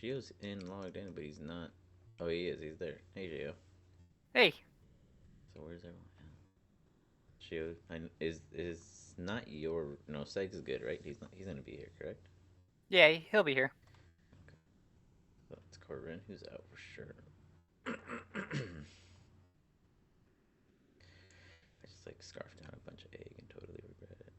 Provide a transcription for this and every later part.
Shio's logged in, but he's not. Oh, he is. He's there. Hey, Shio. Hey. So where's everyone? Shio is not your no. Segs is good, right? He's not. He's gonna be here, correct? Yeah, he'll be here. So it's Corbin who's out for sure. I just like scarfed down a bunch of egg and totally regret it.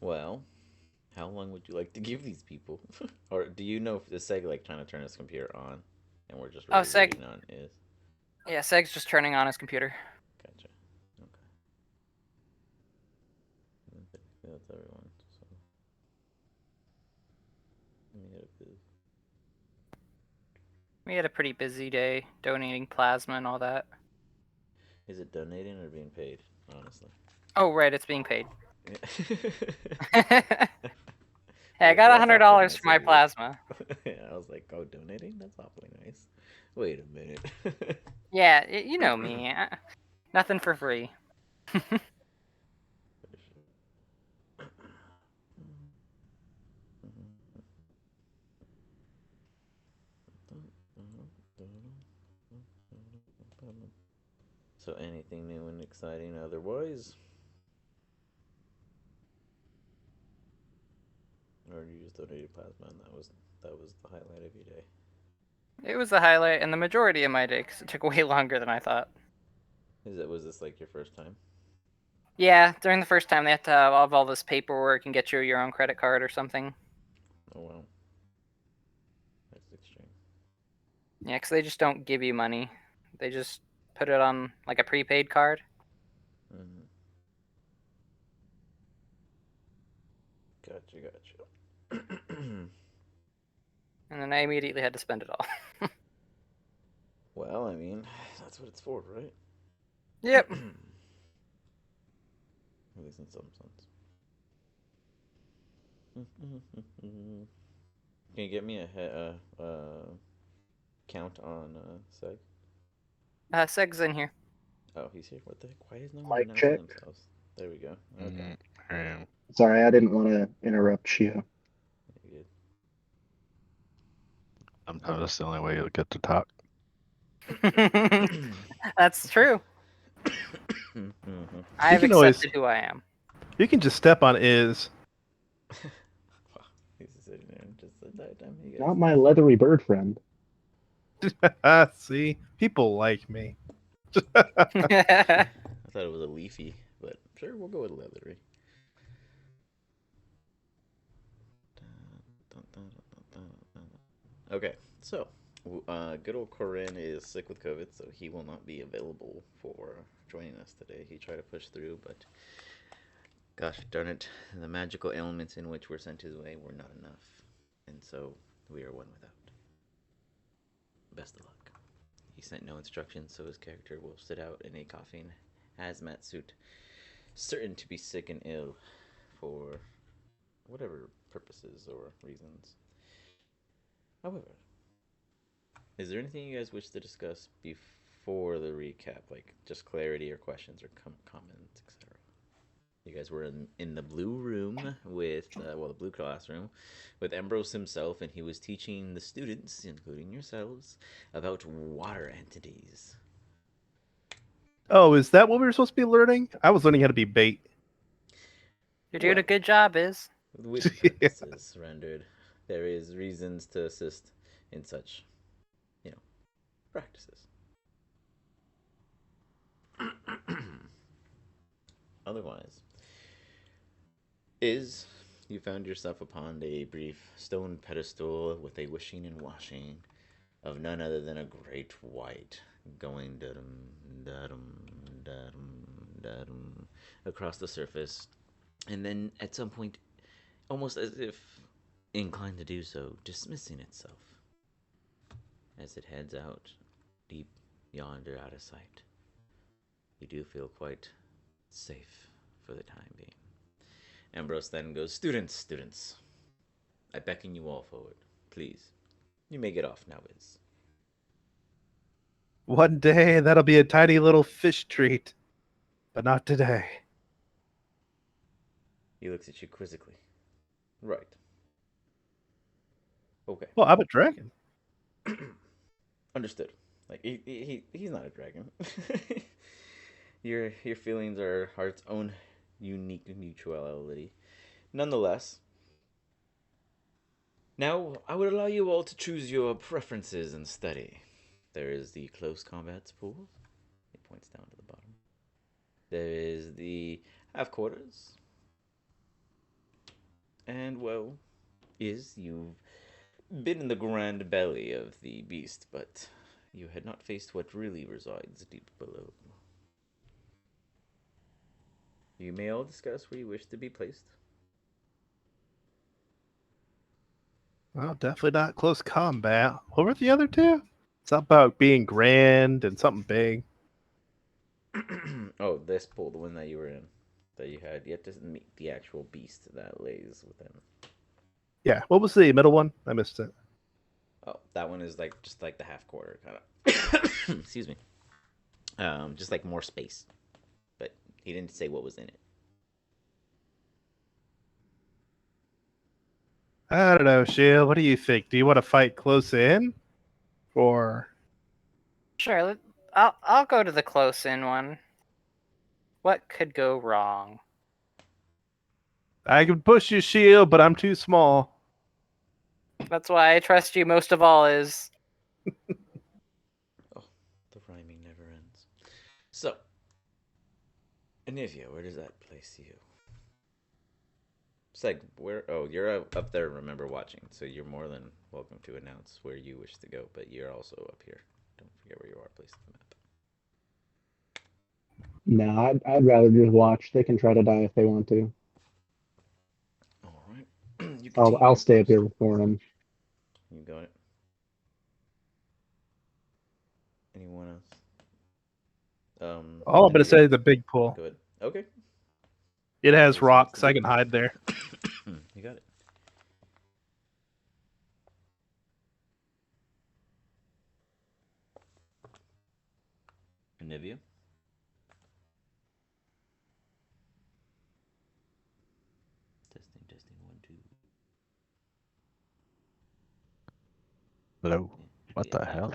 Well, how long would you like to give these people? Or do you know if the Seg like trying to turn his computer on, and we're just Oh, really Seg. waiting on is? Yeah, Seg's just turning on his computer. Gotcha. Okay. That's everyone. So let me hit up his. We had a pretty busy day donating plasma and all that. Is it donating or being paid? Honestly. Oh, right, it's being paid. Yeah. Hey, I Well, got that's awfully $100 nice for of my you. plasma. Yeah, I was like, oh, donating? That's awfully nice. Wait a minute. Yeah, you know me. Nothing for free. So anything new and exciting otherwise? Or you just donated plasma and that was the highlight of your day? It was the highlight and the majority of my day because it took way longer than I thought. Was this like your first time? Yeah, during the first time they have to have all this paperwork and get you your own credit card or something. Oh wow. That's extreme. Yeah, because they just don't give you money. They just put it on like a prepaid card. Mm-hmm. Gotcha. And then I immediately had to spend it all. Well, I mean, that's what it's for, right? Yep. At least in some sense. Can you get me count on Seg? Seg's in here. Oh, he's here. What the heck? Why is no one Mic announcing check. themselves? There we go. Okay. Mm, yeah. Sorry, I didn't want to interrupt Shio. Good. Sometimes that's the only way you'll get to talk. That's true. Mm-hmm. I've can always accepted who I am. you can just step on is. Wow. He's just sitting there and just said that time. Hey guys. Not my leathery bird friend. See, people like me. I thought it was a leafy, but sure, we'll go with leathery. Okay, so good old Corinne is sick with COVID, so he will not be available for joining us today. He tried to push through, but gosh darn it, the magical elements in which were sent his way were not enough, and so we are one without. Best of luck. He sent no instructions, so his character will sit out in a coughing hazmat suit, certain to be sick and ill for whatever purposes or reasons. However, is there anything you guys wish to discuss before the recap, like just clarity or questions or comments, etc.? You guys were in the blue room with, the blue classroom with Ambrose himself, and he was teaching the students, including yourselves, about water entities. Oh, is that what we were supposed to be learning? I was learning how to be bait. You're doing a Well, good job, Is. with Yeah. purposes rendered, there is reasons to assist in such, you know, practices. Otherwise, is you found yourself upon a brief stone pedestal with a wishing and washing of none other than a great white going da-dum, across the surface, and then at some point, almost as if inclined to do so, dismissing itself as it heads out deep yonder out of sight. You do feel quite safe for the time being. Ambrose then goes, students, I beckon you all forward. Please. You may get off now, Wiz. One day that'll be a tiny little fish treat, but not today. He looks at you quizzically. Right. Okay. Well, I'm a dragon. Understood. Like he's not a dragon. Your feelings are its own unique mutuality. Nonetheless, now I would allow you all to choose your preferences and study. There is the close combat pool. He points down to the bottom. There is the half quarters. And well, you've been in the grand belly of the beast, but you had not faced what really resides deep below. You may all discuss where you wish to be placed. Well, definitely not close combat. What were the other two? It's about being grand and something big. Oh, this pool, the one that you were in, that you had yet to meet the actual beast that lays within. Yeah. What was the middle one? I missed it. Oh, that one is like just like the half quarter kind of. Excuse me. Just like more space, but he didn't say what was in it. I don't know, Shield. What do you think? Do you want to fight close in, or Sure, I'll go to the close-in one. What could go wrong? I can push you, Shield, but I'm too small. That's why I trust you most of all. Is Oh, the rhyming never ends. So, Anivia, where does that place you? Seg, where? Oh, you're up there. Remember watching, so you're more than welcome to announce where you wish to go. But you're also up here. Don't forget where you are. Place on the map. No, I'd rather just watch. They can try to die if they want to. All right. You I'll continue. stay up here with Forum. You got it. Anyone else? All I'm gonna Anivia, say is a big pool. go ahead. Okay. It has Response rocks. to I the can hide there. You got it. Anivia? Testing, 1, 2. Hello. Yeah, What yeah, the hell?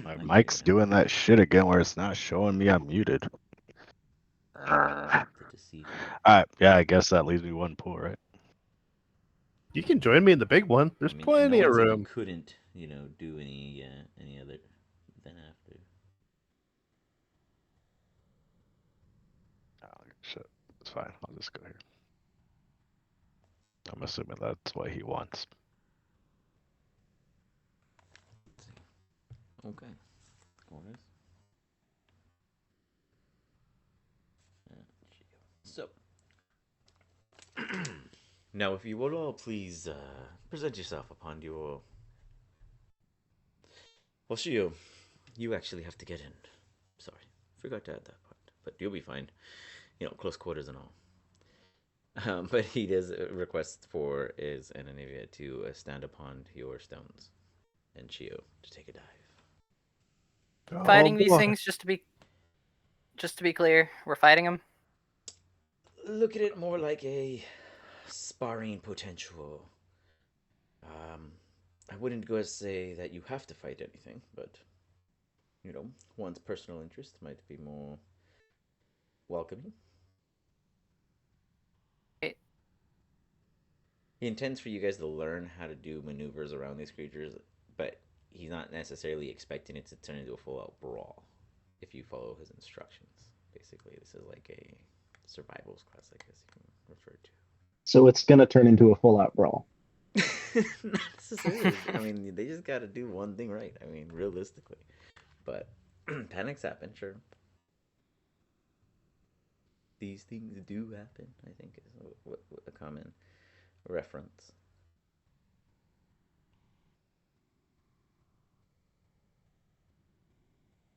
My I hear mic's you now. doing that shit again where it's not showing me I'm muted. The deceiver. Alright, yeah, I guess that leaves me one pool, right? You can join me in the big one. There's I mean, no plenty one of said you room. couldn't, do any other than after. Oh, shit. It's fine. I'll just go here. I'm assuming that's what he wants. Let's see. Okay. Corners. So, now if you would all please present yourself upon your. Well, Shio, you actually have to get in. Sorry, forgot to add that part, but you'll be fine. Close quarters and all. But he does request for is and Anivia to stand upon your stones, and Shio to take a dive. fighting Oh, these boy. things just to be clear, we're fighting them. Look at it more like a sparring potential. I wouldn't go as say that you have to fight anything, but one's personal interest might be more welcoming. It, He intends for you guys to learn how to do maneuvers around these creatures, but he's not necessarily expecting it to turn into a full-out brawl if you follow his instructions. Basically, this is like a survivals class, I guess you can refer to. So it's gonna turn into a full-out brawl. Not necessarily. I mean, they just got to do one thing right. I mean, realistically. But panics happen, sure. These things do happen, I think, is what a common reference.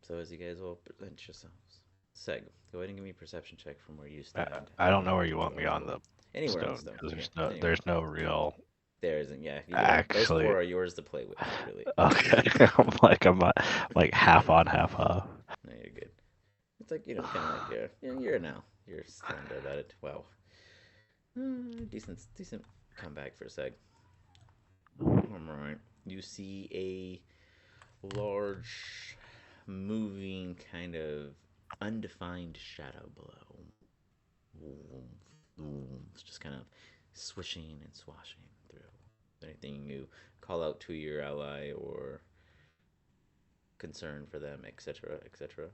So as you guys all present yourselves. Seg, go ahead and give me a perception check from where you stand. I don't know where you want me on the Anywhere on the stone. stone. 'Cause Yeah, anywhere. there's no real There isn't. Yeah, those Actually, four are yours to play with. Really. okay. I'm like half on, half off. No, you're good. It's like kind of like you're now. You're stand about it. Wow. Decent comeback for a sec. All right. You see a large, moving, kind of undefined shadow below. It's just kind of swishing and swashing through. Is there anything you call out to your ally or concern for them, etc., etc.?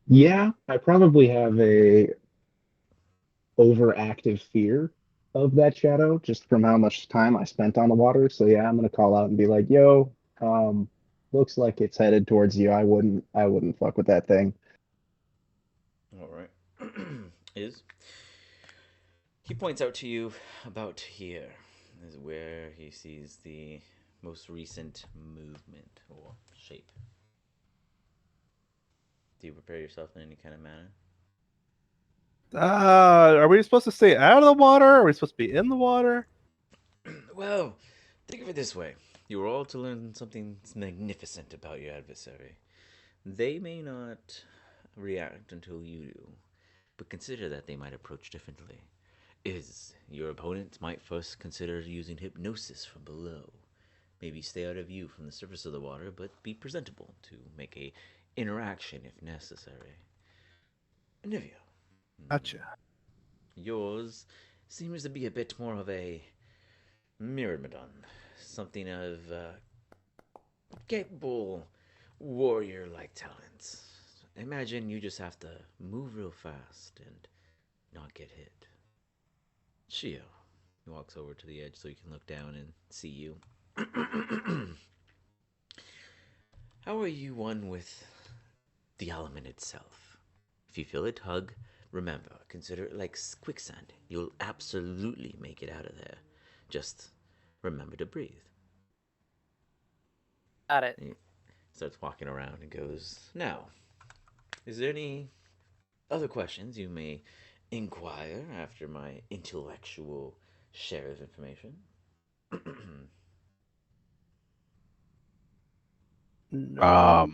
Yeah, I probably have a overactive fear of that shadow just from how much time I spent on the water. So yeah, I'm gonna call out and be like, "Yo, looks like it's headed towards you. I wouldn't fuck with that thing." All right. Is he points out to you about here is where he sees the most recent movement or shape. Do you prepare yourself in any kind of manner? Are we supposed to stay out of the water? Are we supposed to be in the water? Well, think of it this way. You are all to learn something magnificent about your adversary. They may not react until you do, but consider that they might approach differently. Your opponent might first consider using hypnosis from below. Maybe stay out of view from the surface of the water, but be presentable to make a interaction if necessary. Nivea, Gotcha. yours seems to be a bit more of a Myrmidon, something of capable warrior-like talents. Imagine you just have to move real fast and not get hit. Shio, he walks over to the edge so he can look down and see you. How are you one with the element itself? If you feel it tug, remember, consider it like quicksand. You'll absolutely make it out of there. Just remember to breathe. Got it. He starts walking around and goes, "Now, is there any other questions you may inquire after my intellectual share of information?" No.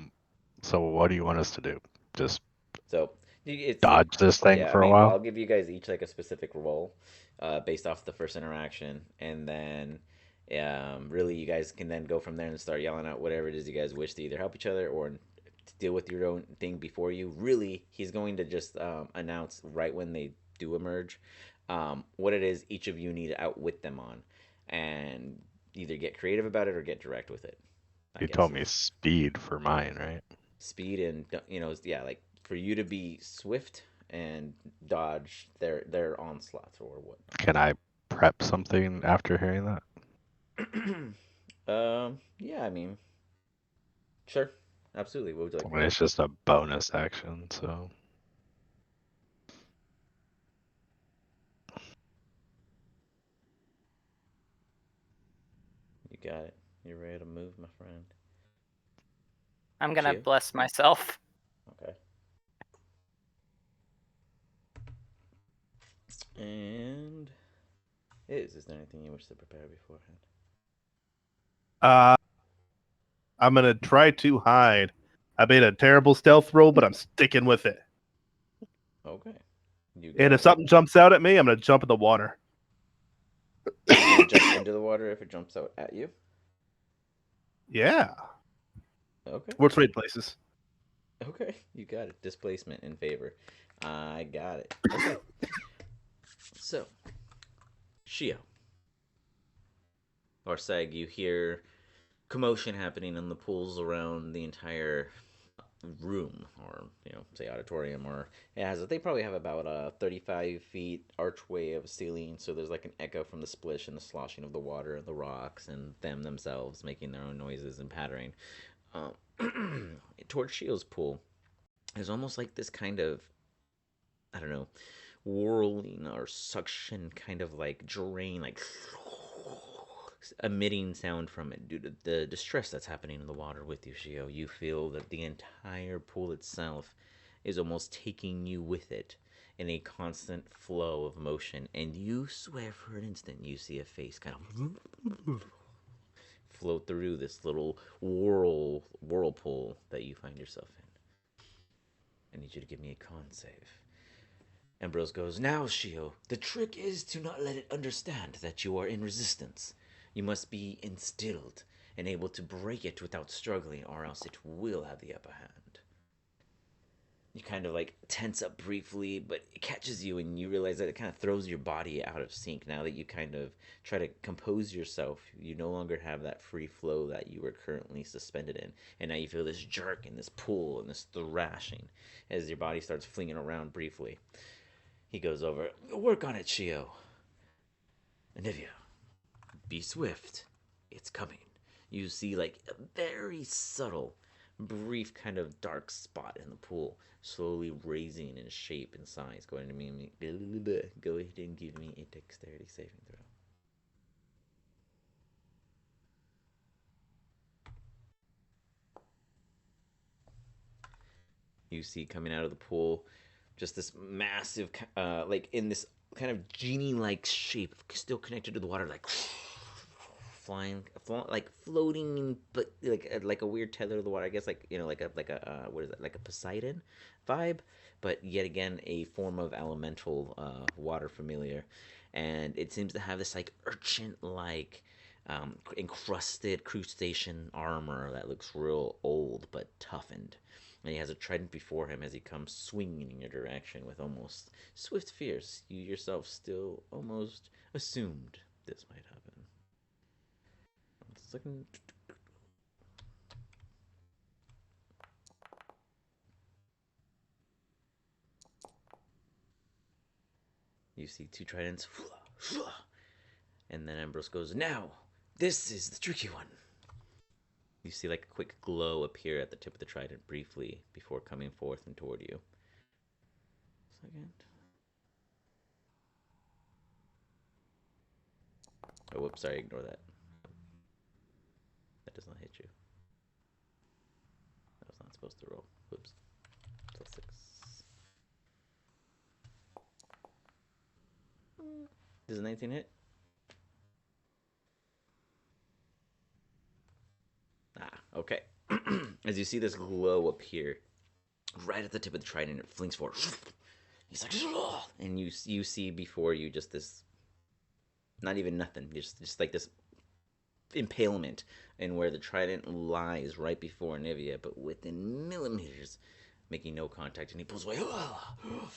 So what do you want us to do? Just So it's dodge this thing yeah. I for a mean, well, I'll while? give you guys each like a specific role, based off the first interaction, and then, really, you guys can then go from there and start yelling out whatever it is you guys wish to either help each other or to deal with your own thing before you. Really, he's going to just announce right when they do emerge, what it is each of you need to outwit them on, and either get creative about it or get direct with it. I You guess told is me speed for mine, right? speed and yeah, like for you to be swift and dodge their onslaughts or whatnot. Can I prep something after hearing that? Yeah, I mean, sure, absolutely. What would you I like to mean, do? it's just a bonus action, so You got it. You're ready to move, my friend. I'm gonna Shio? bless myself. Okay. And is there anything you wish to prepare beforehand? Uh, I'm gonna try to hide. I made a terrible stealth roll, but I'm sticking with it. Okay. You And got if it. something jumps out at me, I'm gonna jump in the water. You're gonna jump into the water if it jumps out at you. Yeah. Okay. We'll trade places. Okay. You got it. Displacement in favor. I got it. Okay. So, Shio or Seg, you hear commotion happening in the pools around the entire room, or say auditorium, or they probably have about a 35 feet archway of ceiling, so there's like an echo from the splish and the sloshing of the water and the rocks and them themselves making their own noises and pattering. Towards Shio's pool, there's almost like this kind of, I don't know, whirling or suction kind of like drain, like emitting sound from it due to the distress that's happening in the water with you, Shio. You feel that the entire pool itself is almost taking you with it in a constant flow of motion, and you swear for an instant you see a face kind of float through this little whirlpool that you find yourself in. I need you to give me a con save. Ambrose goes, "Now, Shio, the trick is to not let it understand that you are in resistance. You must be instilled and able to break it without struggling, or else it will have the upper hand." You kind of like tense up briefly, but it catches you and you realize that it kind of throws your body out of sync. Now that you kind of try to compose yourself, you no longer have that free flow that you were currently suspended in. And now you feel this jerk and this pull and this thrashing as your body starts flinging around briefly. He goes over, "Work on it, Shio. Anivia, be swift. It's coming." You see like a very subtle, brief kind of dark spot in the pool, slowly raising in shape and size. Go ahead and give me a dexterity saving throw. You see coming out of the pool just this massive, like in this kind of genie-like shape, still connected to the water, like flying, like floating, but like a weird tether to the water. I guess like like a what is it, like a Poseidon vibe, but yet again a form of elemental water familiar, and it seems to have this like urchin-like encrusted crustacean armor that looks real old but toughened. And he has a trident before him as he comes swinging in your direction with almost swift fears. You yourself still almost assumed this might happen. Second. You see two tridents, and then Ambrose goes, "Now, this is the tricky one." You see like a quick glow appear at the tip of the trident briefly before coming forth and toward you. Second. Oh, whoops, sorry, ignore that. That does not hit you. That was not supposed to roll. Whoops. Plus 6. Does an 18 hit? Ah, okay. As you see this glow appear right at the tip of the trident, it flings forward. He's like, "Ugh!" And you see before you just this, not even nothing, just like this impalement, and where the trident lies right before Nivea, but within millimeters, making no contact, and he pulls away, and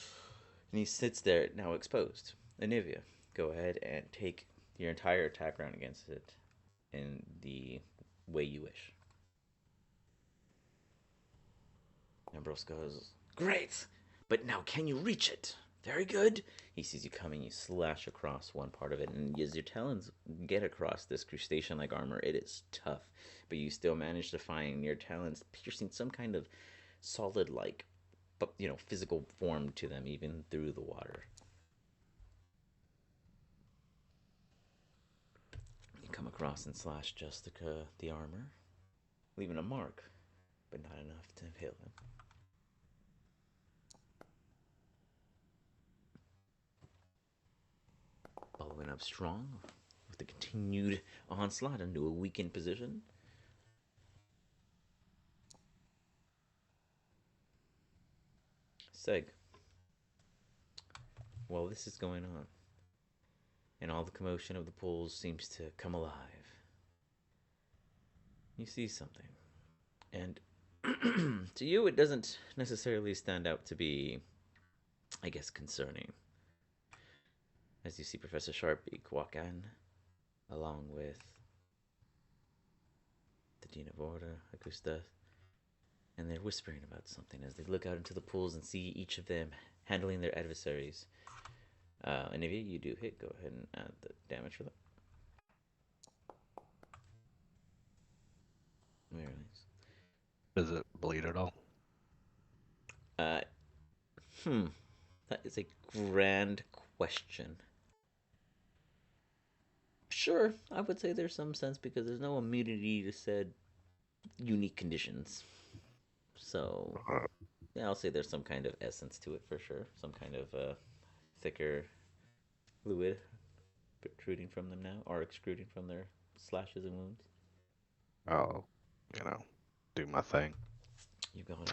he sits there now exposed. Anivia, go ahead and take your entire attack round against it in the way you wish. Ambrose goes, "Great, but now can you reach it?" "Very good." He sees you coming, you slash across one part of it, and as your talons get across this crustacean-like armor, it is tough, but you still manage to find your talons piercing some kind of solid-like, but physical form to them, even through the water. You come across and slash just the armor, leaving a mark, but not enough to impale them. Following up strong with the continued onslaught into a weakened position. Seg. While this is going on, and all the commotion of the pools seems to come alive, you see something. And to you, it doesn't necessarily stand out to be, I guess, concerning. As you see Professor Sharpbeak walk in, along with the Dean of Order, Augusta, and they're whispering about something as they look out into the pools and see each of them handling their adversaries. And if you do hit, go ahead and add the damage for that. Very nice. Does it bleed at all? That is a grand question. Sure, I would say there's some sense because there's no immunity to said unique conditions. So Yeah, I'll say there's some kind of essence to it for sure. Some kind of thicker fluid protruding from them now, or extruding from their slashes and wounds. I'll, do my thing. You got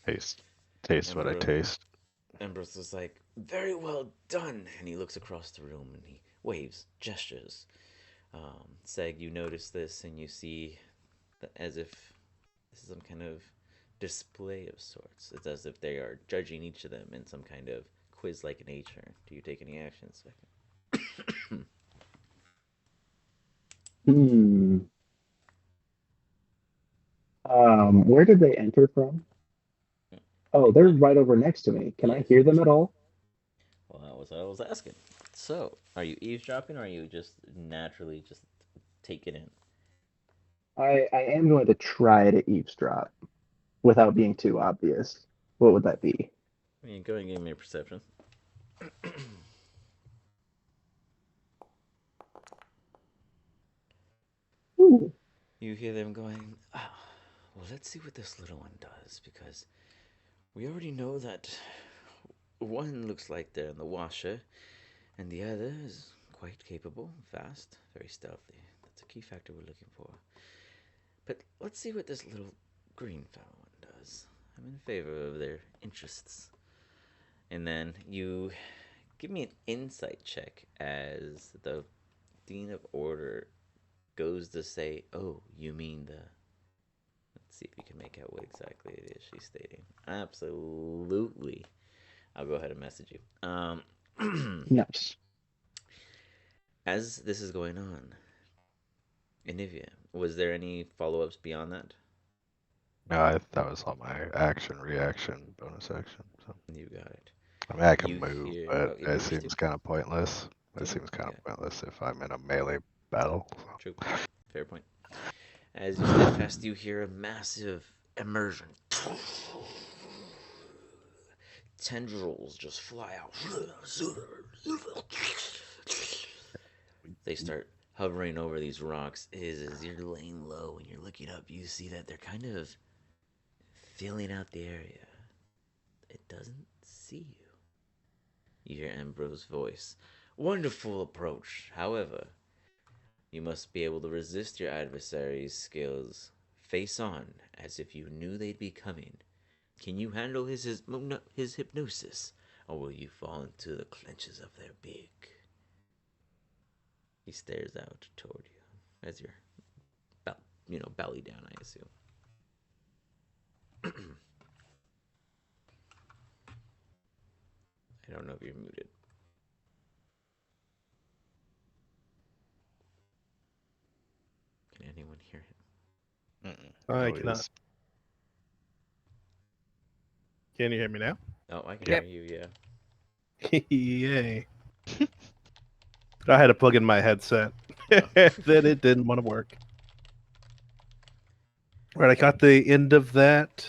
it. Taste what I taste. Ambrose is like, very well done. And he looks across the room and he waves, gestures. Seg, you notice this and you see that as if this is some kind of display of sorts. It's as if they are judging each of them in some kind of quiz-like nature. Do you take any actions, Seg? Hmm. Where did they enter from? Oh, they're right over next to me. Can I Yes. hear them at all? Well, that was what I was asking. So, are you eavesdropping or are you just naturally just taking in? I am going to try to eavesdrop without being too obvious. What would that be? I mean, go ahead and give me a perception. Ooh. You hear them going, oh, well, let's see what this little one does, because we already know that one looks like they're in the washer, and the other is quite capable, fast, very stealthy. That's a key factor we're looking for. But let's see what this little green fellow one does. I'm in favor of their interests. And then you give me an insight check as the Dean of Order goes to say, oh, you mean the... Let's see if you can make out what exactly it is she's stating. Absolutely. I'll go ahead and message you. Nice. As this is going on, Anivia, was there any follow-ups beyond that? No, that was all my action, reaction, bonus action. So You got it. I mean, I can You move, hear... but Oh, if you it wish to. seems kind of pointless. Do It it, seems kind yeah. of pointless if I'm in a melee battle. So. True. Fair point. As you step past, you hear a massive immersion. Tendrils just fly out. They start hovering over these rocks. As you're laying low and you're looking up, you see that they're kind of filling out the area. It doesn't see you. You hear Ambrose's voice. Wonderful approach. However, you must be able to resist your adversary's skills face on, as if you knew they'd be coming. Can you handle his hypnosis, or will you fall into the clenches of their beak? He stares out toward you as you're, belly down, I assume. I don't know if you're muted. Can anyone hear him? I No, cannot. he's- Can you hear me now? Oh, I can Yep. hear you, yeah. Yay. I had to plug in my headset. Then it didn't want to work. Right, I got the end of that.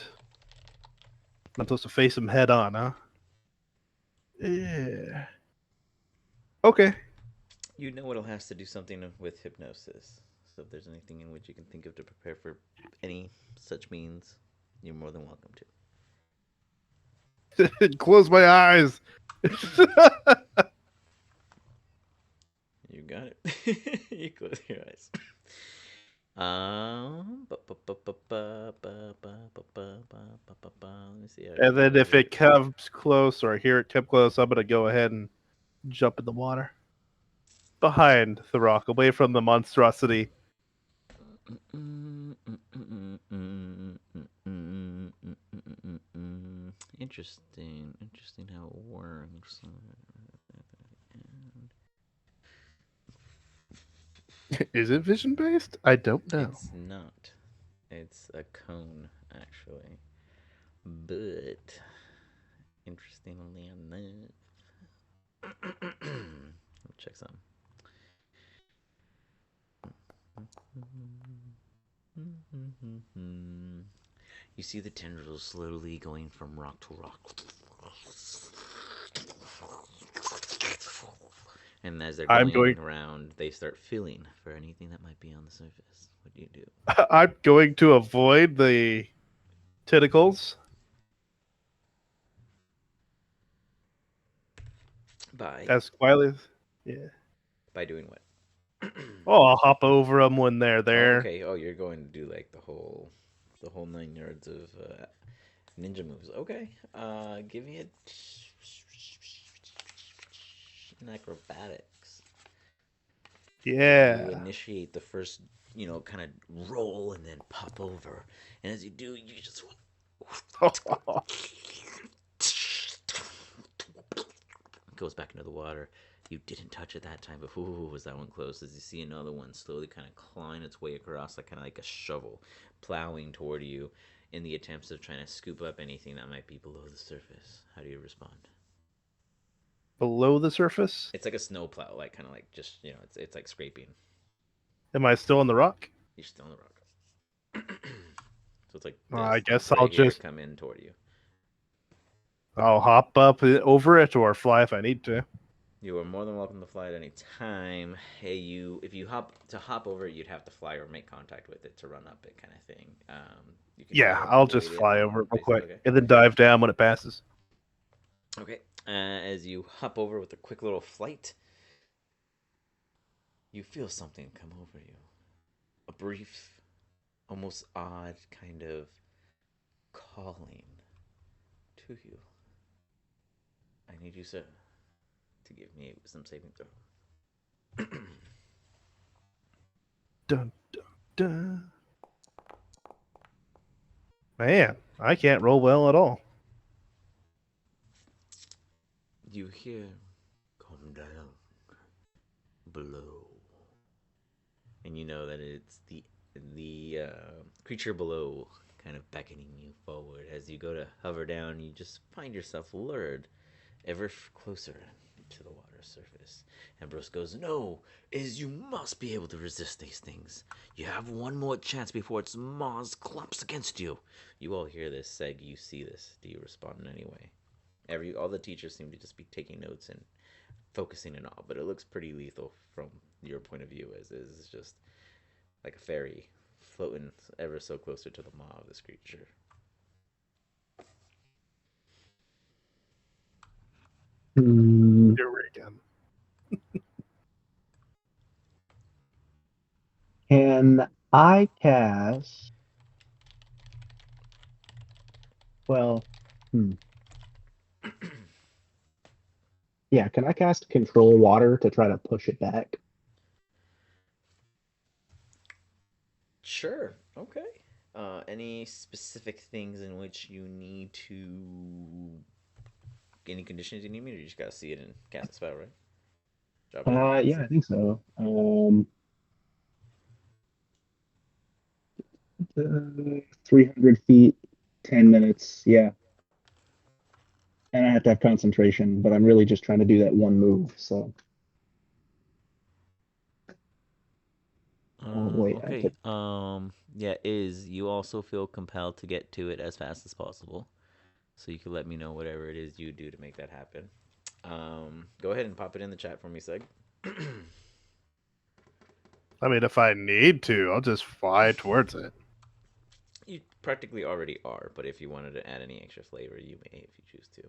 I'm supposed to face him head on, huh? Yeah. Okay. You know it'll have to do something with hypnosis. So if there's anything in which you can think of to prepare for any such means, you're more than welcome to. Close my eyes. You got it. You close your eyes. Let me see. And then if it comes close or I hear it come close, I'm gonna go ahead and jump in the water. Behind the rock, away from the monstrosity. Interesting how it works. Is it vision based? I don't know. It's not. It's a cone, actually. But interestingly enough, I'll check some. You see the tendrils slowly going from rock to rock. And as they're going around, they start feeling for anything that might be on the surface. What do you do? I'm going to avoid the tentacles By As quietly. Yeah. by doing what? Oh, I'll hop over them when they're Oh, there. okay. Oh, you're going to do like the whole 9 yards of ninja moves. Okay. Give me an acrobatics. Yeah. You initiate the first, kind of roll and then pop over, and as you do, you just goes back into the water. You didn't touch it that time, but ooh, was that one close? As you see another one slowly kind of clawing its way across, like kind of like a shovel, plowing toward you in the attempts of trying to scoop up anything that might be below the surface. How do you respond? Below the surface? It's like a snow plow, like kind of like just it's like scraping. Am I still on the rock? You're still on the rock, so it's like this, I guess right I'll here, just come in toward you. I'll hop up over it or fly if I need to. You are more than welcome to fly at any time. Hey, if you hop over it, you'd have to fly or make contact with it to run up it, kind of thing. You can Yeah, try to I'll just avoid it fly and over it real quick okay. and then dive down when it passes. Okay. As you hop over with a quick little flight, you feel something come over you. A brief, almost odd kind of calling to you. I need you, sir, to give me a wisdom saving throw. Dun, dun, dun. Man, I can't roll well at all. You hear, "Come down, below," and you know that it's the creature below, kind of beckoning you forward. As you go to hover down, you just find yourself lured ever closer to the water surface. Ambrose goes, "No, you must be able to resist these things. You have one more chance before its maws clumps against you." You all hear this, Seg. You see this. Do you respond in any way? All the teachers seem to just be taking notes and focusing and all, but it looks pretty lethal from your point of view, as is just like a fairy floating ever so closer to the maw of this creature. Here we go. Can I cast? Well, yeah. Can I cast Control Water to try to push it back? Sure. Okay. Any specific things in which you need to? Any conditions you need me, or you just gotta see it and cast a spell, right? Drop it in there. Yeah, I think so. 300 feet, 10 minutes. Yeah. And I have to have concentration, but I'm really just trying to do that one move. So, wait, I have Okay. to. Yeah. You also feel compelled to get to it as fast as possible, so you can let me know whatever it is you do to make that happen. Go ahead and pop it in the chat for me, Seg. I mean, if I need to, I'll just fly towards it. You practically already are, but if you wanted to add any extra flavor, you may if you choose to.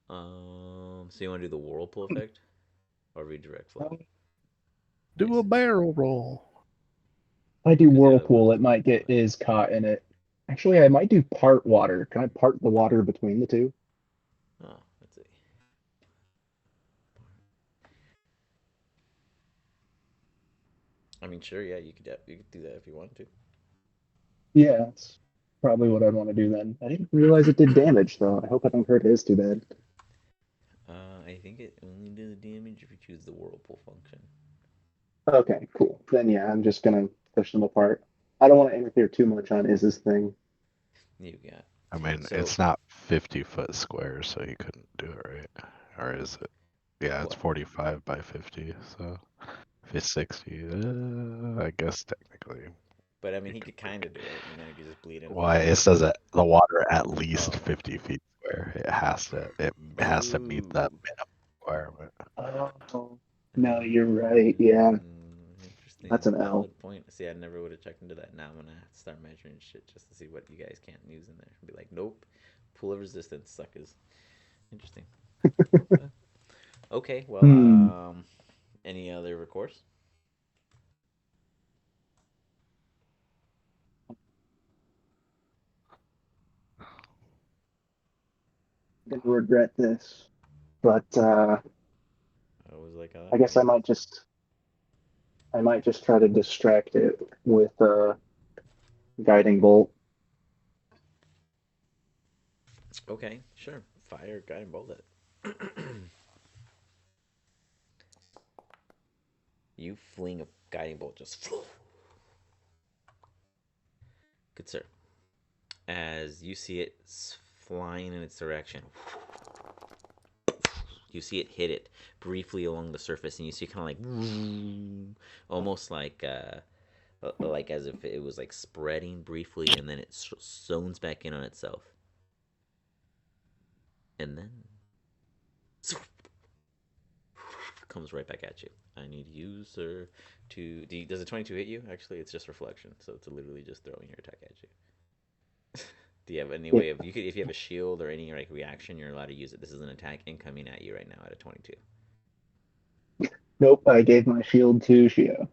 So you want to do the whirlpool effect or redirect flow? Do a barrel roll. If I do Because the other Whirlpool, one. it might get is caught in it. Actually, I might do part water. Can I part the water between the two? Oh, let's see. I mean, sure, yeah, you could do that if you wanted to. Yeah, that's probably what I'd want to do then. I didn't realize it did damage, though. I hope I don't hurt his too bad. I think it only does damage if you choose the whirlpool function. Okay, cool. Then yeah, I'm just gonna push them apart. I don't want to interfere too much on Iz's thing. You got. I mean, So it's not 50-foot square, so you couldn't do it, right? Or is it? Yeah, it's what? 45 by 50, so if it's 60, I guess technically But I mean, you he could could make kind of do it. He could just bleed into the why water. it says that the water at least Oh. 50 feet square. It has to meet that Ooh. minimum requirement. Oh, no, you're right. Yeah, Interesting. that's an L. Valid point. See, I never would have checked into that. Now I'm gonna have to start measuring shit just to see what you guys can't use in there. Be like, nope, pool of resistance, suckers. Interesting. Okay. Okay, well, Hmm. any other recourse? I'm gonna regret this, but I was like, I guess I might just try to distract it with a guiding bolt. Okay, sure. Fire, guiding bolt it. You fling a guiding bolt, just good sir. As you see it flying in its direction, you see it hit it briefly along the surface, and you see kind of like almost like as if it was like spreading briefly, and then it zones back in on itself, and then comes right back at you. I need you, sir, to. Does a 22 hit you? Actually, it's just reflection, so it's literally just throwing your attack at you. Do you have any Yeah. way of if you have a shield or any like reaction, you're allowed to use it. This is an attack incoming at you right now at a 22. Nope, I gave my shield to Shio.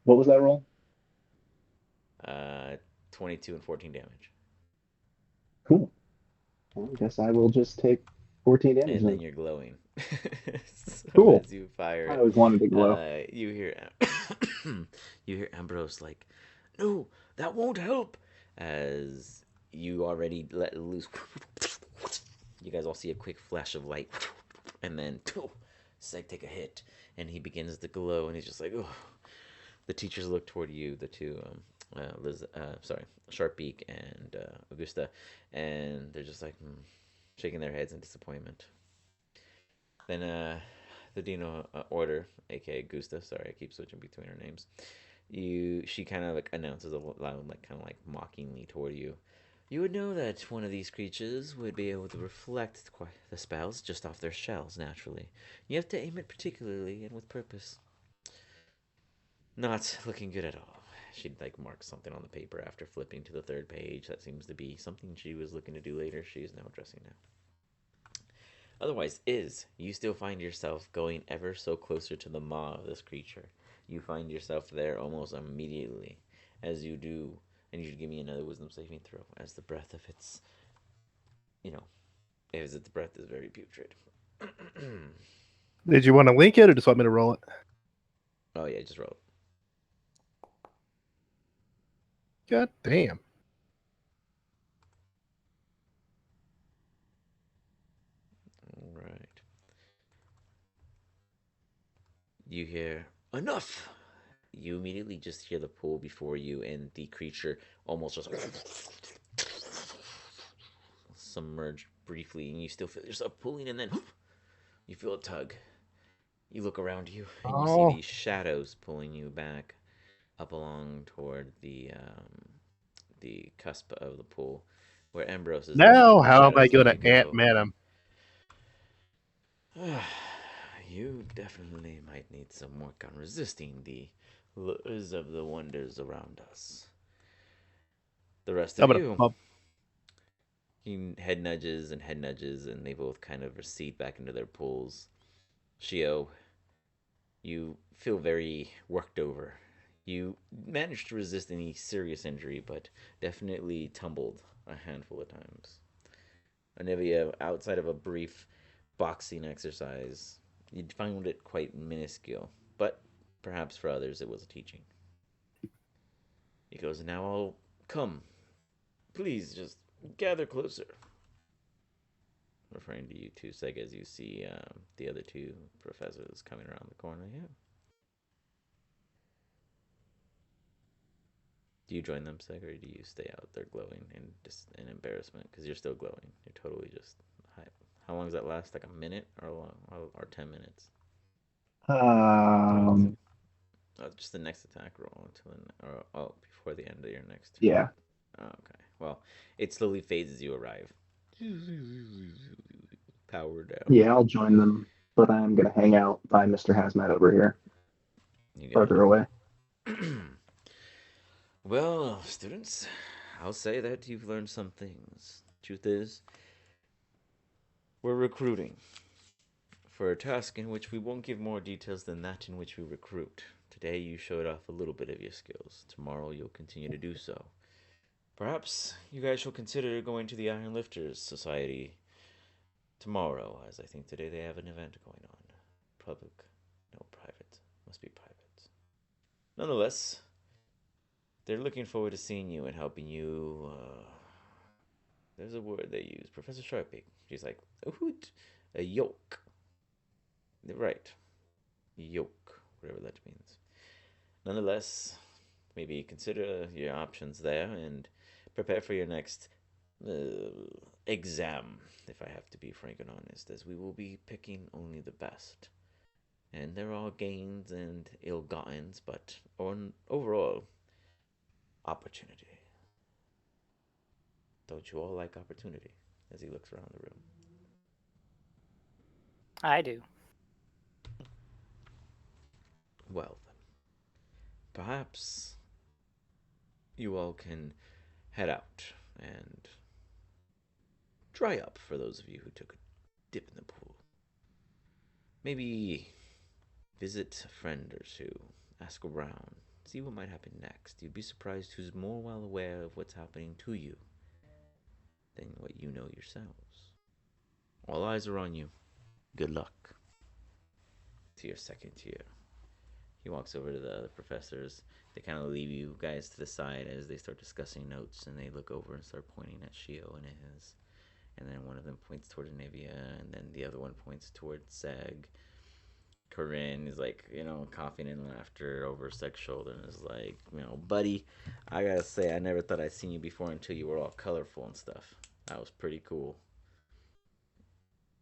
What was that roll? Uh, 22 and 14 damage, Cool. Well, I guess I will just take 14 damage and then then. you're glowing. So Cool. as you fire I it, always wanted to glow. you hear you hear Ambrose like, "No, that won't help." As you already let loose, you guys all see a quick flash of light, and then Seg take a hit, and he begins to glow, and he's just like, "Oh." The teachers look toward you, the two, Sharpbeak and Augusta, and they're just like shaking their heads in disappointment. Then the Dino Order, aka Augusta, sorry, I keep switching between her names. She kind of like announces loud, like kind of like mockingly toward you. You would know that one of these creatures would be able to reflect the spells just off their shells naturally. You have to aim it particularly and with purpose. Not looking good at all. She'd like mark something on the paper after flipping to the third page. That seems to be something she was looking to do later. She is now addressing now. Otherwise, you still find yourself going ever so closer to the maw of this creature. You find yourself there almost immediately. As you do, and you should give me another wisdom saving throw, as the breath of its, you know, as its breath is very putrid. Did you want to link it or just want me to roll it? Oh yeah, just roll it. God damn. All right. You hear enough. You immediately just hear the pool before you, and the creature almost just submerged briefly, and you still feel yourself pulling, and then you feel a tug. You look around you, and you see Oh, these shadows pulling you back up along toward the cusp of the pool, where Ambrose is there, now and the how am I shadows going let you to Ant go. Man him? You definitely might need some work on resisting the lures of the wonders around us. The rest I'm of going to you, pump. he head nudges, and they both kind of recede back into their pools. Shio, you feel very worked over. You managed to resist any serious injury, but definitely tumbled a handful of times. Anivia, outside of a brief boxing exercise, you found it quite minuscule, but perhaps for others it was a teaching. He goes, "Now I'll come. Please just gather closer." Referring to you two, Seg, as you see the other two professors coming around the corner. Yeah. Do you join them, Seg, or do you stay out there glowing in embarrassment? Because you're still glowing. You're totally just. How long does that last? Like a minute or 10 minutes? Um, Just the next attack roll until before the end of your next turn. yeah. Oh, okay. Well, it slowly fades as you arrive. Power down. Yeah, I'll join them, but I'm gonna hang out by Mr. Hazmat over here, You got further away. it. Well, students, I'll say that you've learned some things. Truth is, we're recruiting for a task in which we won't give more details than that in which we recruit. Today you showed off a little bit of your skills. Tomorrow you'll continue to do so. Perhaps you guys shall consider going to the Iron Lifters Society tomorrow, as I think today they have an event going on. Public? No, private. Must be private. Nonetheless, they're looking forward to seeing you and helping you. There's a word they use. Professor Sharpie. She's like, a hoot, a yoke. Right. Yoke, whatever that means. Nonetheless, maybe consider your options there and prepare for your next exam, if I have to be frank and honest, as we will be picking only the best. And there are gains and ill-gottens, but overall, opportunity. Don't you all like opportunity? As he looks around the room. I do. Well, then. Perhaps you all can head out and dry up for those of you who took a dip in the pool. Maybe visit a friend or two, ask around, see what might happen next. You'd be surprised who's more well aware of what's happening to you than what you know yourselves. All eyes are on you. Good luck. To your second year. He walks over to the other professors. They kind of leave you guys to the side as they start discussing notes, and they look over and start pointing at Shio and his. And then one of them points toward Anivia, and then the other one points towards Seg. Corinne is like, coughing in laughter over Seg's shoulder and is like, buddy, I gotta say, I never thought I'd seen you before until you were all colorful and stuff. That was pretty cool.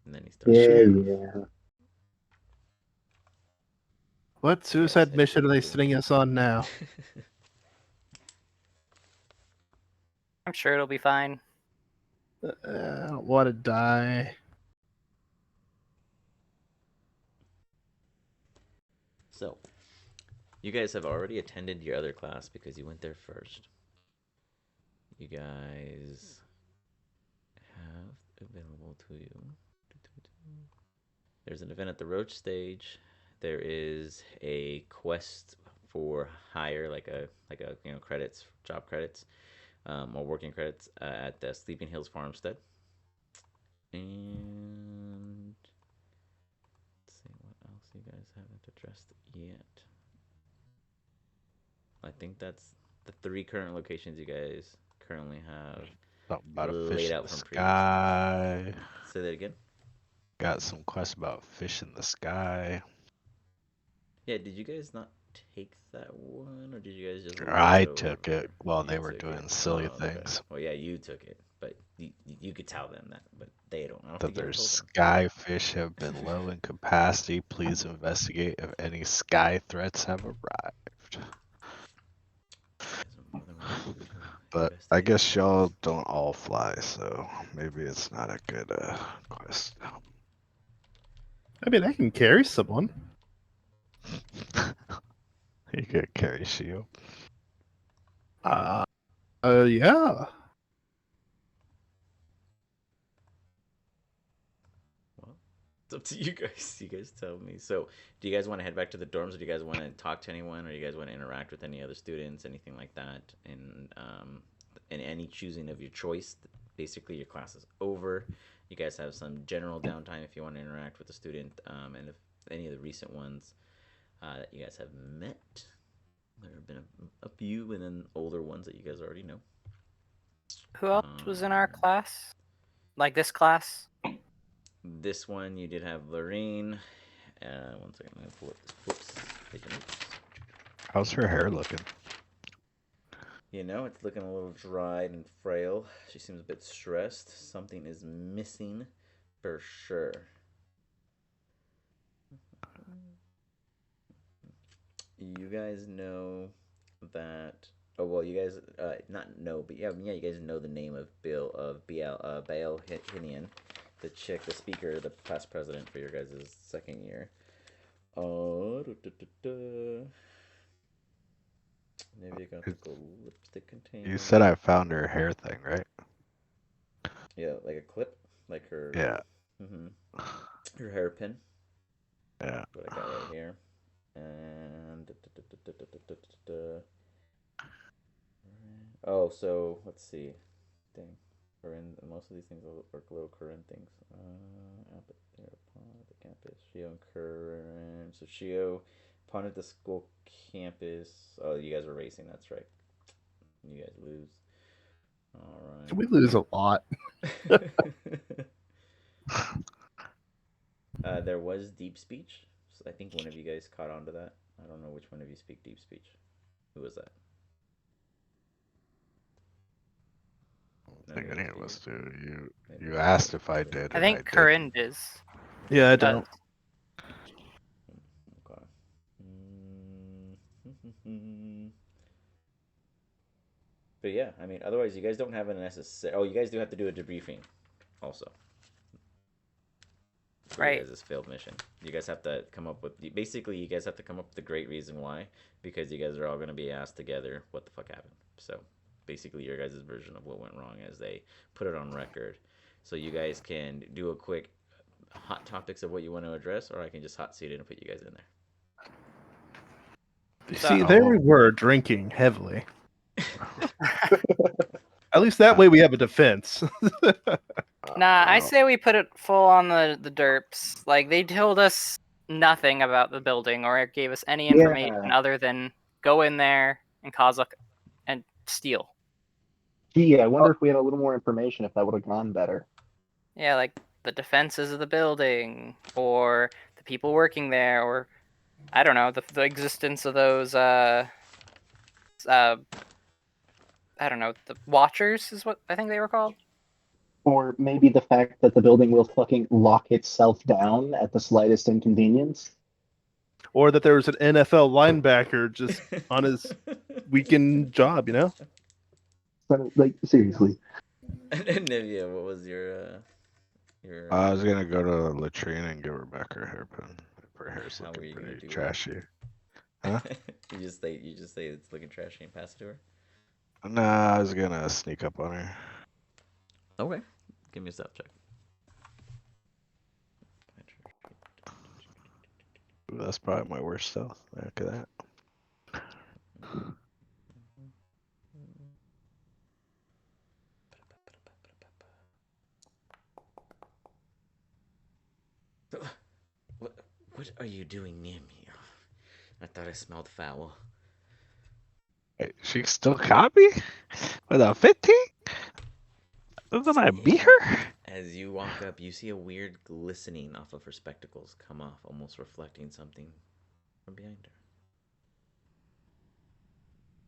And then he starts. Yeah. What suicide mission are they sending us on now? I'm sure it'll be fine. I don't want to die. So, you guys have already attended your other class because you went there first. You guys have available to you. There's an event at the Roach stage. There is a quest for hire, like a credits, job credits, or working credits at the Sleeping Hills Farmstead. And let's see what else you guys haven't addressed yet. I think that's the 3 current locations you guys currently have. Something about a fish laid in out the from sky. Say that again. Got some quests about fish in the sky. Yeah, did you guys not take that one, or did you guys just? I look took over? it while You they were took doing it. silly Oh, okay. things. Well, yeah, you took it, but you could tell them that, but they don't. I don't That think you their ever told them. sky fish have been low in capacity. Please investigate if any sky threats have arrived. You guys are more than welcome to But I guess investigate. y'all don't all fly, so maybe it's not a good quest. I mean, I can carry someone. You could carry Shio. Yeah. Well, it's up to you guys. You guys tell me. So, do you guys want to head back to the dorms, or do you guys want to talk to anyone, or do you guys want to interact with any other students, anything like that? And any choosing of your choice. Basically, your class is over. You guys have some general downtime if you want to interact with the student, and if any of the recent ones that you guys have met. There have been a few, and then older ones that you guys already know. Who else was in our class? Like this class? This one you did have Lorraine. 1 second, I'm gonna pull up this. Whoops, taking notes. How's her hair looking? It's looking a little dried and frail. She seems a bit stressed. Something is missing for sure. You guys know that. Oh well, you guys not know, but yeah, you guys know the name of Baal Hinian, the speaker, the past president for your guys' second year. Maybe I got the gold lipstick container. You said I found her hair thing, right? Yeah, like a clip, like her. Yeah. Her hairpin. Yeah. what I got right here. And oh, so let's see. Dang, Corinne. Most of these things are little Corinne things. Upon the campus, Shio and Corinne. So Shio, upon at the school campus. Oh, you guys were racing. That's right. You guys lose. All We lose a lot. right. There was deep speech. So I think one of you guys caught on to that. I don't know which one of you speak deep speech. Who was that? I think any of us do. Maybe You not. asked if I did, I and think I did. Corinne does. Yeah, I does. don't. Okay. But yeah, I mean, otherwise you guys don't have a necessary. Oh, you guys do have to do a debriefing, also. For Right. you guys' failed mission. You guys have to come up with. Basically, you guys have to come up with a great reason why, because you guys are all going to be asked together what the fuck happened. So, basically, your guys' version of what went wrong as they put it on record. So you guys can do a quick hot topics of what you want to address, or I can just hot seat it and put you guys in there. See, there we were drinking heavily. At least that way we have a defense. Nah, I say we put it full on the derps. Like, they told us nothing about the building or gave us any information other than go in there and and steal. Gee, I wonder if we had a little more information, if that would have gone better. Yeah, like the defenses of the building or the people working there, or I don't know, the existence of those I don't know, the Watchers is what I think they were called. Or maybe the fact that the building will fucking lock itself down at the slightest inconvenience. Or that there was an NFL linebacker just on his weekend job, you know? But, like, seriously. Nivea, what was your I was gonna go to the latrine and give Rebecca a hairpin. Her hair's How were you looking gonna pretty do trashy. Huh? you just say it's looking trashy and pass it to her. Nah, I was gonna sneak up on her. Okay, give me a stealth check. Ooh, that's probably my worst stealth. Look at that. What are you doing near me? I thought I smelled foul. Hey, she still caught me? With a 15? Doesn't I beat her? As you walk up, you see a weird glistening off of her spectacles come off, almost reflecting something from behind her.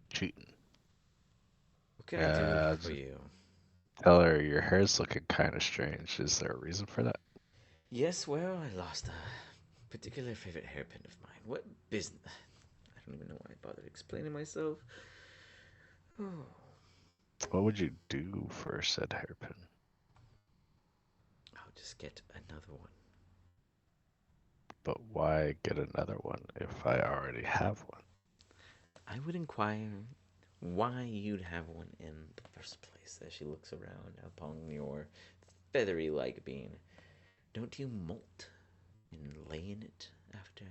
Cheating. What can I do for you? Tell her your hair's looking kind of strange. Is there a reason for that? Yes, well, I lost a particular favorite hairpin of mine. What business? I don't even know why I bothered explaining myself. Oh. What would you do for said hairpin? I'll just get another one. But why get another one if I already have one? I would inquire why you'd have one in the first place. As she looks around upon your feathery-like being, don't you molt and lay in it after?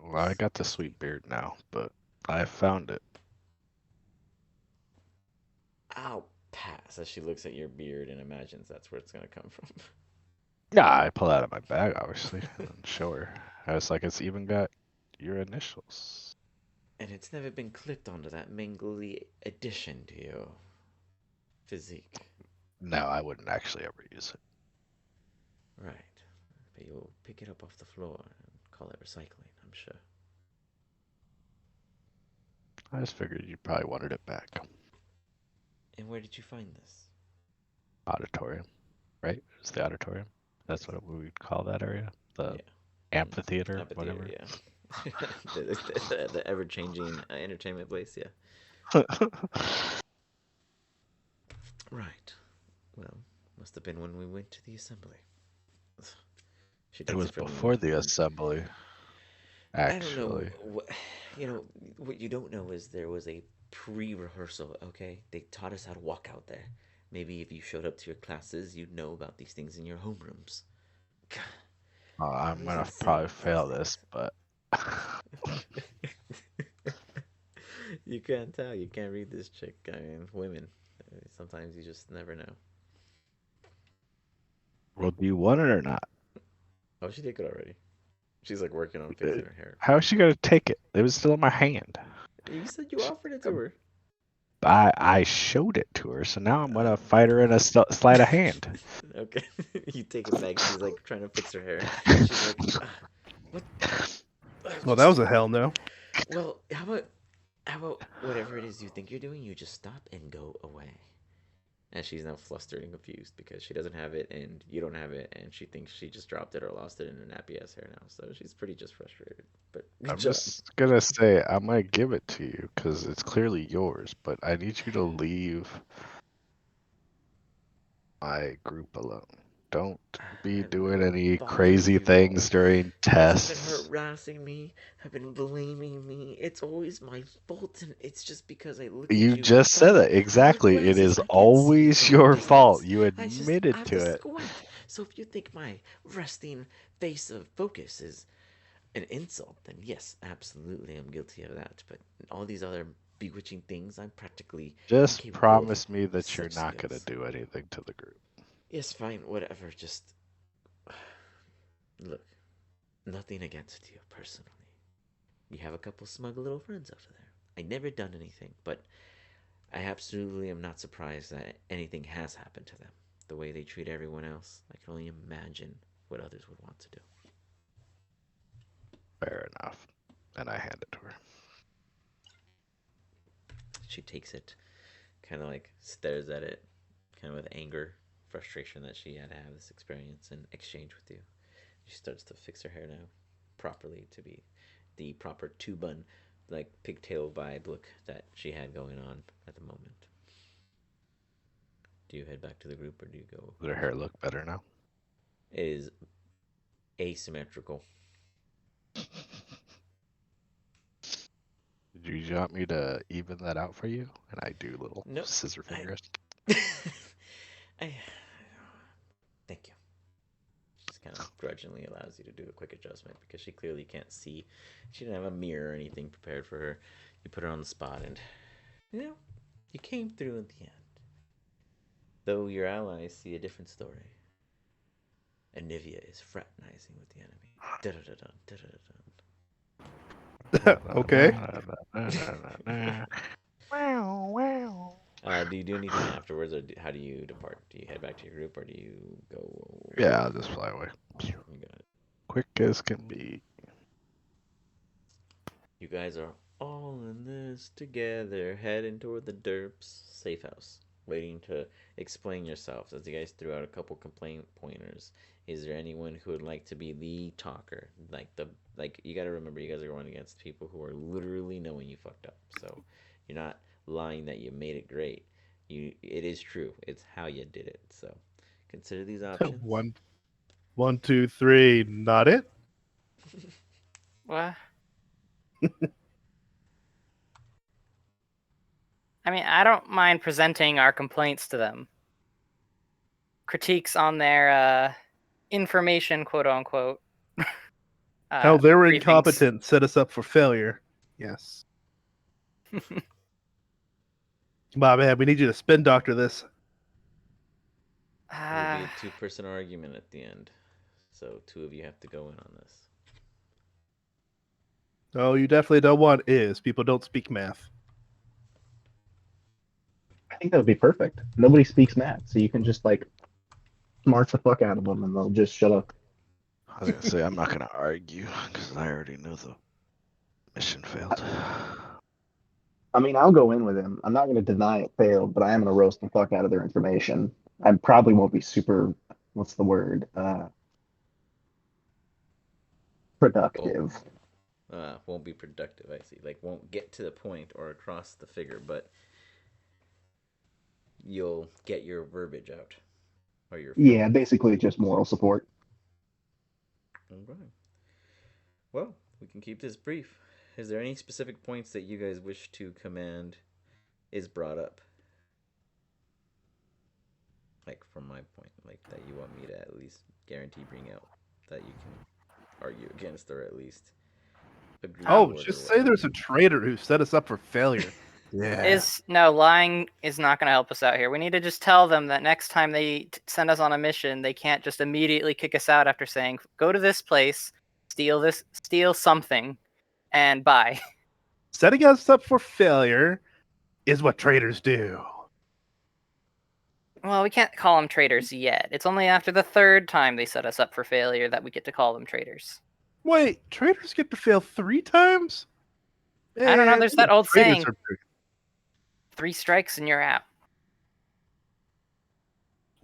Well, I got the sweet beard now, but I found it. I'll pass. As she looks at your beard and imagines that's where it's gonna come from. Yeah, I pull it out of my bag, obviously, and show her. I was like, it's even got your initials. And it's never been clipped onto that mingly addition to your physique. No, I wouldn't actually ever use it. Right. But you'll pick it up off the floor and call it recycling, I'm sure. I just figured you probably wanted it back. And where did you find this? Auditorium, right? It's the auditorium. That's what we would call that area. The Yeah. amphitheater, whatever. Yeah. the ever-changing entertainment place, yeah. Right. Well, must have been when we went to the assembly. She It was before the assembly, actually. I don't know. What you don't know is there was a pre-rehearsal, okay? They taught us how to walk out there. Maybe if you showed up to your classes, you'd know about these things in your homerooms. I'm What gonna does it say? probably It fail says this, but You can't tell. You can't read this chick. I mean, women. Sometimes you just never know. well, do you want it or not? Oh, she did it already. She's like working on fixing her hair. How is she gonna take it? It was still in my hand. You said you offered it to her. I showed it to her, so now I'm gonna fight her in a sleight of hand. Okay. You take it back. She's like trying to fix her hair. She's like, what? Well, that was a hell no. Well, how about whatever it is you think you're doing, you just stop and go away. And she's now flustered and confused because she doesn't have it and you don't have it, and she thinks she just dropped it or lost it in her nappy ass hair now. So she's pretty just frustrated. But good I'm job. just gonna say I'm gonna give it to you because it's clearly yours, but I need you to leave my group alone. Don't be I've doing been any bothering crazy you all. things during You guys have tests. been harassing me, have been blaming me. It's always my fault, and it's just because I look at You you. just said Oh, that I wear exactly. It glasses. is I can't see always from a your fault. distance. You I admitted have to to it. squint. So if you think my resting face of focus is an insult, then yes, absolutely, I'm guilty of that. But all these other bewitching things, I'm practically Just incapable of promise me that you're such not gonna skills. do anything to the group. Yes, fine, whatever. Just look, nothing against you personally. You have a couple smug little friends over there. I never done anything, but I absolutely am not surprised that anything has happened to them. The way they treat everyone else, I can only imagine what others would want to do. Fair enough. And I hand it to her. She takes it, kind of like stares at it, kind of with anger, frustration that she had to have this experience and exchange with you. She starts to fix her hair now, properly to be the proper two bun, like pigtail vibe look that she had going on at the moment. Do you head back to the group or do you go? Does her hair look better now? It is asymmetrical. Do you want me to even that out for you? And I do little Nope. scissor fingers. I thank you. Just kind of grudgingly allows you to do a quick adjustment because she clearly can't see. She didn't have a mirror or anything prepared for her. You put her on the spot, and you came through in the end. Though your allies see a different story. Anivia is fraternizing with the enemy. Da-da-da-dun, da-da-da-dun. Okay. Do you do anything afterwards, or how do you depart? Do you head back to your group, or do you go? Yeah, I'll just fly away. You got it. Quick as can be. You guys are all in this together, heading toward the derp's safe house, waiting to explain yourselves. As you guys threw out a couple complaint pointers, is there anyone who would like to be the talker? Like you got to remember, you guys are going against people who are literally knowing you fucked up. So you're not lying that you made it great. It is true. It's how you did it. So consider these options. One, two, three. Not it. What? I mean, I don't mind presenting our complaints to them. Critiques on their information, quote unquote. How they were briefings. incompetent set us up for failure. Yes. Bob, man, we need you to spin doctor this. It'll be a two-person argument at the end, so two of you have to go in on this. Oh, you definitely don't want is. People don't speak math. I think that would be perfect. Nobody speaks math, so you can just like smart the fuck out of them, and they'll just shut up. I was gonna say I'm not gonna argue because I already know the mission failed. I mean, I'll go in with him. I'm not going to deny it failed, but I am going to roast the fuck out of their information. I probably won't be super, what's the word? Productive. Won't be productive, I see. Like, won't get to the point or across the figure, but you'll get your verbiage out. Or your Yeah, basically just moral support. Okay. Well, we can keep this brief. Is there any specific points that you guys wish to command is brought up? Like, from my point, like, that you want me to at least guarantee bring out that you can argue against, or at least agree Oh, toward, just or say whatever. there's a traitor who set us up for failure. Yeah. Lying is not going to help us out here. We need to just tell them that next time they send us on a mission, they can't just immediately kick us out after saying, "Go to this place, steal something, and bye." Setting us up for failure is what traitors do. Well, we can't call them traitors yet. It's only after the third time they set us up for failure that we get to call them traitors. Wait, traitors get to fail 3 times? I don't know. There's that old Traitors saying: are pretty- 3 strikes and you're out.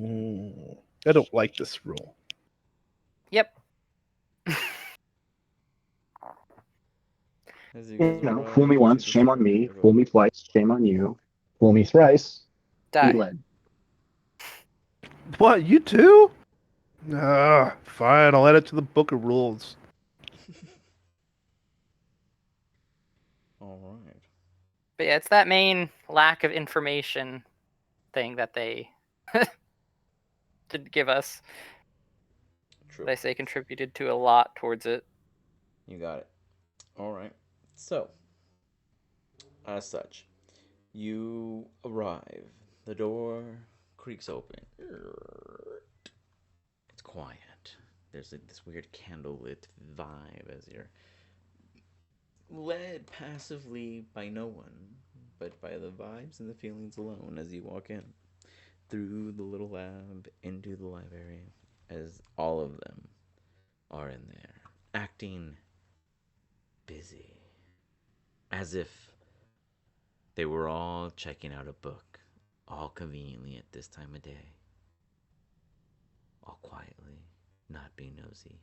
I don't like this rule. Yep. As you You guys know, arrive fool me once, to the shame on me. center of Fool me twice, shame on you. Fool me thrice, Die. be led. What, you too? Fine, I'll add it to the book of rules. All right. But yeah, it's that main lack of information thing that they did give us. True. They say contributed to a lot towards it. You got it. All right. So, as such, you arrive. The door creaks open. It's quiet. There's this weird candlelit vibe as you're led passively by no one, but by the vibes and the feelings alone as you walk in through the little lab into the library, as all of them are in there, acting busy, as if they were all checking out a book, all conveniently at this time of day, all quietly, not being nosy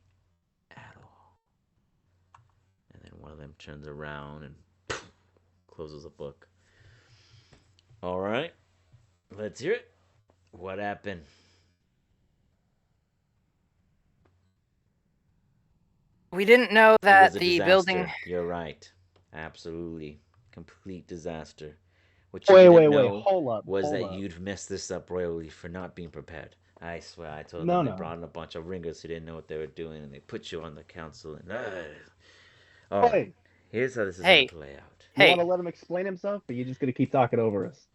at all. And then one of them turns around and closes a book. All right, let's hear it. What happened? We didn't know It that was a the disaster. building. You're right. Absolutely. Complete disaster. What you Wait, didn't wait, wait. know Hold up. was hold that up. you'd messed this up royally for not being prepared. I swear, I told No, them they no. brought in a bunch of ringers who didn't know what they were doing, and they put you on the council. And all right, Hey, here's how this is Hey. gonna play out. you want Hey, to let him explain himself, or you just gonna keep talking over us?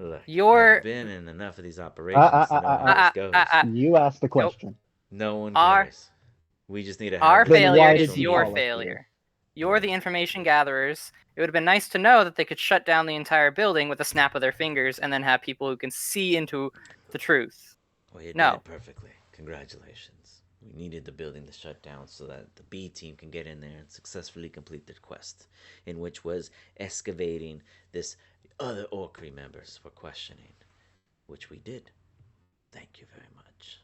Look, You're- I've been in enough of these operations to know how this goes. You asked the question. No one Our- cares. We just need to have our this Then failure why is did you your call us here? failure. You're the information gatherers. It would have been nice to know that they could shut down the entire building with a snap of their fingers and then have people who can see into the truth. Well, you No. did perfectly. Congratulations. We needed the building to shut down so that the B team can get in there and successfully complete their quest, in which was excavating this other Orcree members for questioning, which we did. Thank you very much.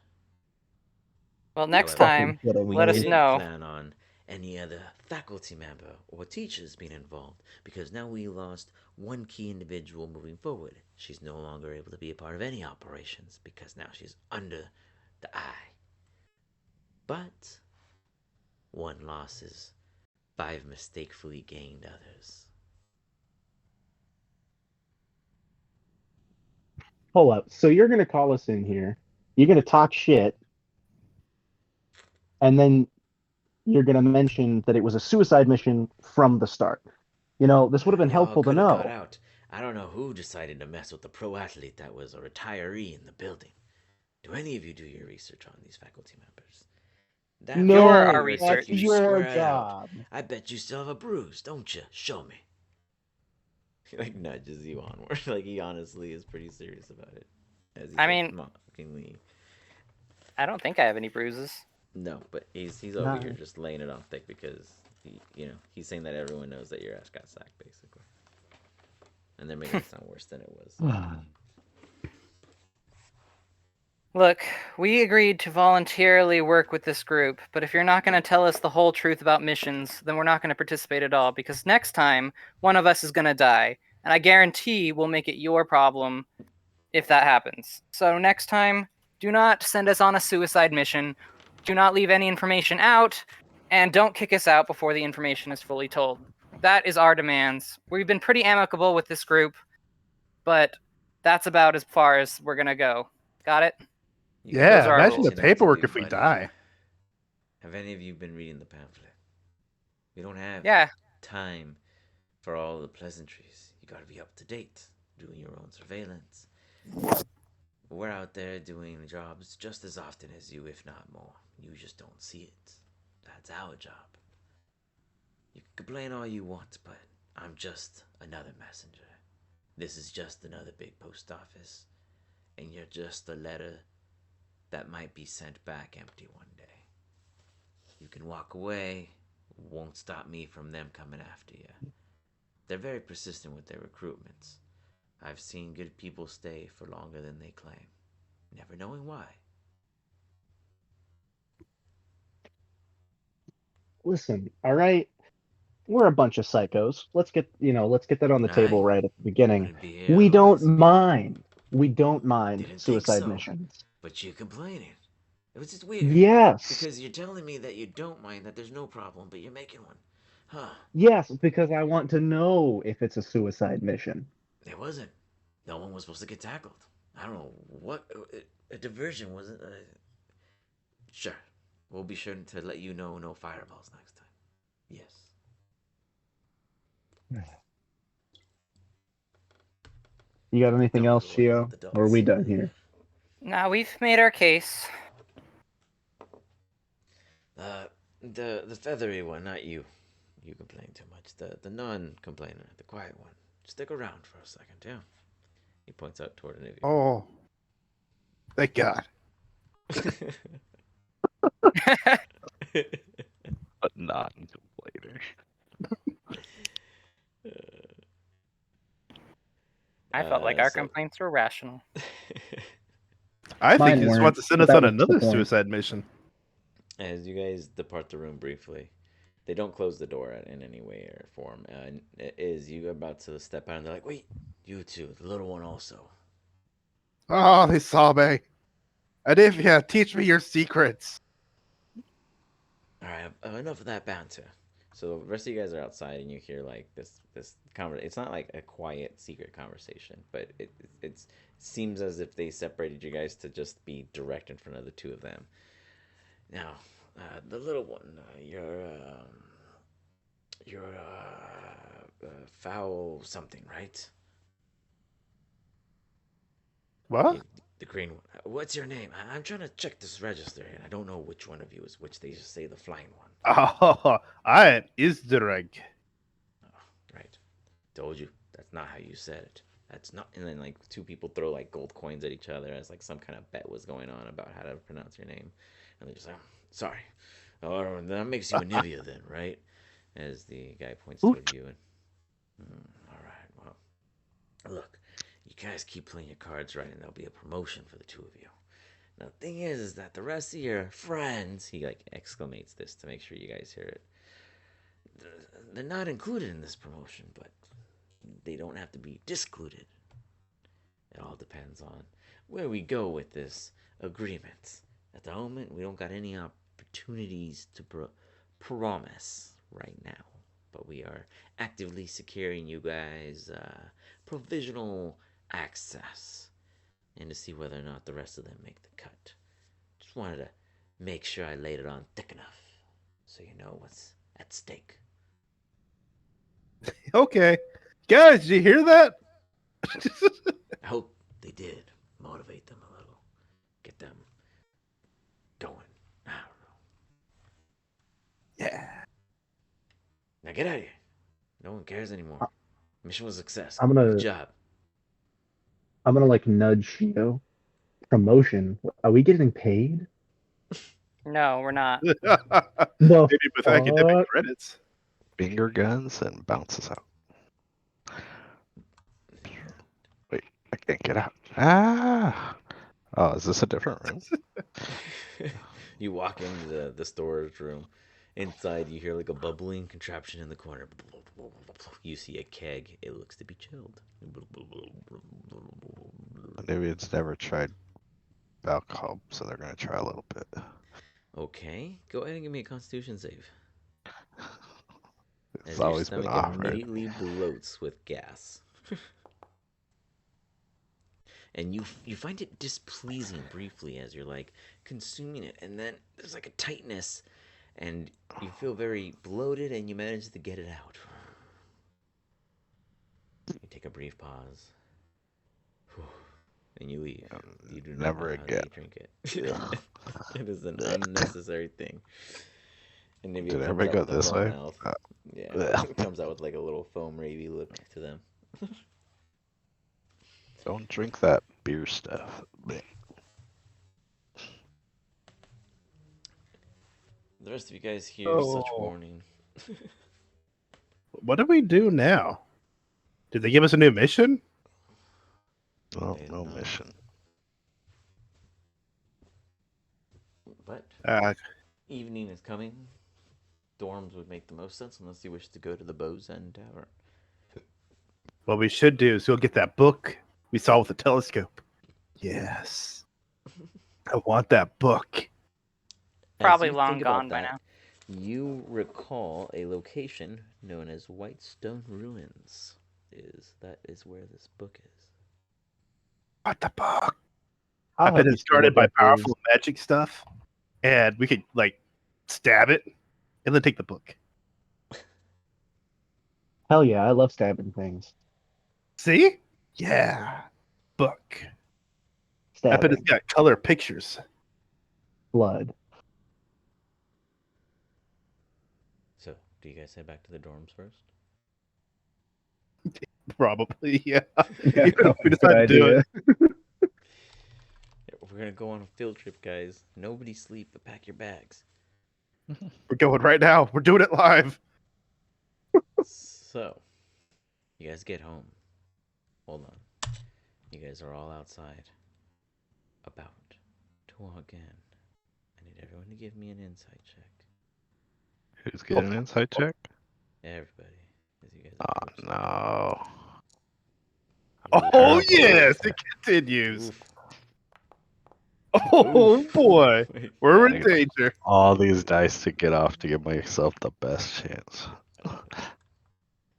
Well, next However, time, Kidding let me. us we didn't know. plan on any other faculty member or teachers being involved, because now we lost one key individual moving forward. She's no longer able to be a part of any operations because now she's under the eye. But one loss is 5 mistakefully gained others. Hold up. So you're gonna call us in here. You're gonna talk shit, and then you're gonna mention that it was a suicide mission from the start. You know, this would have been Y'all helpful to coulda got know. out. I don't know who decided to mess with the pro athlete that was a retiree in the building. Do any of you do your research on these faculty members? That No, You're our faculty member research. that's you your square out. job. I bet you still have a bruise, don't you? Show me. He like nudges you onward. Like he honestly is pretty serious about it. As he's I like, mean- mockingly. I don't think I have any bruises. No, but he's over Nah. here just laying it on thick because he's saying that everyone knows that your ass got sacked basically, and they're making it sound worse than it was. Look, we agreed to voluntarily work with this group, but if you're not going to tell us the whole truth about missions, then we're not going to participate at all, because next time, one of us is going to die, and I guarantee we'll make it your problem if that happens. So next time, do not send us on a suicide mission, do not leave any information out, and don't kick us out before the information is fully told. That is our demands. We've been pretty amicable with this group, but that's about as far as we're going to go. Got it? You Yeah, guys are imagine rich the enough to paperwork do if we buddy die. Have any of you been reading the pamphlet? We don't have Yeah. time for all the pleasantries. You gotta be up to date, doing your own surveillance. We're out there doing jobs just as often as you, if not more. You just don't see it. That's our job. You can complain all you want, but I'm just another messenger. This is just another big post office, and you're just a letter that might be sent back empty one day. You can walk away, won't stop me from them coming after you. They're very persistent with their recruitments. I've seen good people stay for longer than they claim, never knowing why. Listen, all right. We're a bunch of psychos. Let's get that on the table Aye. right at the beginning. Wouldn't be here We don't otherwise. mind. We don't mind Didn't think suicide so. missions. But you're complaining. It was just weird. Yes. Because you're telling me that you don't mind, that there's no problem, but you're making one. Huh. Yes, because I want to know if it's a suicide mission. It wasn't. No one was supposed to get tackled. I don't know what. A diversion wasn't. Sure. We'll be sure to let you know no fireballs next time. Yes. You got anything Don't else, worry Shio? about the Or are we dolls. done here? Now we've made our case. The feathery one, not you. You complain too much. The non-complainer, the quiet one. Stick around for a second, yeah. He points out toward an Olivia. Oh, thank God. But not later. I felt like our So- complaints were rational. I think Mine he just weren't, wants to send but us that on was the another point. suicide mission. As you guys depart the room briefly, they don't close the door in any way or form. You about to step out, and they're like, "Wait, you two, the little one also." Oh, they saw me. Adivia, teach me your secrets. All right, enough of that banter. So the rest of you guys are outside, and you hear like this conversation. It's not like a quiet secret conversation, but it seems as if they separated you guys to just be direct in front of the two of them. Now, the little one, you're foul something, right? What? The green one. What's your name? I'm trying to check this register, and I don't know which one of you is which. They just say the flying one. Oh, I am Isdereg. Oh, right. Told you. That's not how you said it. That's not. And then like two people throw like gold coins at each other as like some kind of bet was going on about how to pronounce your name, and they're just like, sorry. Oh, that makes you a Nivea then, right? As the guy points toward you. And all right. Well, look, you guys keep playing your cards right, and there'll be a promotion for the two of you. Now, the thing is that the rest of your friends, he like exclamates this to make sure you guys hear it. They're not included in this promotion, but they don't have to be discluded. It all depends on where we go with this agreement. At the moment, we don't got any opportunities to promise right now, but we are actively securing you guys provisional access, and to see whether or not the rest of them make the cut. Just wanted to make sure I laid it on thick enough so you know what's at stake. Okay. Guys, did you hear that? I hope they did motivate them a little, get them going. I don't know. Yeah. Now get out of here. No one cares anymore. Mission was a success. I'm gonna- Good job. I'm gonna like nudge Shio. Promotion. Are we getting paid? No, we're not. Maybe The with academic fuck? credits. Finger guns and bounces out. Wait, I can't get out. Ah! Oh, is this a different room? You walk into the storage room. Inside, you hear like a bubbling contraption in the corner. You see a keg. It looks to be chilled. Maybe it's never tried alcohol, so they're gonna try a little bit. Okay, go ahead and give me a Constitution save. It's As your always been stomach offered. immediately bloats with gas. And you find it displeasing briefly as you're like consuming it, and then there's like a tightness, and you feel very bloated, and you manage to get it out. You take a brief pause, and you leave. You do not Never know how again. to drink it. It is an unnecessary thing. And maybe Did it comes everybody out go with a this foam way? mouth. Yeah, Ugh. it comes out with like a little foam ravey look to them. Don't drink that beer stuff. The rest of you guys hear such Oh. warning. What do we do now? Did they give us a new mission? No, They no have not. mission. But evening is coming. Dorms would make the most sense unless you wish to go to the Bow's End Tavern. What we should do is go get that book we saw with the telescope. Yes. I want that book. As Probably you long think about gone by that, now. you recall a location known as Whitestone Ruins. That is where this book is. What the book? I'll I bet help you it's see what guarded by that powerful is. magic stuff. And we could, like, stab it and then take the book. Hell yeah, I love stabbing things. See? Yeah. Book. I bet it's Stabbing. got color pictures. Blood. So, do you guys head back to the dorms first? Probably, yeah. Yeah, Even if we good decide to do idea. it. Yeah, we're gonna go on a field trip, guys. Nobody sleep, but pack your bags. We're going right now. We're doing it live. So, you guys get home. Hold on. You guys are all outside. About to walk in. I need everyone to give me an insight check. Who's getting an inside check? Everybody. As you guys Oh approach. no. Oh, Oof. yes. It continues. Oof. Oh, Oof. boy. Wait, We're in Need danger. all these dice to get off to give myself the best chance.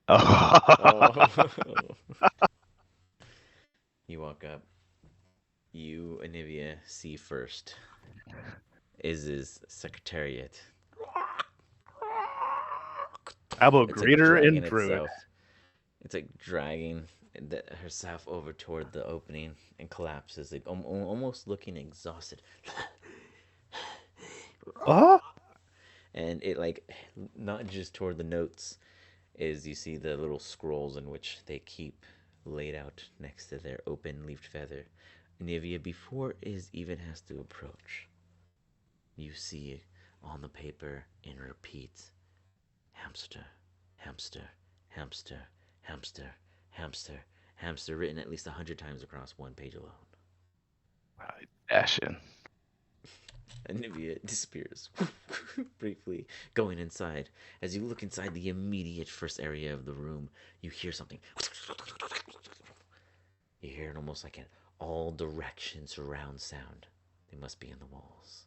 Oh. You walk up. You, Anivia, see first Iz's secretariat. How about It's greater dragging and druid? itself. It's like dragging herself over toward the opening and collapses, like almost looking exhausted. Oh, And it like not just toward the notes is you see the little scrolls in which they keep laid out next to their open leafed feather. Nivea, before Iz even has to approach, you see on the paper in repeat, hamster, hamster, hamster, hamster, hamster, hamster, written at least 100 times across one page alone. Dash in. Anivia disappears briefly, going inside. As you look inside the immediate first area of the room, you hear something. You hear it almost like an all direction surround sound. They must be in the walls.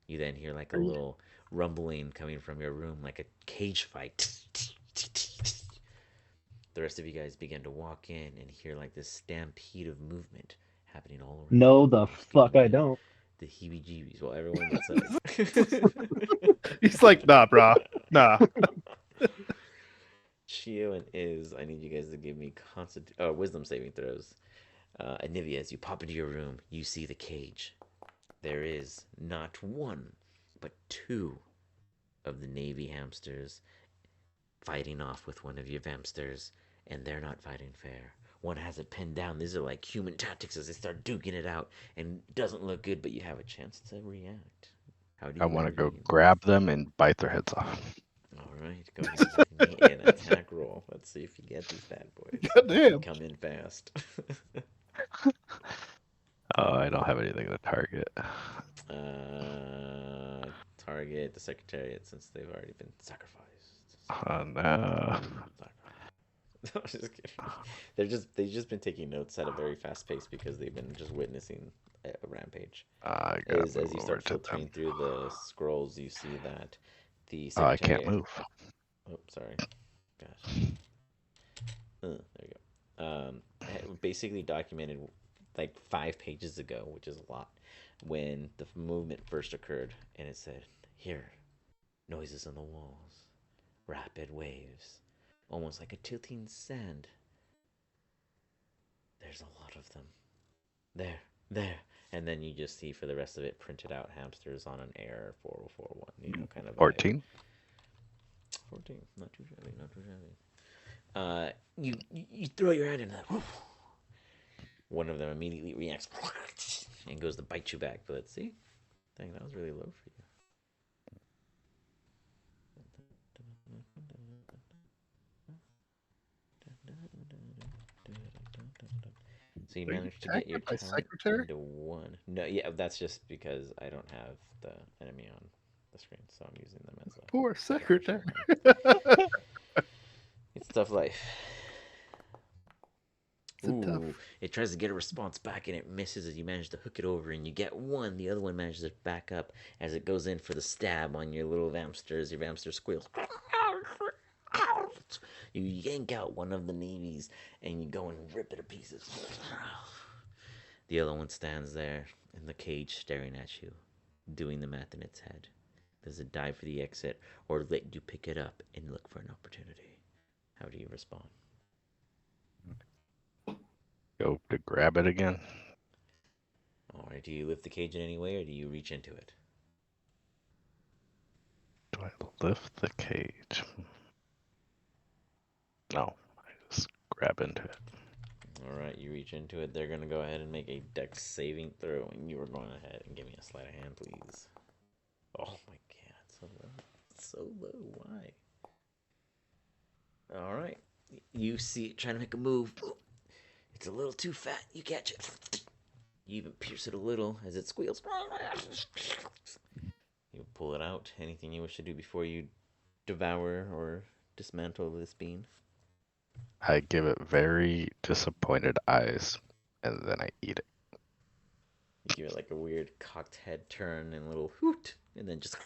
You then hear like a little rumbling coming from your room, like a cage fight. The rest of you guys begin to walk in and hear like this stampede of movement happening all around. No, the Just fuck giving I you don't. the heebie-jeebies. Well, everyone's outside. he's like, nah, bro. Nah. Chio and Iz, I need you guys to give me wisdom saving throws. Anivia, as you pop into your room, you see the cage. There is not one, but two of the Navy hamsters fighting off with one of your vamsters, and they're not fighting fair. One has it pinned down. These are like human tactics as they start duking it out, and it doesn't look good, but you have a chance to react. How do you I want to go intervene? grab them and bite their heads off. All right, go ahead and give me an attack roll. Let's see if you get these bad boys. Goddamn. Come in fast. Oh, I don't have anything to target. Target the Secretariat since they've already been sacrificed. Oh no. I'm just kidding. They've just been taking notes at a very fast pace because they've been just witnessing a rampage. I gotta As move you over start to filtering them. through the scrolls, you see that the Oh, I Secretariat. can't move. Oh, sorry. Gosh. There you go. Basically documented like 5 pages ago, which is a lot, when the movement first occurred, and it said, "Here, noises on the walls, rapid waves, almost like a tilting sand. There's a lot of them. There. And then you just see for the rest of it printed out hamsters on an Air 4041, kind of vibe. 14. 14, not too shabby. You throw your head in that. One of them immediately reacts and goes to bite you back. But let's see. Dang, that was really low for you. So you managed to get your talent into 1. No, yeah, that's just because I don't have the enemy on the screen, so I'm using them as a Poor secretary. It's tough life. Ooh, it tries to get a response back and it misses as you manage to hook it over and you get 1. The other one manages to back up as it goes in for the stab on your little Vamsters. Your Vamster squeals. You yank out one of the navies and you go and rip it to pieces. The other one stands there in the cage staring at you, doing the math in its head. Does it dive for the exit or let you pick it up and look for an opportunity? How do you respond? Go to grab it again. Alright, do you lift the cage in any way or do you reach into it? Do I lift the cage? No, I just grab into it. Alright, you reach into it. They're going to go ahead and make a dex saving throw, and you are going ahead and give me a sleight of hand, please. Oh my god, so low. So low, why? Alright, you see it trying to make a move. It's a little too fat. You catch it. You even pierce it a little as it squeals. You pull it out. Anything you wish to do before you devour or dismantle this bean? I give it very disappointed eyes, and then I eat it. You give it like a weird cocked head turn and a little hoot, and then just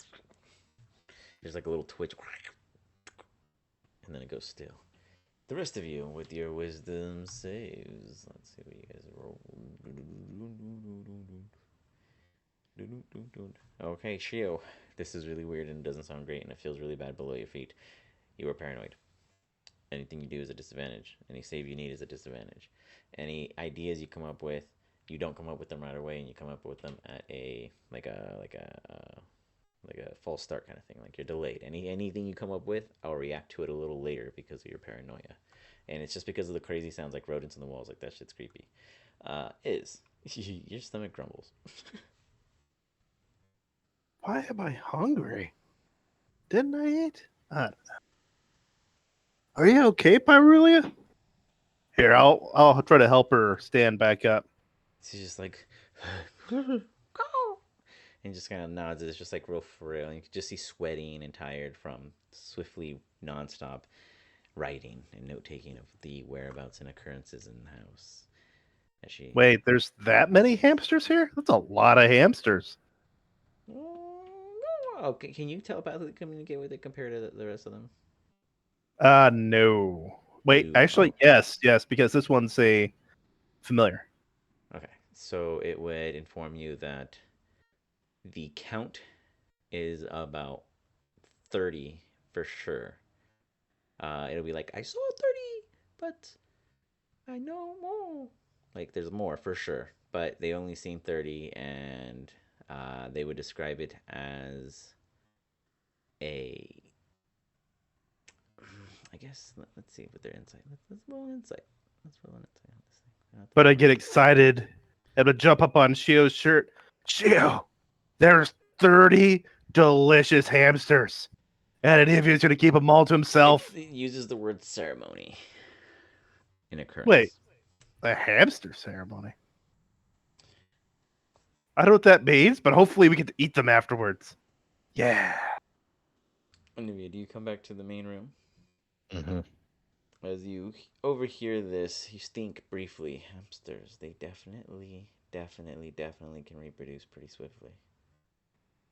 there's like a little twitch, and then it goes still. The rest of you with your wisdom saves. Let's see what you guys roll. Okay, Shio. This is really weird and doesn't sound great, and it feels really bad below your feet. You are paranoid. Anything you do is a disadvantage. Any save you need is a disadvantage. Any ideas you come up with, you don't come up with them right away, and you come up with them at a false start kind of thing. Like you're delayed. Anything you come up with, I'll react to it a little later because of your paranoia, and it's just because of the crazy sounds like rodents in the walls. Like that shit's creepy. Your stomach grumbles. why am I hungry? Didn't I eat? I don't know. Are you okay, Pyrulia? Here, I'll try to help her stand back up. She's just like, and just kind of nods. It's just like real frail. And you can just see sweating and tired from swiftly, nonstop writing and note taking of the whereabouts and occurrences in the house. As she Wait, there's that many hamsters here? That's a lot of hamsters. Okay, can you telepathically communicate with it compared to the rest of them? No. Wait, actually, yes, because this one's a familiar. Okay, so it would inform you that the count is about 30 for sure. It'll be like, I saw 30, but I know more. Like, there's more for sure, but they only seen 30, and they would describe it as a. I guess, let's see with their insight. Let's roll an insight. Let's roll an insight on this thing. But I get excited and I jump up on Shio's shirt. Shio, there's 30 delicious hamsters. And if he's going to keep them all to himself. It uses the word ceremony in occurrence. Wait, a hamster ceremony? I don't know what that means, but hopefully we get to eat them afterwards. Yeah. Olivia, do you come back to the main room? Mm-hmm. As you overhear this, you think briefly. Hamsters, they definitely can reproduce pretty swiftly.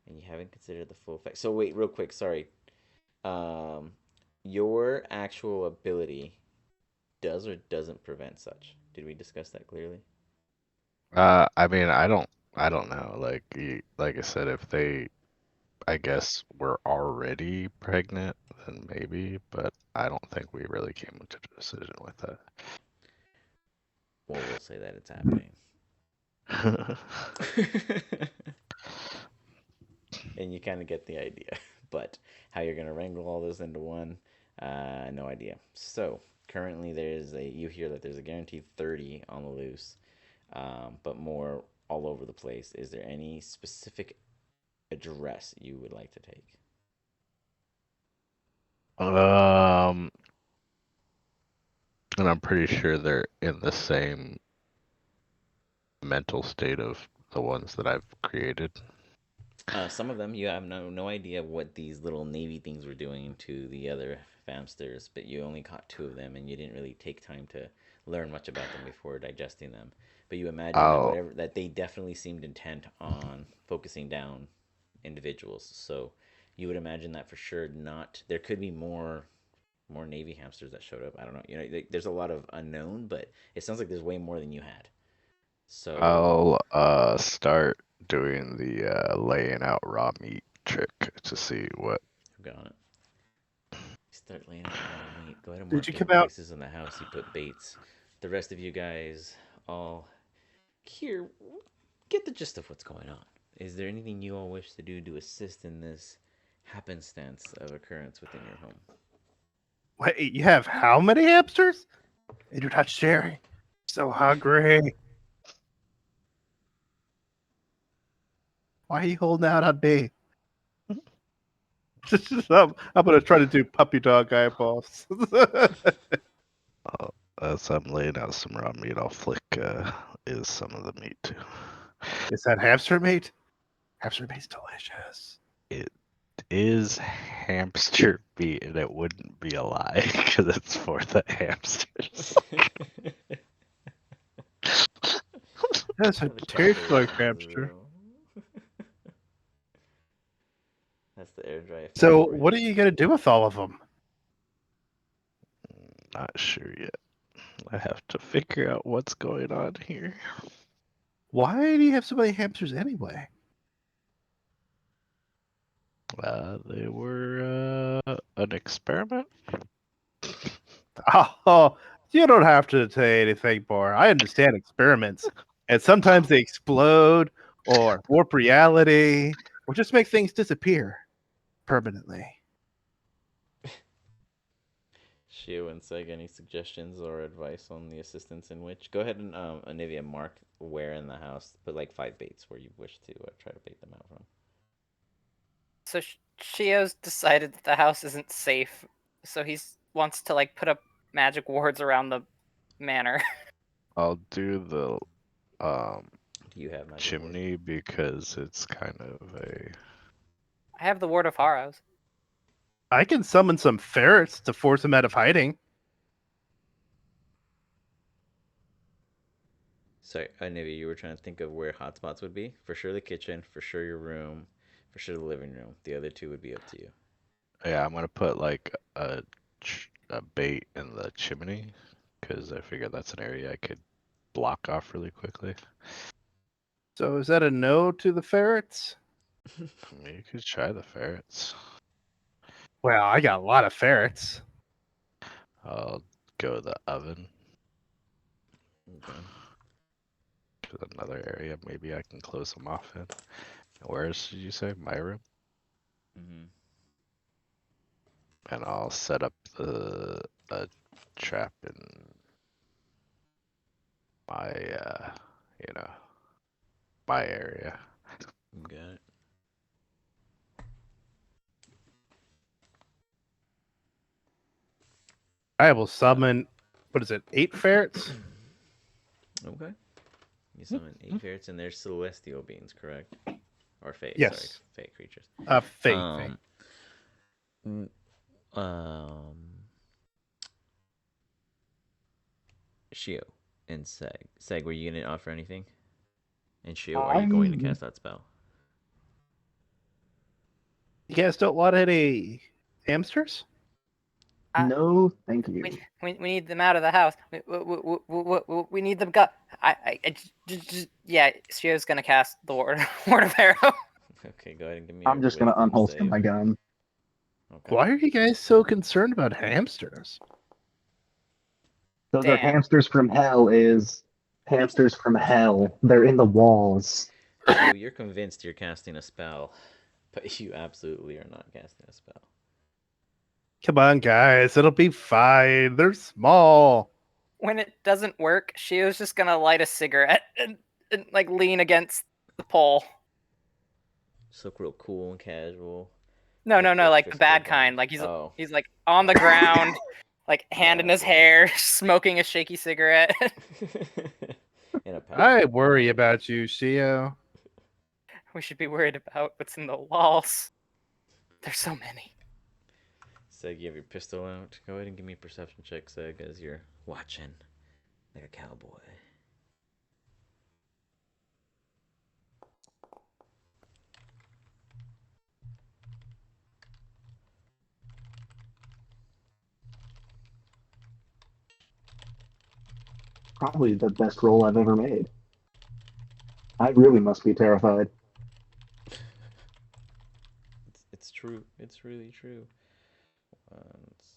And you haven't considered the full effect. So wait, real quick, sorry. Your actual ability does or doesn't prevent such. Did we discuss that clearly? I mean, I don't know. Like I said, if they, I guess we're already pregnant, then maybe, but I don't think we really came to a decision with that. Well, we'll say that it's happening. And you kind of get the idea. But how you're going to wrangle all this into one, no idea. So currently you hear that there's a guaranteed 30 on the loose, but more all over the place. Is there any specific address you would like to take? And I'm pretty sure they're in the same mental state of the ones that I've created. Some of them you have no idea what these little navy things were doing to the other famsters, but you only caught 2 of them, and you didn't really take time to learn much about them before digesting them. But you imagine that they definitely seemed intent on focusing down individuals. So you would imagine that for sure. Not there could be more navy hamsters that showed up. I don't know. There's a lot of unknown, but it sounds like there's way more than you had. So I'll start doing the laying out raw meat trick to see what. got it. Start laying out raw meat. Go ahead and Did mark you different come out- places in the house you put baits. The rest of you guys all here get the gist of what's going on. Is there anything you all wish to do to assist in this happenstance of occurrence within your home? Wait, you have how many hamsters? And you're not sharing. So hungry. Why are you holding out on me? I'm gonna try to do puppy dog eyeballs. As I'm laying out some raw meat, I'll flick is some of the meat too. Is that hamster meat? Hamster meat's delicious. It is hamster meat, and it wouldn't be a lie because it's for the hamsters. Yes, it tastes like hamster. That's the air dry effect. So, for you. what are you gonna do with all of them? Not sure yet. I have to figure out what's going on here. Why do you have so many hamsters anyway? They were an experiment. Oh, you don't have to say anything more. I understand experiments, and sometimes they explode or warp reality or just make things disappear permanently. Shio and Seg, any suggestions or advice on the assistance in which? Go ahead and Anivia, mark where in the house, put like 5 baits where you wish to try to bait them out from. So Shio's decided that the house isn't safe, so he wants to like put up magic wards around the manor. I'll do the Do you have magic chimney because it's kind of a. I have the ward of Haros. I can summon some ferrets to force them out of hiding. Sorry, Anivia, you were trying to think of where hotspots would be? For sure the kitchen, for sure your room, for sure the living room. The other 2 would be up to you. Yeah, I'm gonna put like a bait in the chimney because I figure that's an area I could block off really quickly. So is that a no to the ferrets? I mean, you could try the ferrets. Well, I got a lot of ferrets. I'll go the oven. Okay. To another area, maybe I can close them off in. Where's did you say? My room? Mm-hmm. And I'll set up a trap in my my area. Got it. I will summon, what is it, 8 ferrets? Okay. You summon 8 ferrets, and they're celestial beings, correct? Or fey, Yes. sorry, fey creatures. Fake. Shio and Seg. Seg, were you going to offer anything? And Shio, are you going to cast that spell? You guys don't want any hamsters? No, thank you. We need them out of the house. We need them got. Yeah, Shio's gonna cast the ward of Arrow. Okay, go ahead and give me. I'm just gonna wisdom unholster save. my gun. Okay. Why are you guys so concerned about hamsters? Those are Damn. hamsters from hell. Is hamsters from hell? They're in the walls. So you're convinced you're casting a spell, but you absolutely are not casting a spell. Come on, guys, it'll be fine. They're small. When it doesn't work, she was just gonna light a cigarette and like lean against the pole. So real cool and casual. No, with like the crystal bad ball. kind. Like Oh. he's like on the ground, like hand in his Gotcha. hair, smoking a shaky cigarette. In a pouch. I worry about you, Shio. We should be worried about what's in the walls. There's so many. Seg, you have your pistol out. Go ahead and give me a perception check, Seg, as you're watching like a cowboy. Probably the best roll I've ever made. I really must be terrified. It's true. It's really true. 1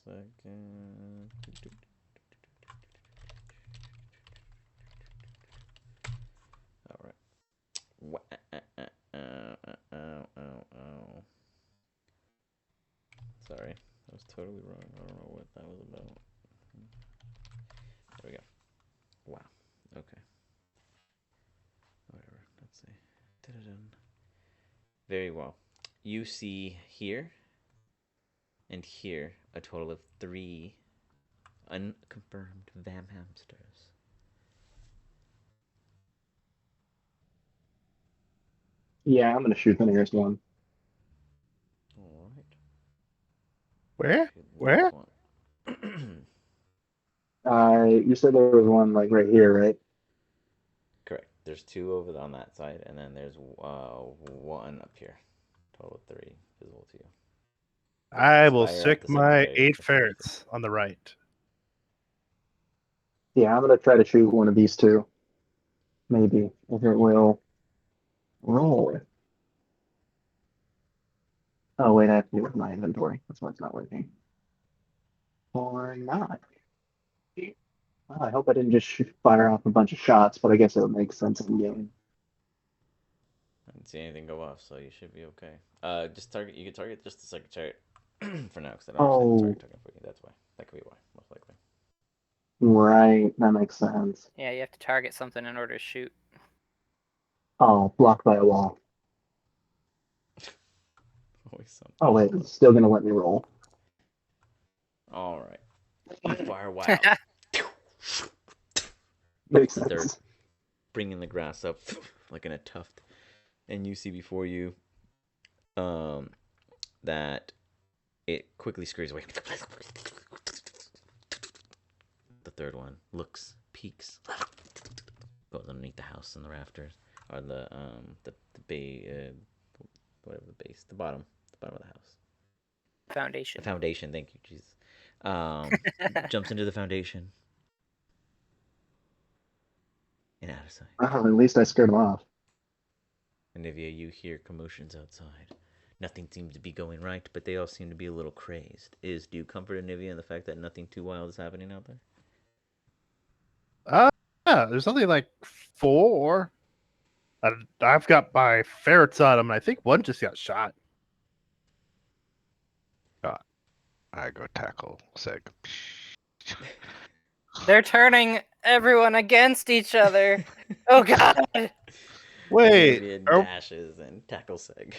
second. All right. Sorry, that was totally wrong. I don't know what that was about. There we go. Wow. Okay. Whatever. Let's see. Da-da-dun. Very well. You see here and here a total of 3 unconfirmed Vam hamsters. Yeah, I'm gonna shoot the nearest one. All right. Where? Shoot the Where? next one. You said there was one like right here, right? Correct. There's 2 over on that side, and then there's 1 up here. Total of 3 visible to you. I will Spire at sick the my cemetery 8 for sure. ferrets on the right. Yeah, I'm gonna try to shoot one of these 2. Maybe if it will roll. Oh wait, I have to do it with my inventory. That's why it's not working. Or not. Well, I hope I didn't just fire off a bunch of shots, but I guess it would make sense in game. I didn't see anything go off, so you should be okay. Just target. You can target just the secretariat for now, because I don't actually have a target token for you. That's why. That could be why, most likely. Right, that makes sense. Yeah, you have to target something in order to shoot. Oh, blocked by a wall. Always something. Oh wait, it's still gonna let me roll. All right. You fire wild. Makes The dirt, sense. bringing the grass up like in a tuft, and you see before you, that it quickly scurries away. The third one looks, peeks, goes underneath the house and the rafters, or the whatever the base, the bottom of the house. Foundation. The foundation. Thank you, Jesus. Jumps into the foundation and out of sight. Well, at least I scared him off. Anivia, you hear commotions outside. Nothing seems to be going right, but they all seem to be a little crazed. Do you comfort Anivia in the fact that nothing too wild is happening out there? Yeah, there's only like 4. I've got my ferrets on them, and I think one just got shot. I go tackle Seg. They're turning everyone against each other. Oh god. Wait, Anivia dashes and tackles Seg.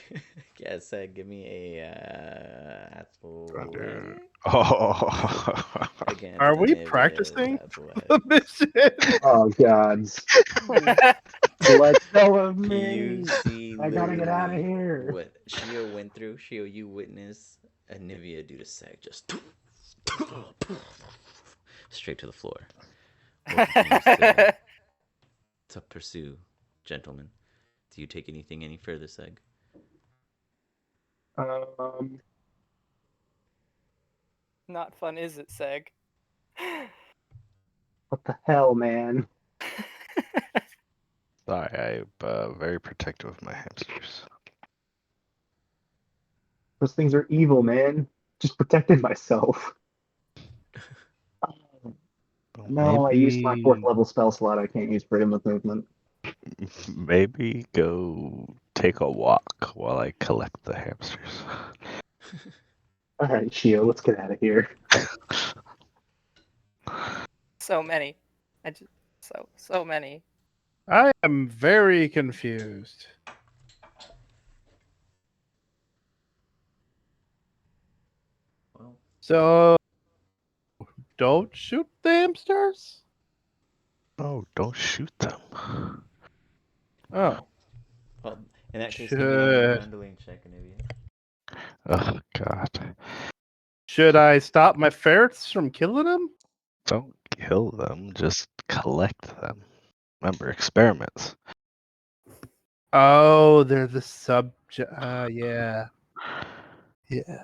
Yeah, Seg, give me a athletic Oh, against are we Anivia's practicing athletics. the mission? Oh god. Let go of You me. see I gotta get out of literally here. what Shio went through. Shio, you witness Anivia do to Seg, just straight to the floor. What continues to pursue, gentlemen? Do you take anything any further, Seg? Not fun, is it, Seg? What the hell, man? sorry, I'm very protective of my hamsters. Those things are evil, man. Just protected myself. No, I used my 4th level spell slot. I can't use freedom of movement. Maybe go take a walk while I collect the hamsters. All right, Shio, let's get out of here. So many. So many. I am very confused. Well, So, don't shoot the hamsters? No, don't shoot them. Oh. well, in that case, give me a Should, handling check, Anivia. Oh, God. should I stop my ferrets from killing them? Don't kill them, just collect them. Remember, experiments. Oh, they're the subject. Yeah. Yeah.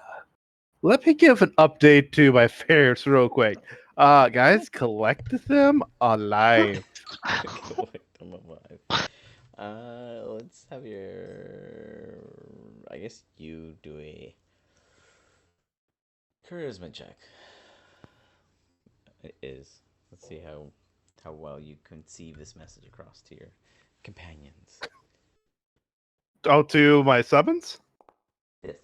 Let me give an update to my ferrets real quick. Guys, collect them alive. Collect them alive. Let's have your. I guess you do a charisma check. It is. Let's see how well you conceive this message across to your companions. Oh, to my summons? Yes.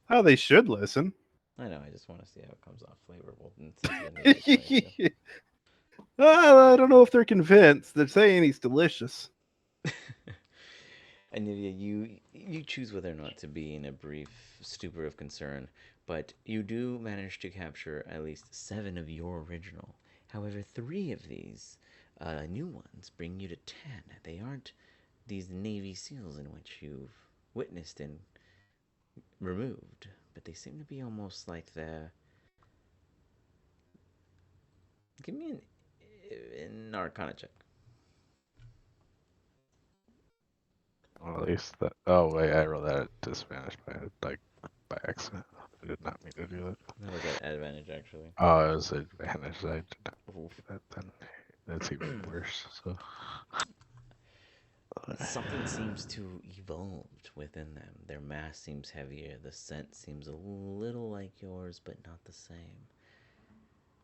Oh, they should listen. I know. I just want to see how it comes off flavorful. And since the end of the explanation. I don't know if they're convinced. They're saying he's delicious. Anivia, you choose whether or not to be in a brief stupor of concern, but you do manage to capture at least 7 of your original. However, 3 of these new ones bring you to 10. They aren't these Navy SEALs in which you've witnessed and removed, but they seem to be almost like the. Give me an Arcana check. Well, at least that. Oh wait, I rolled that at disadvantage by accident. I did not mean to do that. That was at advantage, actually. Oh, it was advantage. I did not do that. Then that's even worse. So Something seems to evolved within them. Their mass seems heavier. The scent seems a little like yours, but not the same.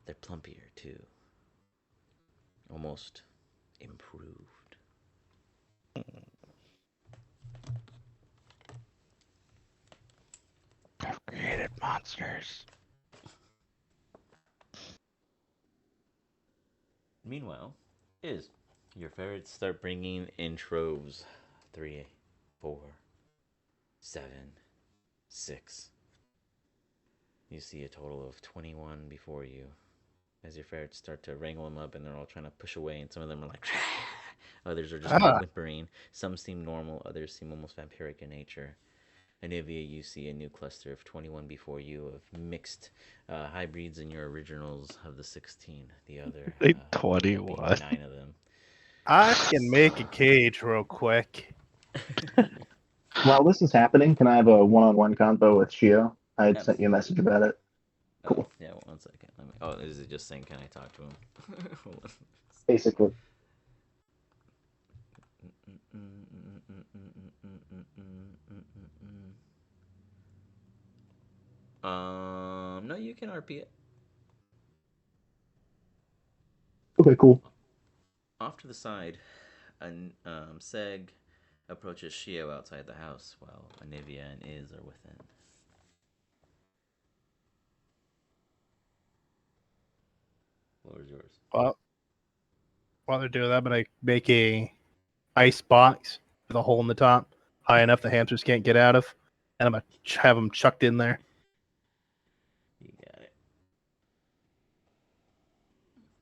They're plumpier too. Almost improved. I've created monsters. Meanwhile, your ferrets start bringing in troves. 3, 4, 7, 6. You see a total of 21 before you. As your ferrets start to wrangle them up, and they're all trying to push away, and some of them are like, others are just whimpering. Some seem normal, others seem almost vampiric in nature. Anivia, you see a new cluster of 21 before you of mixed hybrids in your originals of the 16. The other 21. 9 of them. I can make a cage real quick. While this is happening, can I have a one-on-one convo with Shio? I had sent you a Absolutely. message about it. Cool. Yeah, 1 second. Is it just saying, can I talk to him? Hold on. Basically. No, you can RP it. Okay, cool. Off to the side, Seg approaches Shio outside the house while Anivia and Iz are within. Floor is yours. Well, while they're doing that, I'm gonna make a ice box with a hole in the top, high enough the hamsters can't get out of, and I'm gonna have them chucked in there. You got it.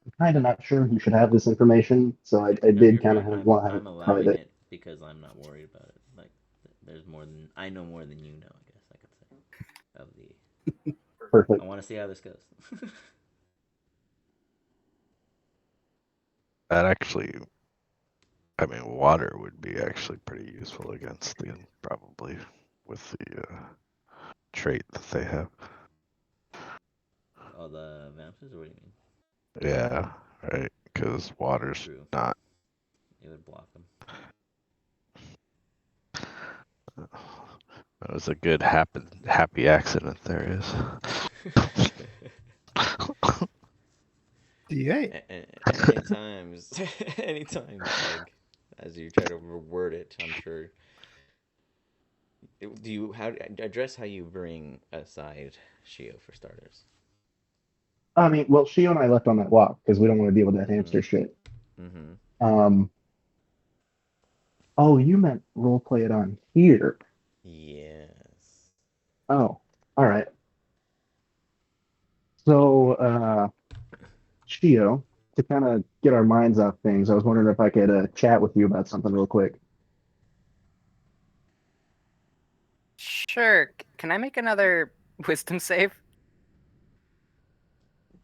I'm kind of not sure who should have this information, so I No, did you're kind of good. want to I'm hide allowing it. it because I'm not worried about it. Like, there's more than I know more than you know. I guess I could say of the. Perfect. I want to see how this goes. That actually, I mean, water would be actually pretty useful against the probably with the trait that they have. Oh, the vampires, or what do you mean? Yeah, right. Because water's True. not. It would block them. That was a good happy accident there is. D8. Anytime, Seg, as you try to reword it, I'm sure. Do you address how you bring aside Shio for starters? I mean, well, Shio and I left on that walk because we don't want to deal with that hamster Mm-hmm. shit. Mm-hmm. Um, oh, you meant role play it on here. Yes. Oh, all right. So, Shio, to kind of get our minds off things, I was wondering if I could chat with you about something real quick. Sure. Can I make another wisdom save?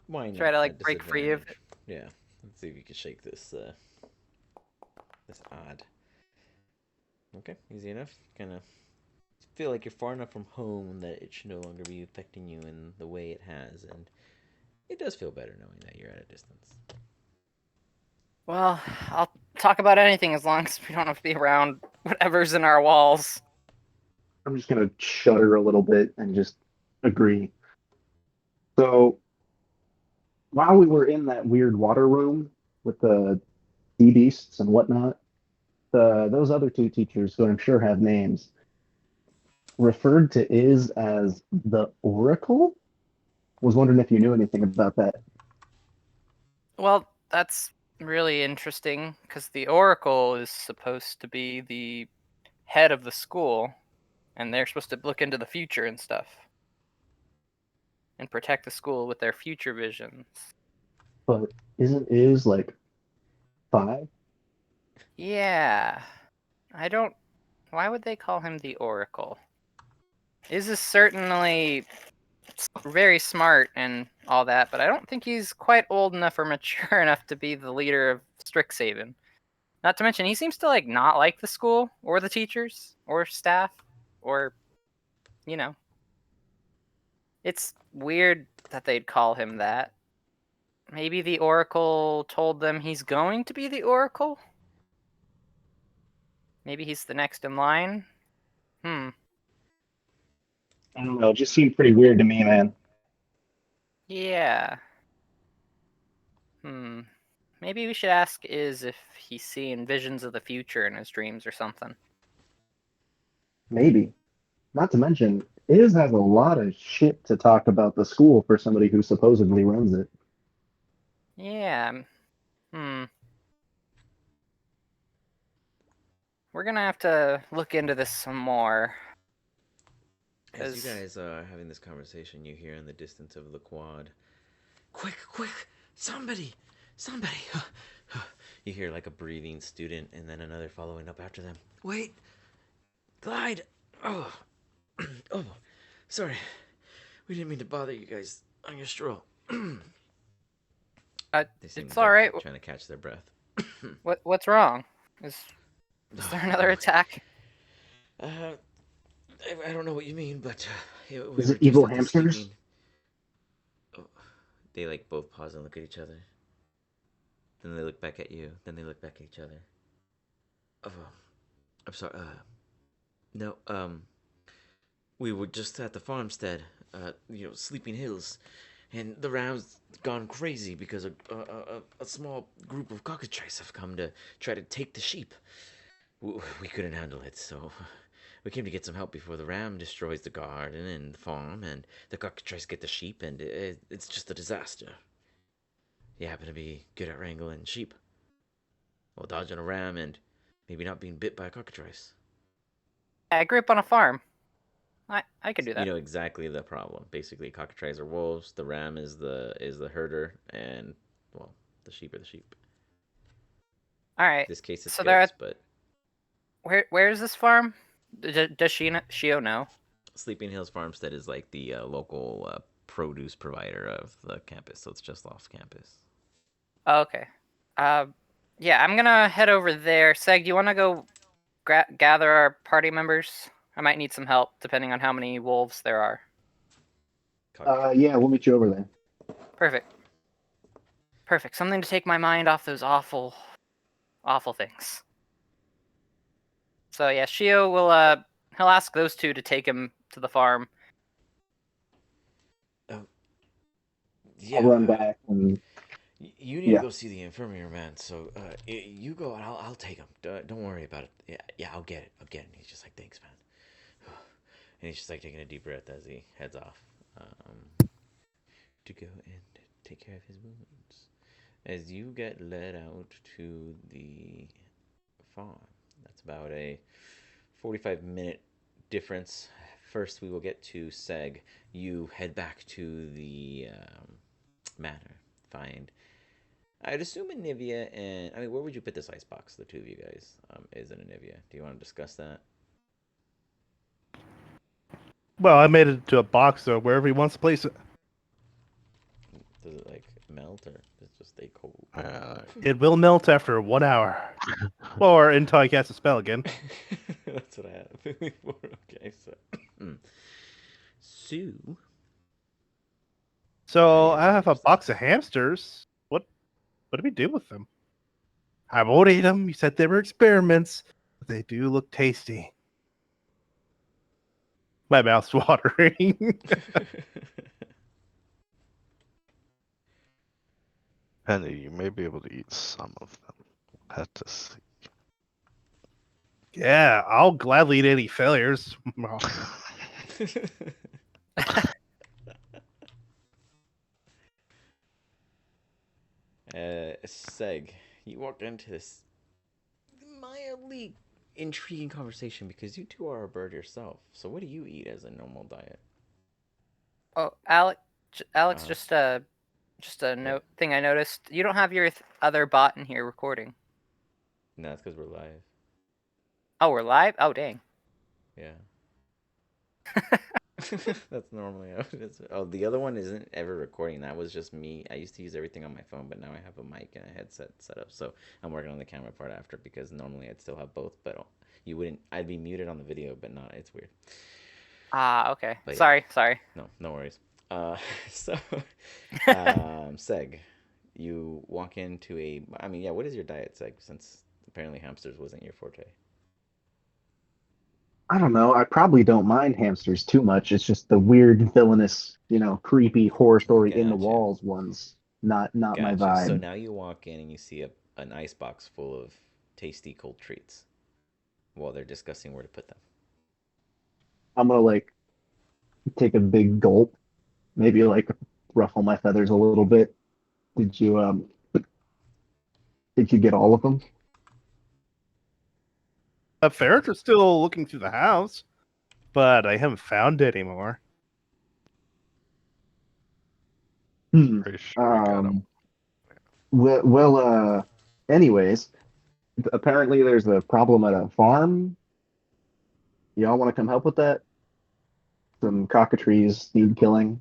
Why not? Try to At break free of it. disadvantage. Yeah. Let's see if you can shake this. This odd. Okay, easy enough. Kind of feel like you're far enough from home that it should no longer be affecting you in the way it has, and it does feel better knowing that you're at a distance. Well, I'll talk about anything as long as we don't have to be around whatever's in our walls. I'm just gonna shudder a little bit and just agree. So, while we were in that weird water room with the sea beasts and whatnot, those other two teachers, who I'm sure have names, referred to Iz as the Oracle. Was wondering if you knew anything about that. Well, that's really interesting because the Oracle is supposed to be the head of the school, and they're supposed to look into the future and stuff and protect the school with their future visions. But isn't Iz like 5? Yeah. I don't. Why would they call him the Oracle? Is certainly very smart and all that, but I don't think he's quite old enough or mature enough to be the leader of Strixhaven. Not to mention, he seems to not like the school or the teachers or staff or, you know. It's weird that they'd call him that. Maybe the Oracle told them he's going to be the Oracle? Maybe he's the next in line? I don't know. It just seemed pretty weird to me, man. Yeah. Maybe we should ask Iz if he's seeing visions of the future in his dreams or something. Maybe. Not to mention, Iz has a lot of shit to talk about the school for somebody who supposedly runs it. Yeah. We're gonna have to look into this some more. As you guys are having this conversation, you hear in the distance of the quad, "Quick, quick! Somebody! Somebody!" You hear like a breathing student and then another following up after them. "Wait! Glide! Oh! Oh! Sorry. We didn't mean to bother you guys on your stroll." They seem It's to be all right. Trying to catch their breath. What's wrong? Is there another attack? I don't know what you mean, but we Is were it just evil at the hamsters? sleeping. Oh, they like both pause and look at each other. Then they look back at you. Then they look back at each other. Oh, I'm sorry. No. We were just at the farmstead. Sleeping Hills, and the round's gone crazy because a small group of cockatrices have come to try to take the sheep. We couldn't handle it, so we came to get some help before the ram destroys the garden and the farm, and the cockatrices get the sheep, and it's just a disaster. You happen to be good at wrangling sheep, while dodging a ram and maybe not being bit by a cockatrice. I grew up on a farm. I could do that. You know exactly the problem. Basically, cockatrices are wolves. The ram is the herder, and well, the sheep are the sheep. All right. In this case, it's so goats, but where is this farm? Does Shio know? Sleeping Hills Farmstead is like the local produce provider of the campus, so it's just off campus. Oh, okay. Yeah, I'm gonna head over there. Seg, do you want to go gather our party members? I might need some help, depending on how many wolves there are. Yeah, we'll meet you over there. Perfect. Something to take my mind off those awful things. So yeah, Shio will He'll ask those two to take him to the farm. Yeah. I'll run back and You need to go see the infirmary, man. So you go and I'll take him. Don't worry about it. Yeah, I'll get it. And he's just like, thanks, man. And he's just like taking a deep breath as he heads off to go and take care of his wounds. As you get led out to the farm, that's about a 45-minute difference. First, we will get to Seg. You head back to the manor. Find, I'd assume, Anivia, and I mean, where would you put this icebox? The two of you guys is in Anivia. Do you want to discuss that? Well, I made it into a box, so wherever he wants to place it. Does it like melt or does it just stay cold? It will melt after 1 hour. Or until I cast a spell again. That's what I had before. Okay, so. Sue. So I have a box of hamsters. What do we do with them? I won't eat them. You said they were experiments, but they do look tasty. My mouth's watering. Penny, you may be able to eat some of them. We'll have to see. Yeah, I'll gladly eat any failures. Seg, you walk into this mildly intriguing conversation because you two are a bird yourself. So what do you eat as a normal diet? Oh, Alex, just a note thing I noticed. You don't have your other bot in here recording. No, that's because we're live. Oh, we're live? Oh, dang. Yeah. That's normally how it is. Oh, the other one isn't ever recording. That was just me. I used to use everything on my phone, but now I have a mic and a headset set up. So I'm working on the camera part after because normally I'd still have both, but you wouldn't. I'd be muted on the video, but not. It's weird. Ah, okay. But sorry. No worries. So, Seg, you walk into a. I mean, yeah. What is your diet, Seg? Since apparently hamsters wasn't your forte. I don't know. I probably don't mind hamsters too much. It's just the weird, villainous, creepy horror story in the Gotcha. walls ones. Not my Gotcha. So vibe. now you walk in and you see an ice box full of tasty cold treats while they're discussing where to put them. I'm gonna take a big gulp, maybe ruffle my feathers a little bit. Did you get all of them? Ferrets are still looking through the house, but I haven't found it anymore. Pretty sure we got them. Anyways, apparently there's a problem at a farm. Y'all want to come help with that? Some cockatrices need killing.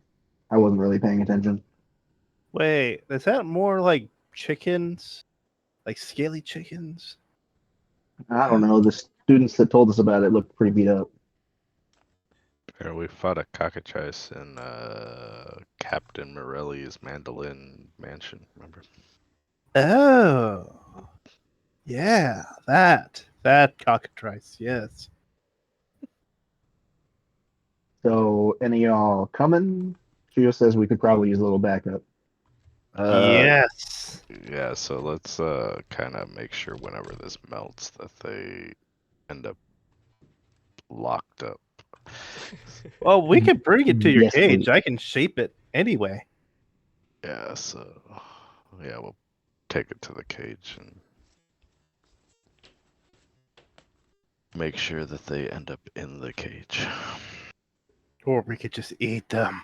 I wasn't really paying attention. Wait, is that more like chickens? Like scaly chickens? I don't know. The students that told us about it looked pretty beat up. Here, we fought a cockatrice in Captain Morelli's mandolin mansion, remember? Oh. Yeah, that cockatrice, yes. So, any of y'all coming? Trio says we could probably use a little backup. Yes. Yeah, so let's kind of make sure whenever this melts that they end up locked up. Well, we can bring it to your Yes, cage. please. I can shape it anyway. Yeah, so yeah, we'll take it to the cage and make sure that they end up in the cage. Or we could just eat them.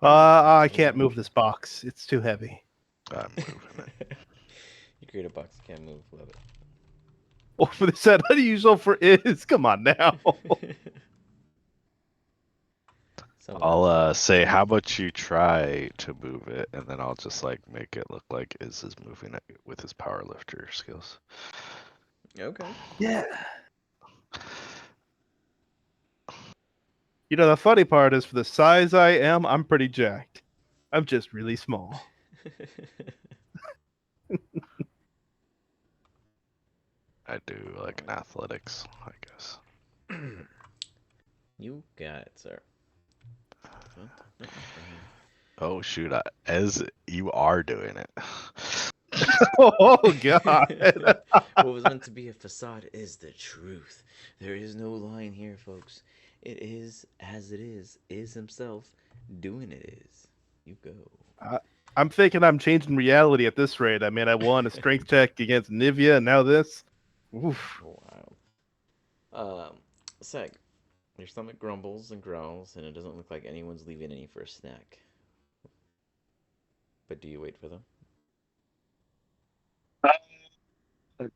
I can't move this box. It's too heavy. I'm moving it. You create a box, you can't move. Love it. Oh, for the set unusual for is. Come on now. I'll say, how about you try to move it, and then I'll just make it look like Iz is moving it with his power lifter skills. Okay. Yeah. You know, the funny part is for the size I am, I'm pretty jacked. I'm just really small. I do like an athletics, I guess. You got it, sir. Oh shoot! As you are doing it. Oh god. What was meant to be a facade is the truth. There is no line here, folks. It is as it is himself doing it is. You go. I'm thinking I'm changing reality at this rate. I mean, I won a strength check against Nivea, and now this. Oof. Wow. Seg, your stomach grumbles and growls, and it doesn't look like anyone's leaving any for a snack. But do you wait for them?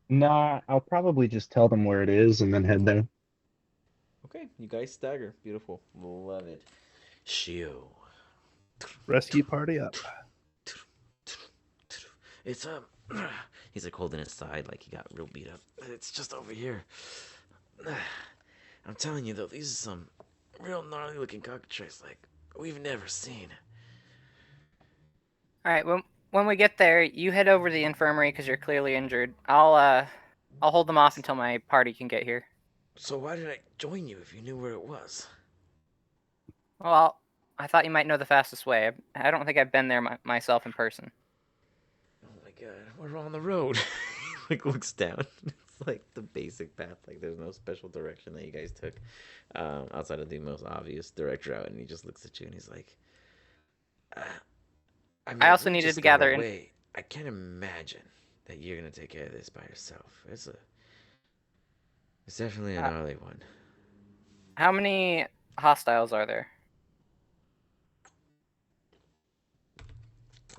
Nah, I'll probably just tell them where it is and then head there. Okay, you guys stagger. Beautiful. Love it. Shio. Rescue party up. It's he's like holding his side like he got real beat up. It's just over here. I'm telling you though, these are some real gnarly looking cockatrices like we've never seen. All right, when we get there, you head over to the infirmary because you're clearly injured. I'll hold them off until my party can get here. So why did I join you if you knew where it was? Well, I thought you might know the fastest way. I don't think I've been there myself in person. Oh my god, we're on the road. He like looks down. It's like the basic path. Like there's no special direction that you guys took outside of the most obvious direct route. And he just looks at you and he's like, I mean, I also we needed just to got gather away. I can't imagine that you're gonna take care of this by yourself. It's definitely a gnarly one. How many hostiles are there?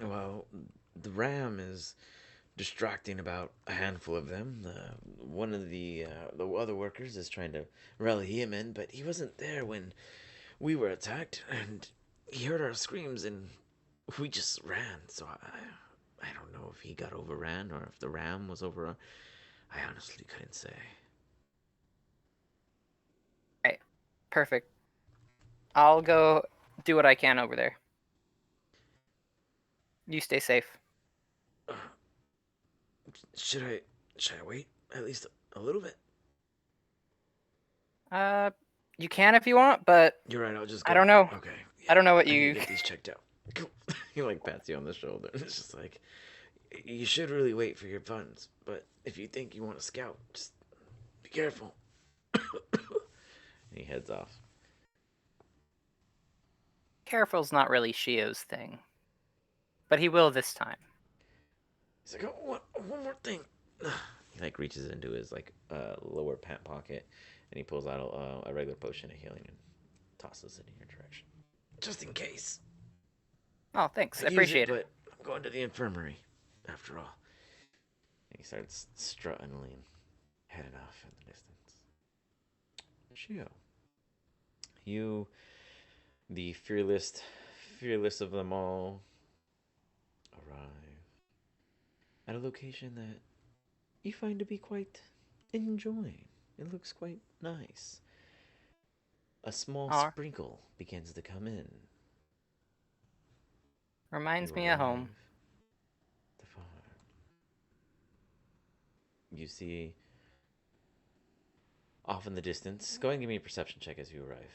Well, the ram is distracting about a handful of them. One of the other workers is trying to rally him in, but he wasn't there when we were attacked, and he heard our screams, and we just ran. So I don't know if he got overran or if the ram was overrun. I honestly couldn't say. Right, perfect. I'll go do what I can over there. You stay safe. Should I wait at least a little bit? You can if you want, but You're right. I'll just go. I don't know. Okay. I don't know what I need you. to get these checked out. Cool. He like pats you on the shoulder. It's just like you should really wait for your funds, but if you think you want to scout, just be careful. He heads off. Careful's not really Shio's thing, but he will this time. He's like, oh, one more thing. He like reaches into his like lower pant pocket, and he pulls out a regular potion of healing and tosses it in your direction, just in case. Oh, thanks. I I'd use appreciate it. But I'm going to the infirmary, after all. And he starts strutting and heading off in the distance. Shio, you, the fearless of them all, arrive at a location that you find to be quite enjoying. It looks quite nice. A small sprinkle begins to come in. Reminds You me of home. arrive at the farm. You see off in the distance. Go ahead and give me a perception check as you arrive.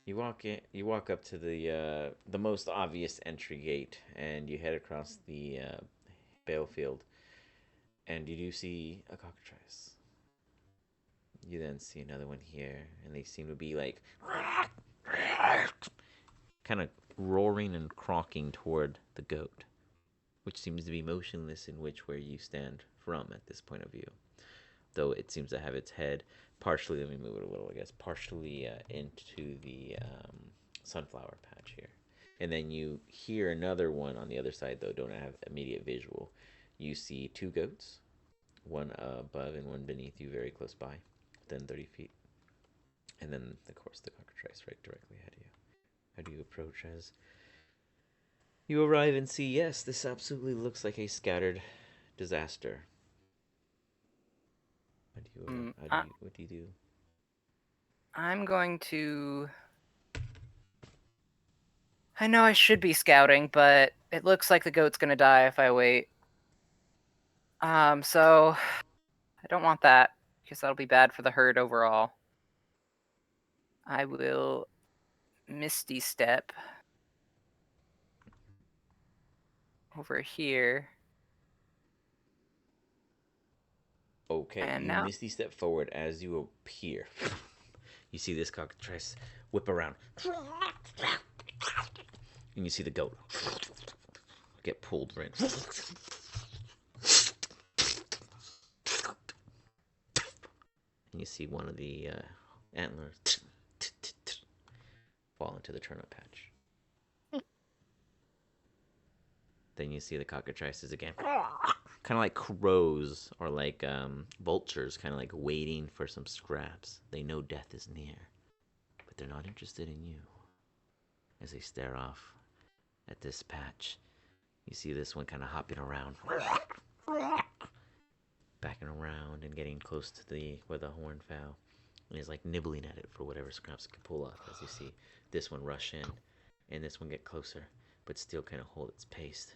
You walk up to the most obvious entry gate, and you head across the bale field, and you do see a cockatrice. You then see another one here, and they seem to be like kind of roaring and crocking toward the goat, which seems to be motionless in where you stand from at this point of view. Though it seems to have its head partially, let me move it a little, I guess, partially into the sunflower patch here. And then you hear another one on the other side, though, don't have immediate visual. You see two goats, one above and one beneath you, very close by, within 30 feet. And then, of course, the cockatrice right directly ahead of you. How do you approach as you arrive and see, yes, this absolutely looks like a scattered disaster. What do you do? I'm going to I know I should be scouting, but it looks like the goat's gonna die if I wait. So I don't want that because that'll be bad for the herd overall. I will Misty Step over here. Okay, And you now misty step forward as you appear. You see this cockatrice whip around. And you see the goat get pulled right. And you see one of the antlers fall into the turnip patch. Then you see the cockatrices again. Kind of like crows or like vultures, kind of like waiting for some scraps. They know death is near, but they're not interested in you. As they stare off at this patch, you see this one kind of hopping around, backing around and getting close to where the horn fell, and he's like nibbling at it for whatever scraps it can pull off. As you see this one rush in, and this one get closer, but still kind of hold its pace.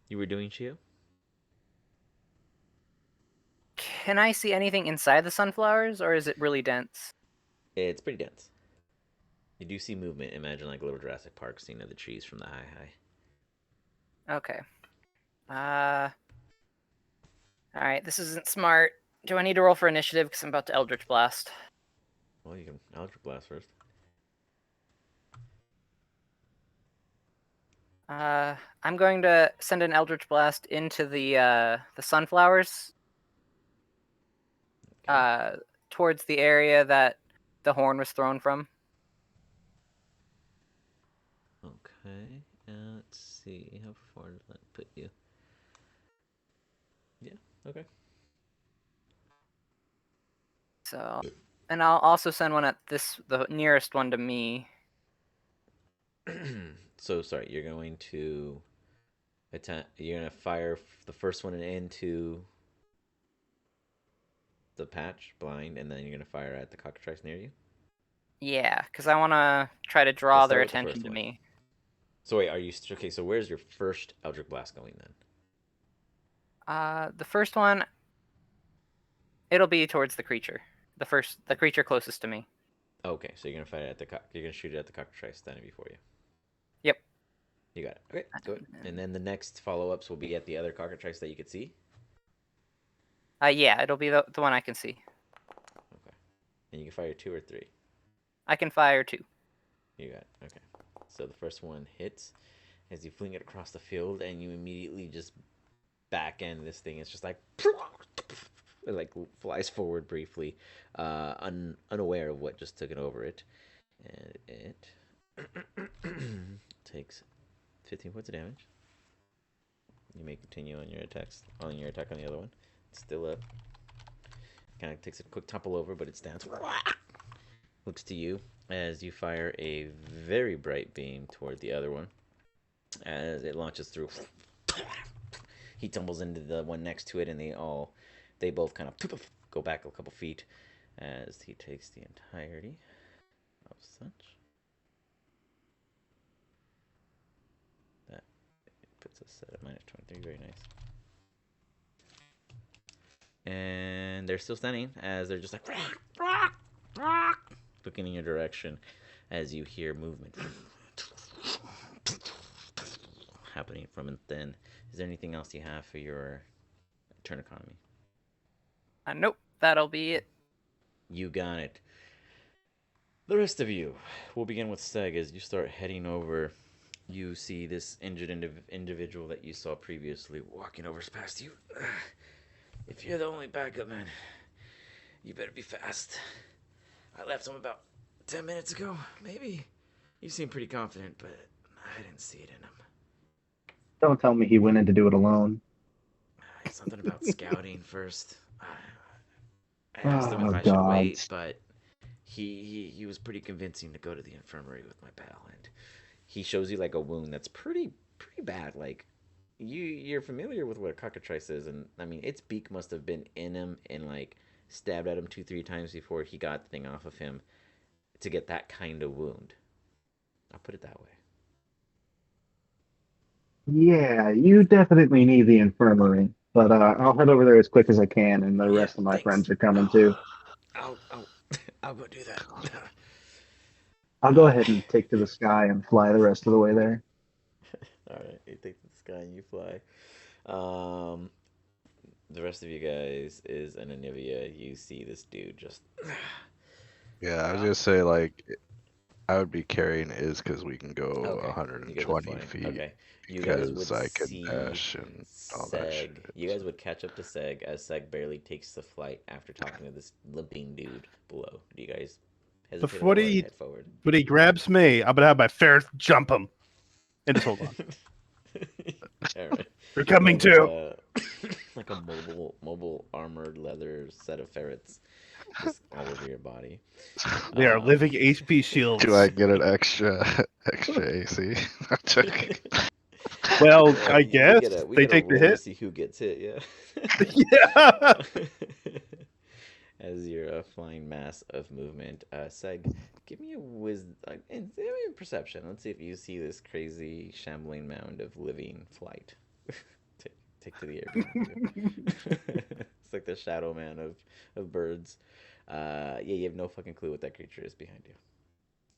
You were doing, Shio? can I see anything inside the sunflowers, or is it really dense? It's pretty dense. You do see movement. Imagine like a little Jurassic Park scene of the trees from the high. Okay. Alright, this isn't smart. Do I need to roll for initiative because I'm about to Eldritch Blast? Well, you can Eldritch Blast first. I'm going to send an Eldritch Blast into the sunflowers. Okay. Towards the area that the horn was thrown from. Okay. Let's see. How far does that put you? Yeah. Okay. So, and I'll also send one at the nearest one to me. So sorry. You're going to attack. You're gonna fire the first one into the patch blind, and then you're gonna fire at the cockatrice near you. Yeah, because I want to try to draw Let's their start with the attention first to one. me. So wait, are you okay? So where's your first Eldritch Blast going then? The first one, it'll be towards the creature. The creature closest to me. Okay, so you're gonna fire at you're gonna shoot it at the cockatrice standing before you. Yep. You got it. Okay, good. And then the next follow-ups will be at the other cockatrice that you could see. Yeah, it'll be the one I can see. Okay. And you can fire 2 or 3. I can fire 2. You got it. Okay. So the first one hits as you fling it across the field, and you immediately just back end this thing. It's just like it like flies forward briefly, unaware of what just took it over it, and it takes 15 points of damage. You may continue on your attacks on the other one. It's still up. Kind of takes a quick topple over, but it stands. Looks to you as you fire a very bright beam toward the other one. As it launches through, he tumbles into the one next to it, and they both kind of go back a couple feet as he takes the entirety of such. That puts us at a minus 23. Very nice. And they're still standing as they're just like looking in your direction as you hear movement happening from within. Is there anything else you have for your turn economy? Nope, that'll be it. You got it. The rest of you, we'll begin with Seg. As you start heading over, you see this injured individual that you saw previously walking over past you. If you're the only backup man, you better be fast. I left him about 10 minutes ago, maybe. You seem pretty confident, but I didn't see it in him. Don't tell me he went in to do it alone. Something about scouting first. I asked him if I should God. wait, but he was pretty convincing to go to the infirmary with my pal, and he shows you like a wound that's pretty bad. Like you're familiar with what a cockatrice is, and I mean its beak must have been in him and like stabbed at him 2-3 times before he got the thing off of him to get that kind of wound. I'll put it that way. Yeah, you definitely need the infirmary, but I'll head over there as quick as I can, and the Yeah, rest of my thanks. friends are coming too. I'll go do that. I'll go ahead and take to the sky and fly the rest of the way there. All right, you take to the sky and you fly. Um, the rest of you guys is an Anivia. You see this dude just. Yeah, I was Well, just say like I would be carrying is because we can go okay, you guys are 120 flying. feet Okay, you guys would because I can see dash and all that shit. Seg. You guys would catch up to Seg as Seg barely takes the flight after talking to this limping dude below. Do you guys hesitate at Before all or he head forward? when he grabs me, I'm gonna have my ferret jump him and just hold on. All right. They're coming You have too. like a mobile armored leather set of ferrets just all over your body. They are Um, living HP shields. Do I get an extra AC? I'm joking. Well, I we guess get a they take the roll to hit. see who gets hit. Yeah. Yeah. As you're a flying mass of movement, Seg, give me a wisdom and give me a perception. Let's see if you see this crazy shambling mound of living flight. Take to the air behind you. It's like the shadow man of birds. Yeah, you have no fucking clue what that creature is behind you.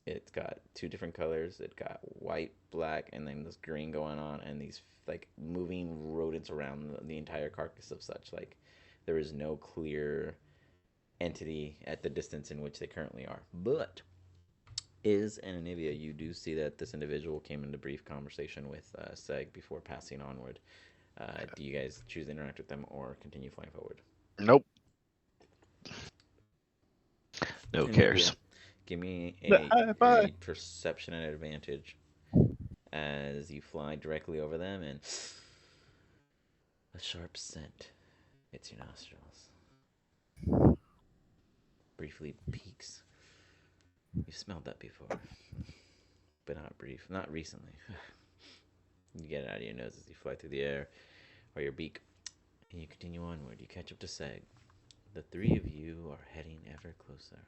It's got two different colors. It got white, black, and then this green going on, and these like moving rodents around the entire carcass of such. Like there is no clear entity at the distance in which they currently are. But is an Anivia, you do see that this individual came into brief conversation with Seg before passing onward. Do you guys choose to interact with them or continue flying forward? Nope. No Anivia, cares. give me Bye. a perception and advantage as you fly directly over them and a sharp scent hits your nostrils. Briefly peaks. You've smelled that before, but not recently. You get it out of your nose as you fly through the air, or your beak, and you continue onward. You catch up to Seg. The three of you are heading ever closer.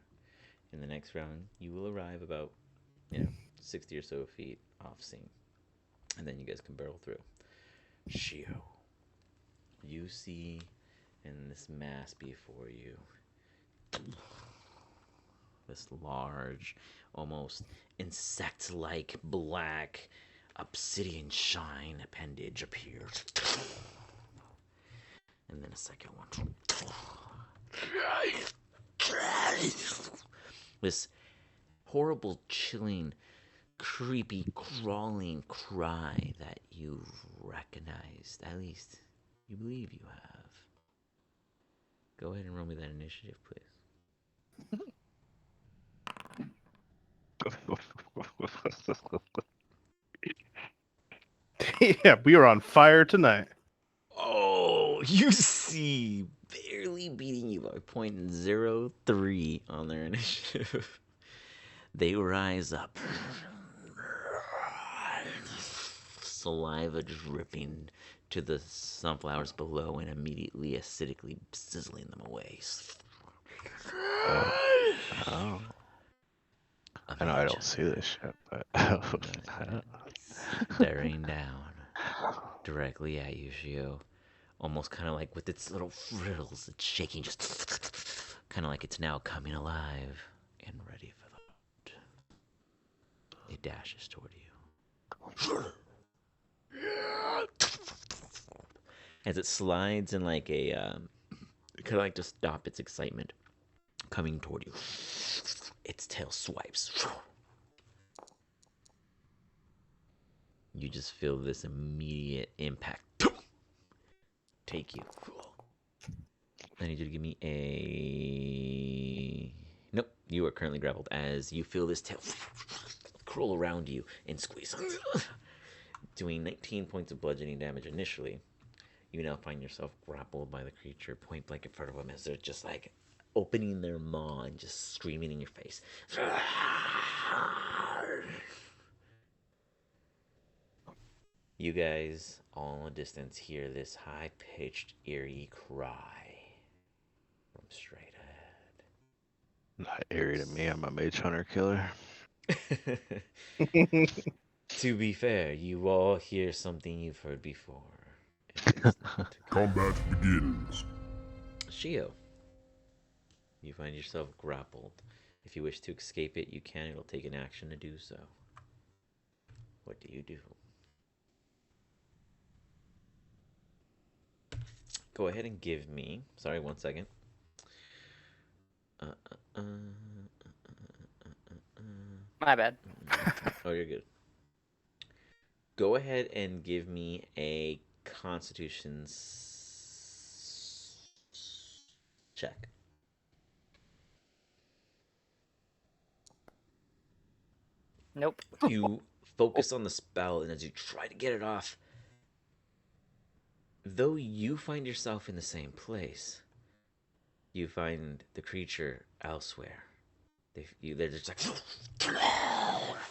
In the next round, you will arrive about, 60 or so feet off scene, and then you guys can barrel through. Shio, you see in this mass before you this large, almost insect-like black obsidian shine appendage appears. And then a second one. This horrible, chilling, creepy, crawling cry that you've recognized. At least you believe you have. Go ahead and roll me that initiative, please. Yeah, we are on fire tonight. Oh, you see, barely beating you by 0.03 on their initiative. They rise up. Saliva dripping to the sunflowers below and immediately acidically sizzling them away. Oh. I know I don't see this shit, but Staring down directly at you, Shio. Almost kind of like with its little frittles, it's shaking, just kind of like it's now coming alive and ready for the hunt. It dashes toward you. As it slides in like a, kind of like to stop its excitement, coming toward you. Its tail swipes. You just feel this immediate impact take you. I need you to give me a... Nope, you are currently grappled as you feel this tail curl around you and squeeze. Doing 19 points of bludgeoning damage initially. You now find yourself grappled by the creature point blank in front of them as they're just like opening their maw and just screaming in your face. You guys, all in a distance, hear this high-pitched, eerie cry from straight ahead. not eerie to me. I'm a mage hunter killer. To be fair, you all hear something you've heard before. It is not Combat begins. Shio. You find yourself grappled. If you wish to escape it, you can. It'll take an action to do so. What do you do? Go ahead and give me. Sorry, 1 second. My bad. Oh, you're good. Go ahead and give me a Constitution check. Nope. You focus on the spell, and as you try to get it off, though you find yourself in the same place, you find the creature elsewhere. They're just like,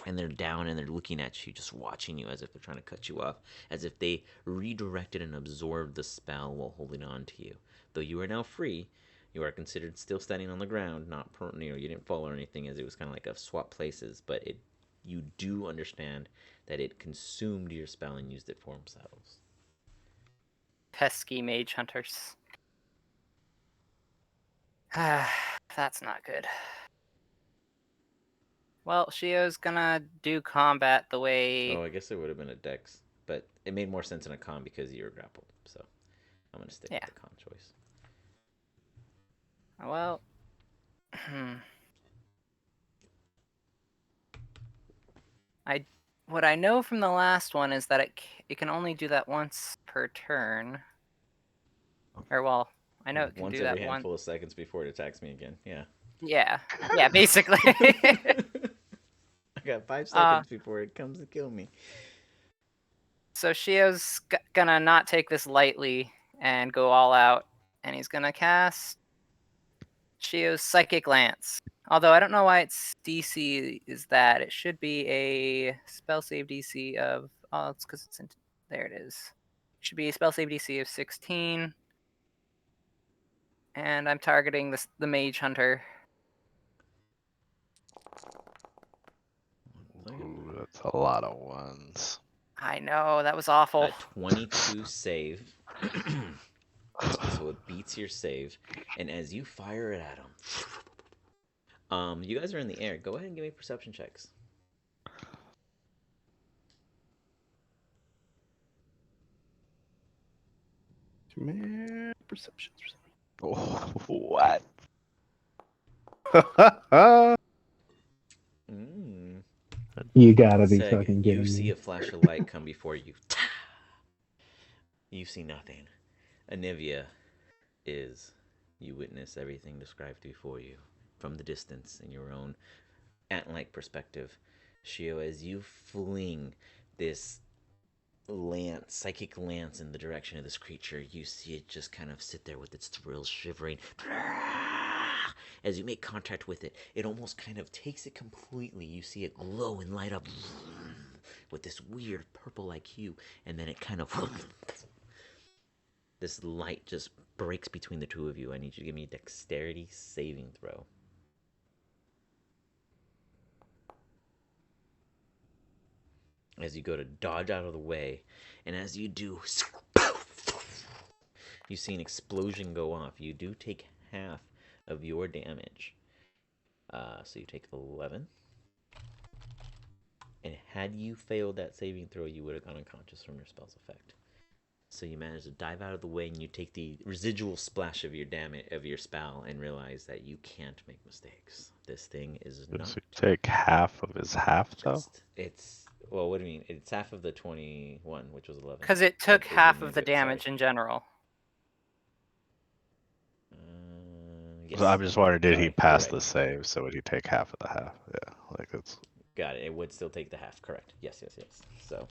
and they're down and they're looking at you, just watching you as if they're trying to cut you off, as if they redirected and absorbed the spell while holding on to you. Though you are now free, you are considered still standing on the ground, not you didn't fall or anything, as it was kind of like a swap places, but you do understand that it consumed your spell and used it for themselves. Pesky mage hunters. That's not good. Well, Shio's gonna do combat the way... Oh, I guess it would have been a dex, but it made more sense in a con because you were grappled, so I'm going to stick with the con choice. Well... What I know from the last one is that it can only do that once per turn. Or, well, I know it can once do that every handful of seconds before it attacks me again. Yeah. Yeah, basically. I got 5 seconds before it comes to kill me. So Shio's gonna not take this lightly and go all out, and he's gonna cast Shio's Psychic Lance. Although I don't know why its DC is that. It should be a spell save DC of... Oh, it's because it's in... There it is. It should be a spell save DC of 16. And I'm targeting the Mage Hunter. Ooh, that's a lot of ones. I know, that was awful. A 22 save. So it beats your save. And as you fire it at him, you guys are in the air. Go ahead and give me perception checks. Man, perception. Oh, what? You gotta be Seg, fucking kidding you see me. a flash of light come before you. You see nothing. Anivia you witness everything described before you from the distance in your own ant-like perspective. Shio, as you fling this psychic lance in the direction of this creature, you see it just kind of sit there with its thrills shivering. As you make contact with it, it almost kind of takes it completely. You see it glow and light up with this weird purple-like hue, and then it kind of... This light just breaks between the two of you. I need you to give me a dexterity saving throw. As you go to dodge out of the way, and as you do, you see an explosion go off. You do take half of your damage. So you take 11. And had you failed that saving throw, you would have gone unconscious from your spell's effect. So you manage to dive out of the way, and you take the residual splash of your spell, and realize that you can't make mistakes. This thing is not. Does he take half of his half though? Well, what do you mean? It's half of the 21, which was 11. Because it took half of the damage in general. Yes. So I'm just wondering, did he pass correct. the save? So would he take half of the half? Yeah, like it's. Got it. It would still take the half. Correct. Yes. So,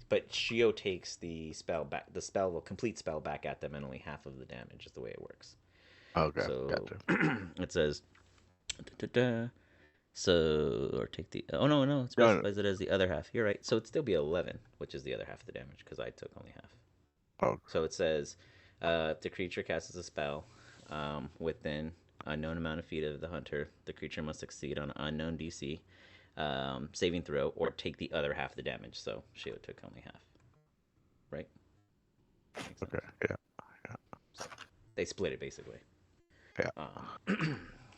but Shio takes the spell back. The spell will complete spell back at them, and only half of the damage is the way it works. Okay. So Gotcha. it says. So, or take the. Oh no! It specifies it as the other half. You're right. So it'd still be 11, which is the other half of the damage, because I took only half. Oh. So it says, if the creature casts a spell within a known amount of feet of the hunter, the creature must succeed on an unknown DC. saving throw, or take the other half of the damage. So Shio took only half. Right? Makes sense. Okay. Yeah. So they split it basically. Yeah.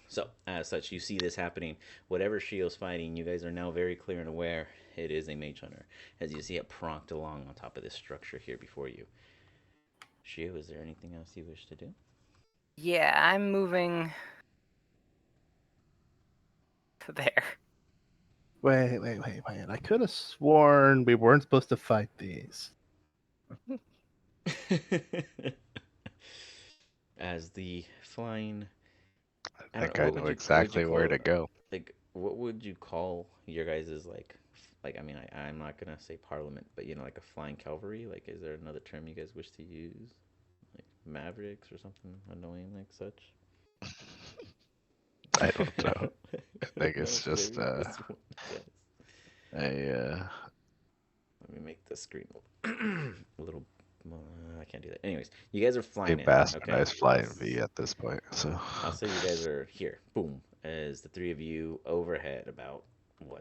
So as such, you see this happening. Whatever Shio's fighting, you guys are now very clear and aware it is a mage hunter. As you see it pronked along on top of this structure here before you. Shio, is there anything else you wish to do? Yeah, I'm moving to there. Wait. I could have sworn we weren't supposed to fight these. As the flying, I think I know exactly where to go. Like, what would you call your guys' I mean, I'm not gonna say parliament, but like a flying cavalry. Like, is there another term you guys wish to use, like mavericks or something annoying like such? I don't know. I think it's just Let me make the screen a little. I can't do that. Anyways, you guys are a flying in. bastardized flying V at this point. So I'll say you guys are here. Boom. As the three of you overhead, about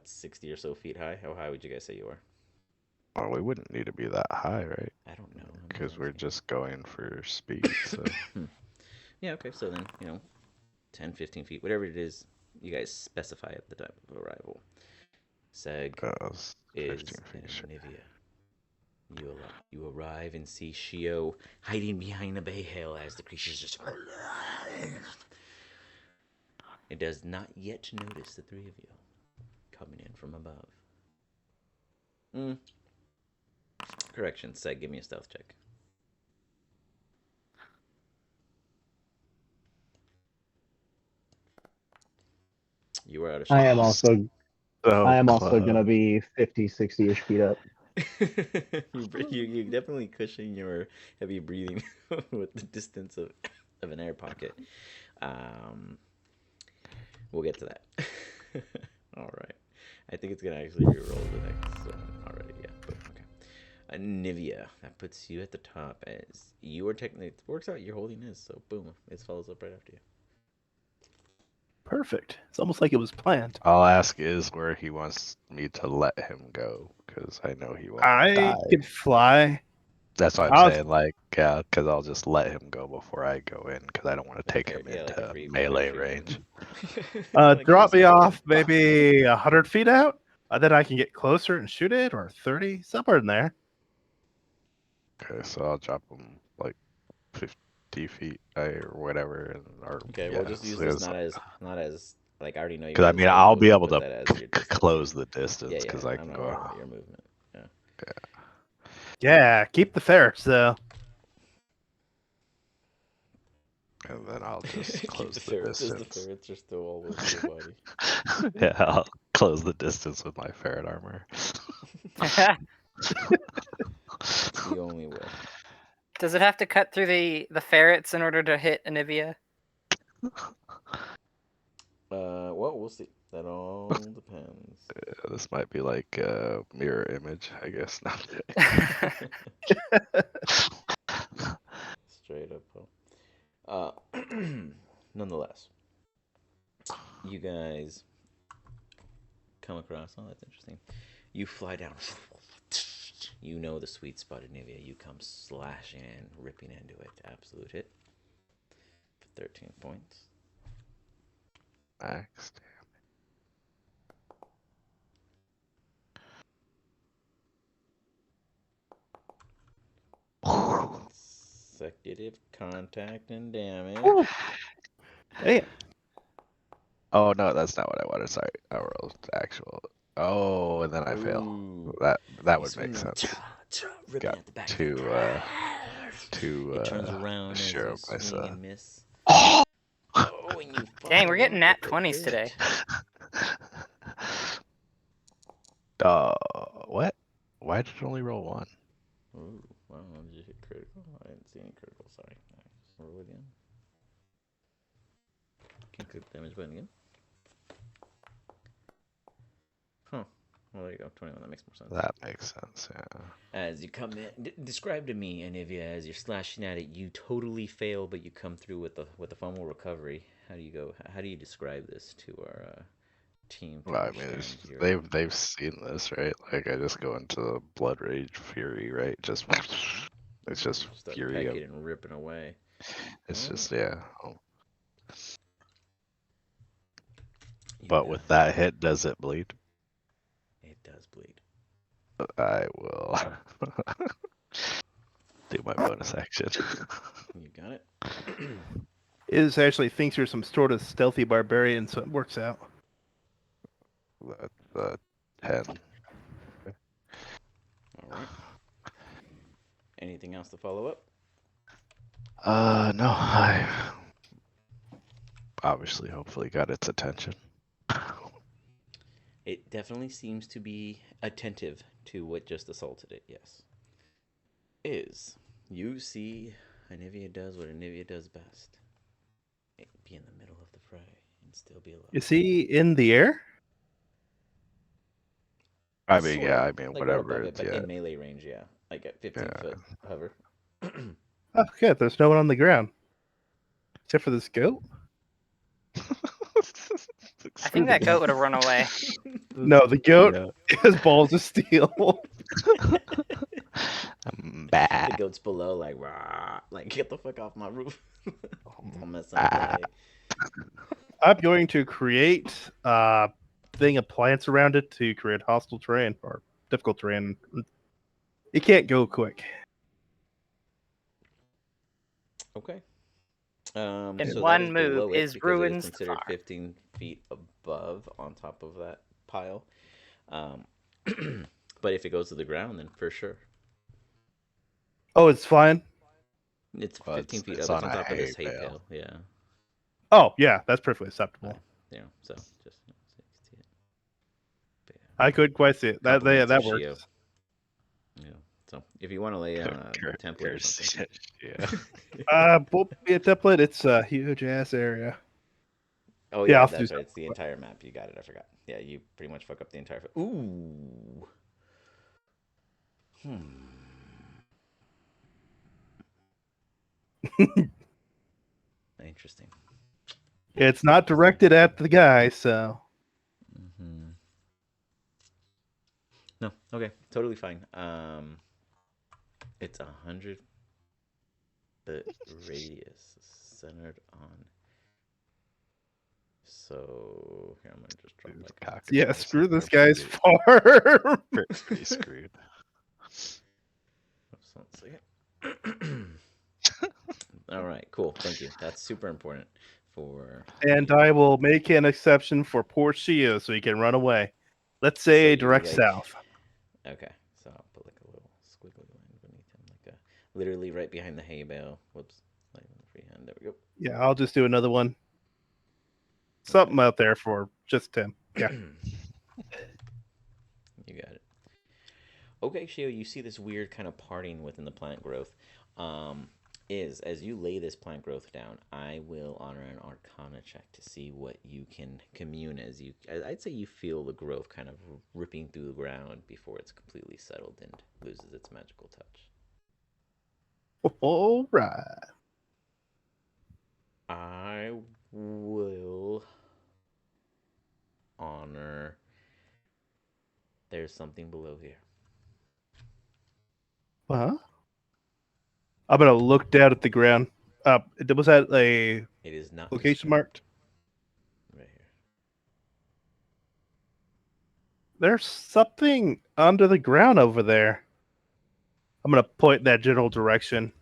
60 or so feet high. How high would you guys say you are? well, we wouldn't need to be that high, right? I don't know. Because we're just going for speed. So yeah. Okay. So then 10, 15 feet, whatever it is, you guys specify at the time of arrival. Seg is 15 in feet. Sure. Nivea. You arrive and see Shio hiding behind a bay hill as the creatures just. It does not yet notice the three of you coming in from above. Correction, Seg, give me a stealth check. You are out of shot. I am also close. gonna be 50, 60-ish feet up. you definitely cushion your heavy breathing with the distance of an air pocket. We'll get to that. All right. I think it's gonna actually reroll the next one already. Yeah, but okay. Nivea, that puts you at the top as you are technically. It works out. You're holding this, so boom, it follows up right after you. Perfect. It's almost like it was planned. I'll ask Is where he wants me to let him go because I know he won't I die. could fly. That's what I'm saying. Like, yeah, because I'll just let him go before I go in because I don't want to take him into melee range. Drop me off maybe 100 feet out. Then I can get closer and shoot it, or 30, somewhere in there. Okay, so I'll drop him like 50 feet or whatever. Okay, we'll just use this not as like I already know you. Because I mean, I'll be able to close the distance because I can go. Your movement. Yeah. Yeah, keep the ferrets though. And then I'll just close the distance. The ferrets are still all over your body. Yeah, I'll close the distance with my ferret armor. You only will. Does it have to cut through the ferrets in order to hit Anivia? Well, we'll see. That all depends. Yeah, this might be like a mirror image, I guess. Straight up. Nonetheless, you guys come across. Oh, that's interesting. You fly down. You know the sweet spot of Nivea. You come slashing in, ripping into it. Absolute hit. For 13 points. Max. Consecutive contact and damage. Hey. Oh no, that's not what I wanted. Sorry, I rolled actual. Oh, and then I fail. That would make sense. Got to turns around sure as you swing and miss. Dang, we're getting nat 20s today. What? Why did it only roll one? Ooh, wow, did you hit critical? I didn't see any critical, sorry. Roll again. Can't click the damage button again. Huh. Well, there you go. 21. That makes more sense. That makes sense, yeah. As you come in, describe to me, Anivia, as you're slashing at it, you totally fail, but you come through with the fumble recovery. How do you go? How do you describe this to team to Well, I mean, understand your... they've seen this, right? Like, I just go into Blood Rage Fury, right? Just it's just start fury of. pecking and ripping away. It's Alright. just yeah. You But got with it. that hit, does it bleed? It does bleed. I will do my bonus action. You got it. Is actually thinks you're some sort of stealthy barbarian, so it works out. That's 10. All right. Anything else to follow up? No, I obviously, hopefully, got its attention. It definitely seems to be attentive to what just assaulted it, yes. You see Anivia does what Anivia does best. Be in the middle of the fray and still be alive. Is he in the air? I mean, Sort yeah, of, I mean, like right whatever above it, it's, but yeah. in melee range, yeah. Like at 15-foot hover. Oh, good. There's no one on the ground. Except for this goat? I think that goat would have run away. No, the goat Yeah. has balls of steel. The goat's below, like, rah, like, get the fuck off my roof. Don't mess up play. I'm going to create a thing of plants around it to create hostile terrain or difficult terrain. It can't go quick. Okay. In So that one is move, below it his because it is ruins considered far. 15 feet above on top of that pile. But if it goes to the ground, then for sure. Oh, it's fine. It's Well, 15 feet it's up. It's on on a top of this hay hay bale. pail. Yeah. Oh, yeah, that's perfectly acceptable. Yeah. So just so you can see it. But yeah. I couldn't quite see it. That Compliments that of works. Shio. Yeah. So if you want to lay on a template or something. Yeah. Won't be a template. It's a huge ass area. Oh Yeah, yeah, I'll that's do right. It's the entire map. You got it. I forgot. Yeah, you pretty much fuck up the entire. Ooh. Interesting. It's not directed at the guy, so. Mm-hmm. No, okay, totally fine. It's 100-foot radius centered on. So here I'm gonna just drop like. Yeah, screw this guy's farm. Pretty screwed. Oops, 1 second. All right, cool. Thank you. That's super important for. And I will make an exception for poor Shio so he can run away. Let's say So direct like, south. Okay, so I'll put like a little squiggly line beneath him, like literally right behind the hay bale. Whoops, like freehand. There we go. Yeah, I'll just do another one. Something out there for just Tim. Yeah. You got it. Okay, Shio, you see this weird kind of parting within the plant growth. As you lay this plant growth down, I will honor an Arcana check to see what you can commune as you. I'd say you feel the growth kind of ripping through the ground before it's completely settled and loses its magical touch. All right. I will honor. There's something below here. Huh? I'm gonna look down at the ground. Was that a It is not location disturbed. marked? Right here. There's something under the ground over there. I'm gonna point in that general direction.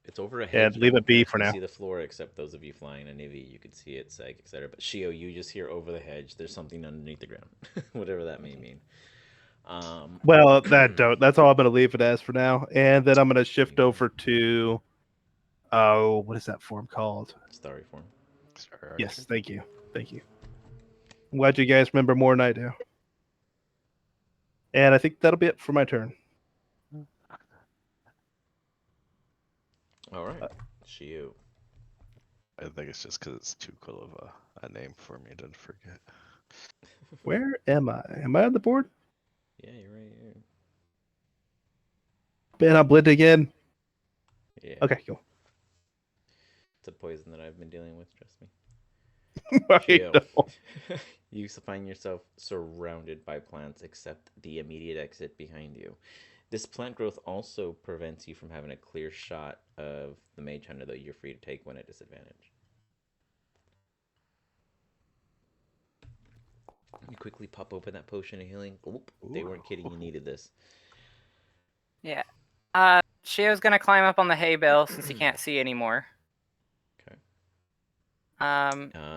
It's over a hedge. And leave it be for You now. see the floor, except those of you flying a Nivy, you could see it, Seg, etc. But Shio, you just hear over the hedge. There's something underneath the ground, whatever that may mean. Well, that's all I'm gonna leave it as for now. And then I'm gonna shift over to what is that form called? Starry form. Yes, thank you. Thank you. I'm glad you guys remember more than I do. And I think that'll be it for my turn. All right, Shio. I think it's just because it's too cool of a name for me to forget. Where am I? Am I on the board? Yeah, you're right here. Ben, I'm blending in. Yeah. Okay, cool. It's a poison that I've been dealing with. Trust me. I Shio. know. You find yourself surrounded by plants except the immediate exit behind you. This plant growth also prevents you from having a clear shot of the mage hunter that you're free to take when at disadvantage. You quickly pop open that potion of healing. Oop, they weren't kidding, you needed this. Yeah. Shio's gonna climb up on the hay bale since he can't see anymore. Okay.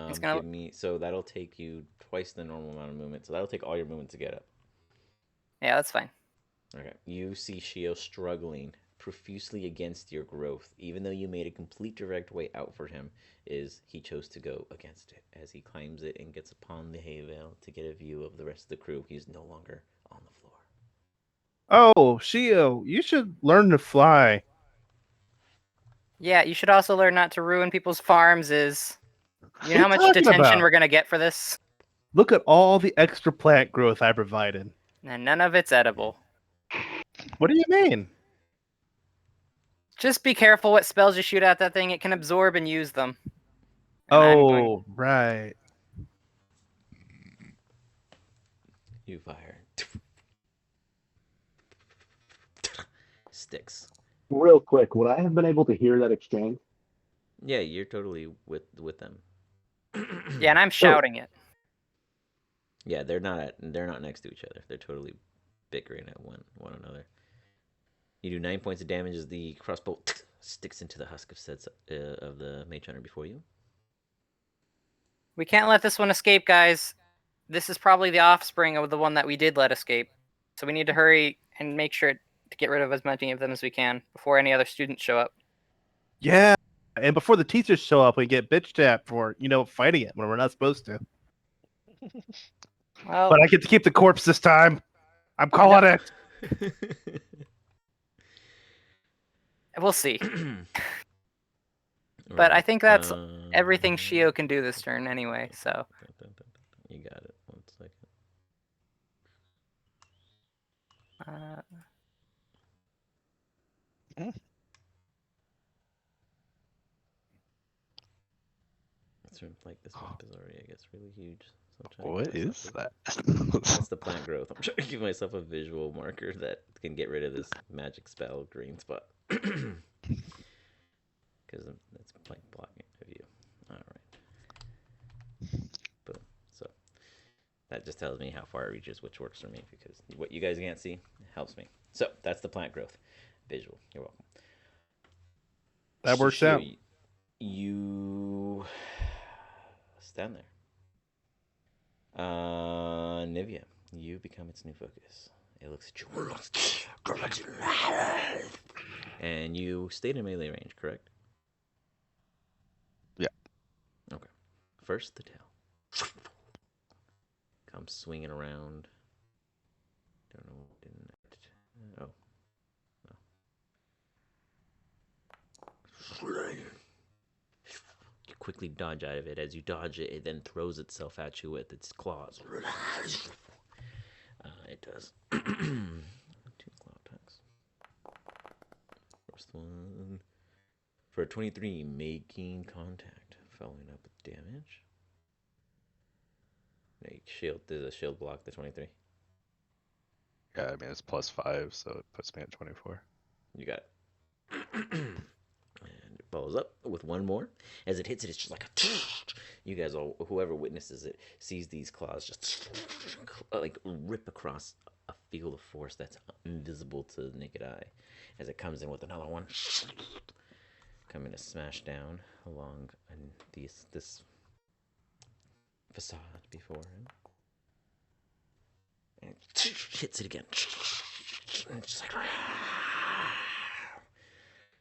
He's gonna... Give me, so that'll take you twice the normal amount of movement. So that'll take all your movement to get up. Yeah, that's fine. Okay. You see Shio struggling profusely against your growth, even though you made a complete direct way out for him. He chose to go against it as he climbs it and gets upon the hay bale to get a view of the rest of the crew. He's no longer on the floor. Oh, Shio, you should learn to fly. Yeah, you should also learn not to ruin people's farms. You know how much talking detention about? we're gonna get for this? Look at all the extra plant growth I provided. And none of it's edible. What do you mean? Just be careful what spells you shoot at that thing. It can absorb and use them. And right. You fire. Sticks. Real quick, would I have been able to hear that exchange? Yeah, you're totally with them. Yeah, and I'm shouting it. Yeah, they're not next to each other. They're totally bickering at one another. You do 9 points of damage as the crossbow sticks into the husk of the mage hunter before you. We can't let this one escape, guys. This is probably the offspring of the one that we did let escape. So we need to hurry and make sure to get rid of as many of them as we can before any other students show up. Yeah, and before the teachers show up, we get bitch tapped for, fighting it when we're not supposed to. Well, But I get to keep the corpse this time. I'm calling it. We'll see. But I think that's everything Shio can do this turn anyway, so. You got it. 1 second. This map is already, I guess, really huge. So What is that? That's the plant growth. I'm trying to give myself a visual marker that can get rid of this magic spell green spot. Because it's like blocking the view. Alright. Boom. So that just tells me how far it reaches, which works for me, because what you guys can't see helps me. So that's the plant growth. Visual. You're welcome. That works out. You stand there. Nivea, you become its new focus. It looks at you. And you stayed in melee range, correct? Yeah. Okay. First, the tail. Comes swinging around. Don't know. Oh. You quickly dodge out of it. As you dodge it, it then throws itself at you with its claws. It does 2 claw attacks. First one for a 23, making contact. Following up with damage. No, shield. There's a shield block. The 23. Yeah, I mean it's +5, so it puts me at 24. You got it. And it follows up with one more. As it hits it, it's just like a... You guys all, whoever witnesses it, sees these claws just like rip across a field of force that's invisible to the naked eye. As it comes in with another one, coming to smash down along this facade before him. And it hits it again. And it's just like...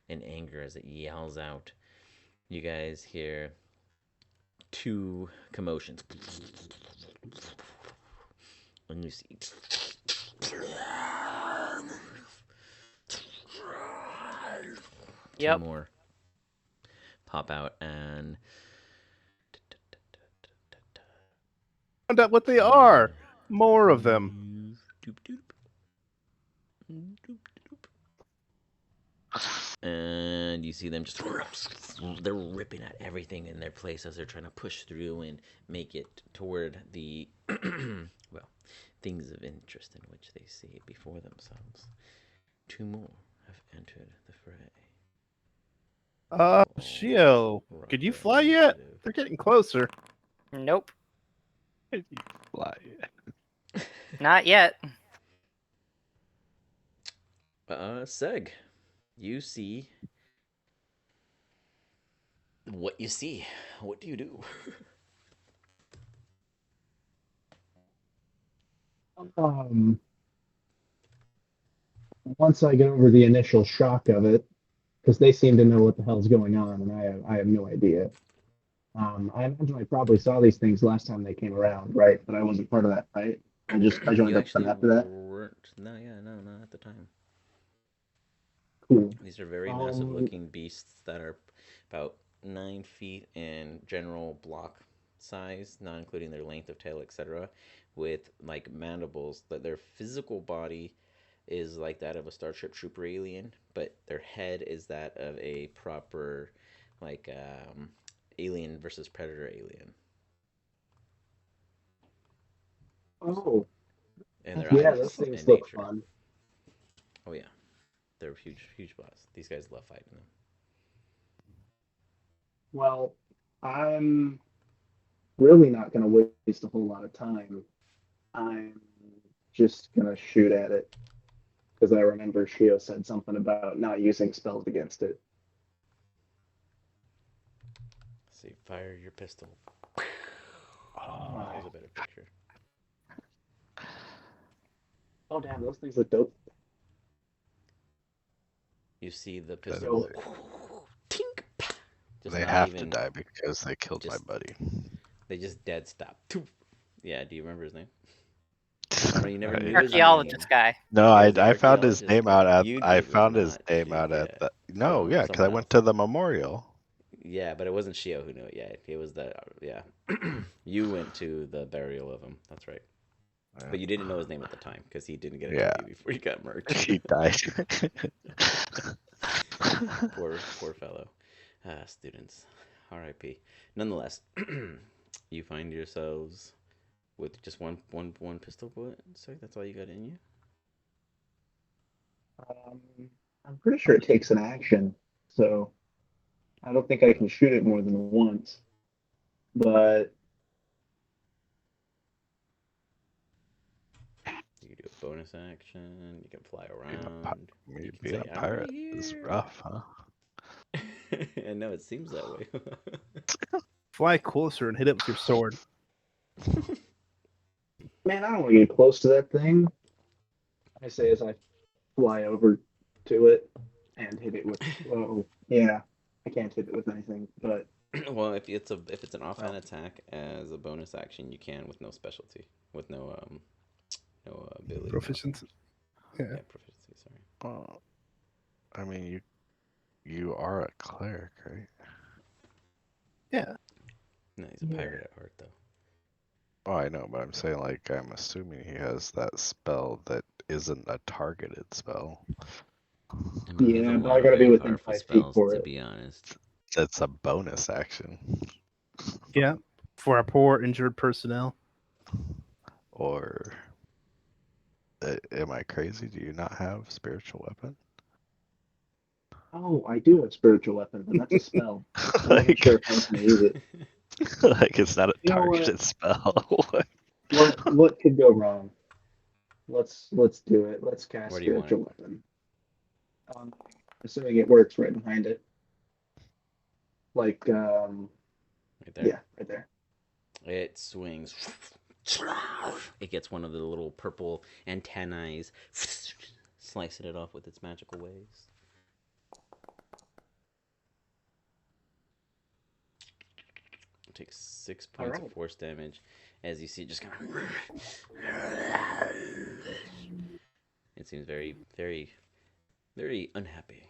in anger as it yells out. You guys hear 2 commotions. And you see 2 more pop out and Find out what they are. More of them. And you see them just they're ripping at everything in their place as they're trying to push through and make it toward the well, things of interest in which they see before themselves. 2 more have entered the fray. Shio, could you fly yet? They're getting closer. Nope, You fly. not yet. Seg, you see what you see. What do you do? Once I get over the initial shock of it, because they seem to know what the hell's going on, and I have no idea. I imagine I probably saw these things last time they came around, right? But I wasn't part of that fight. I joined You up with them actually after that. weren't. No, yeah, no, not at the time. Cool. These are very massive looking beasts that are about 9 feet in general block size, not including their length of tail, etc., with like mandibles. That their physical body is like that of a Starship Trooper alien, but their head is that of a proper like Alien versus Predator alien. Oh, And their yeah, eyes those things and look nature. fun. Oh yeah, they're huge boss. These guys love fighting them. Well, I'm really not going to waste a whole lot of time. I'm just going to shoot at it because I remember Shio said something about not using spells against it. So you fire your pistol. Oh, There's a better picture. oh damn, those things look dope. You see the pistol. Tink! Just They not have even, to die because they killed my just- buddy. They just dead stop. Yeah, do you remember his name? Or you never I- knew his name. Archaeologist guy. No, He was the I found his archaeologist name out guy. at. You I did, found his not name Shio, out at yeah. the. No, yeah, because I Someone went else. to the memorial. Yeah, but it wasn't Shio who knew it. Yeah, it was the yeah. You went to the burial of him. That's right. Yeah. But you didn't know his name at the time because he didn't get to Yeah. tell you before he got murked. He died. poor fellow. Students, R.I.P. Nonetheless, you find yourselves with just one pistol bullet. So that's all you got in you. I'm pretty sure it takes an action, so I don't think I can shoot it more than once. But You can do a bonus action. You can fly around. You can Being say, a pirate "I'm is here." rough, huh? I know it seems that way. Fly closer and hit it with your sword. man, I don't want to get close to that thing. I say as I fly over to it and hit it with. Oh, yeah, I can't hit it with anything, but Well, if it's an offhand attack as a bonus action, you can with no specialty, with no ability. Proficiency. Yeah, proficiency. Sorry. Well, I mean, you are a cleric, right? Yeah. No, he's a pirate at heart, though. Oh, I know, but I'm saying, like, I'm assuming he has that spell that isn't a targeted spell. I mean, he has a yeah, but lot I of gotta be very within powerful 5 feet spells, for to it. be honest. That's a bonus action. Yeah. For our poor injured personnel. Or am I crazy? Do you not have spiritual weapon? Oh, I do have spiritual weapon, but that's a spell. I wasn't Like, sure if I was gonna use it. like it's not a You know what? targeted spell. What could go wrong? Let's do it. Let's cast Where do you want spiritual weapon. Assuming it works right behind it. Like Right there. yeah, right there. It swings. It gets one of the little purple antennae, slicing it off with its magical waves. It takes 6 points of force damage as you see it just kind of. It seems very, very, very unhappy.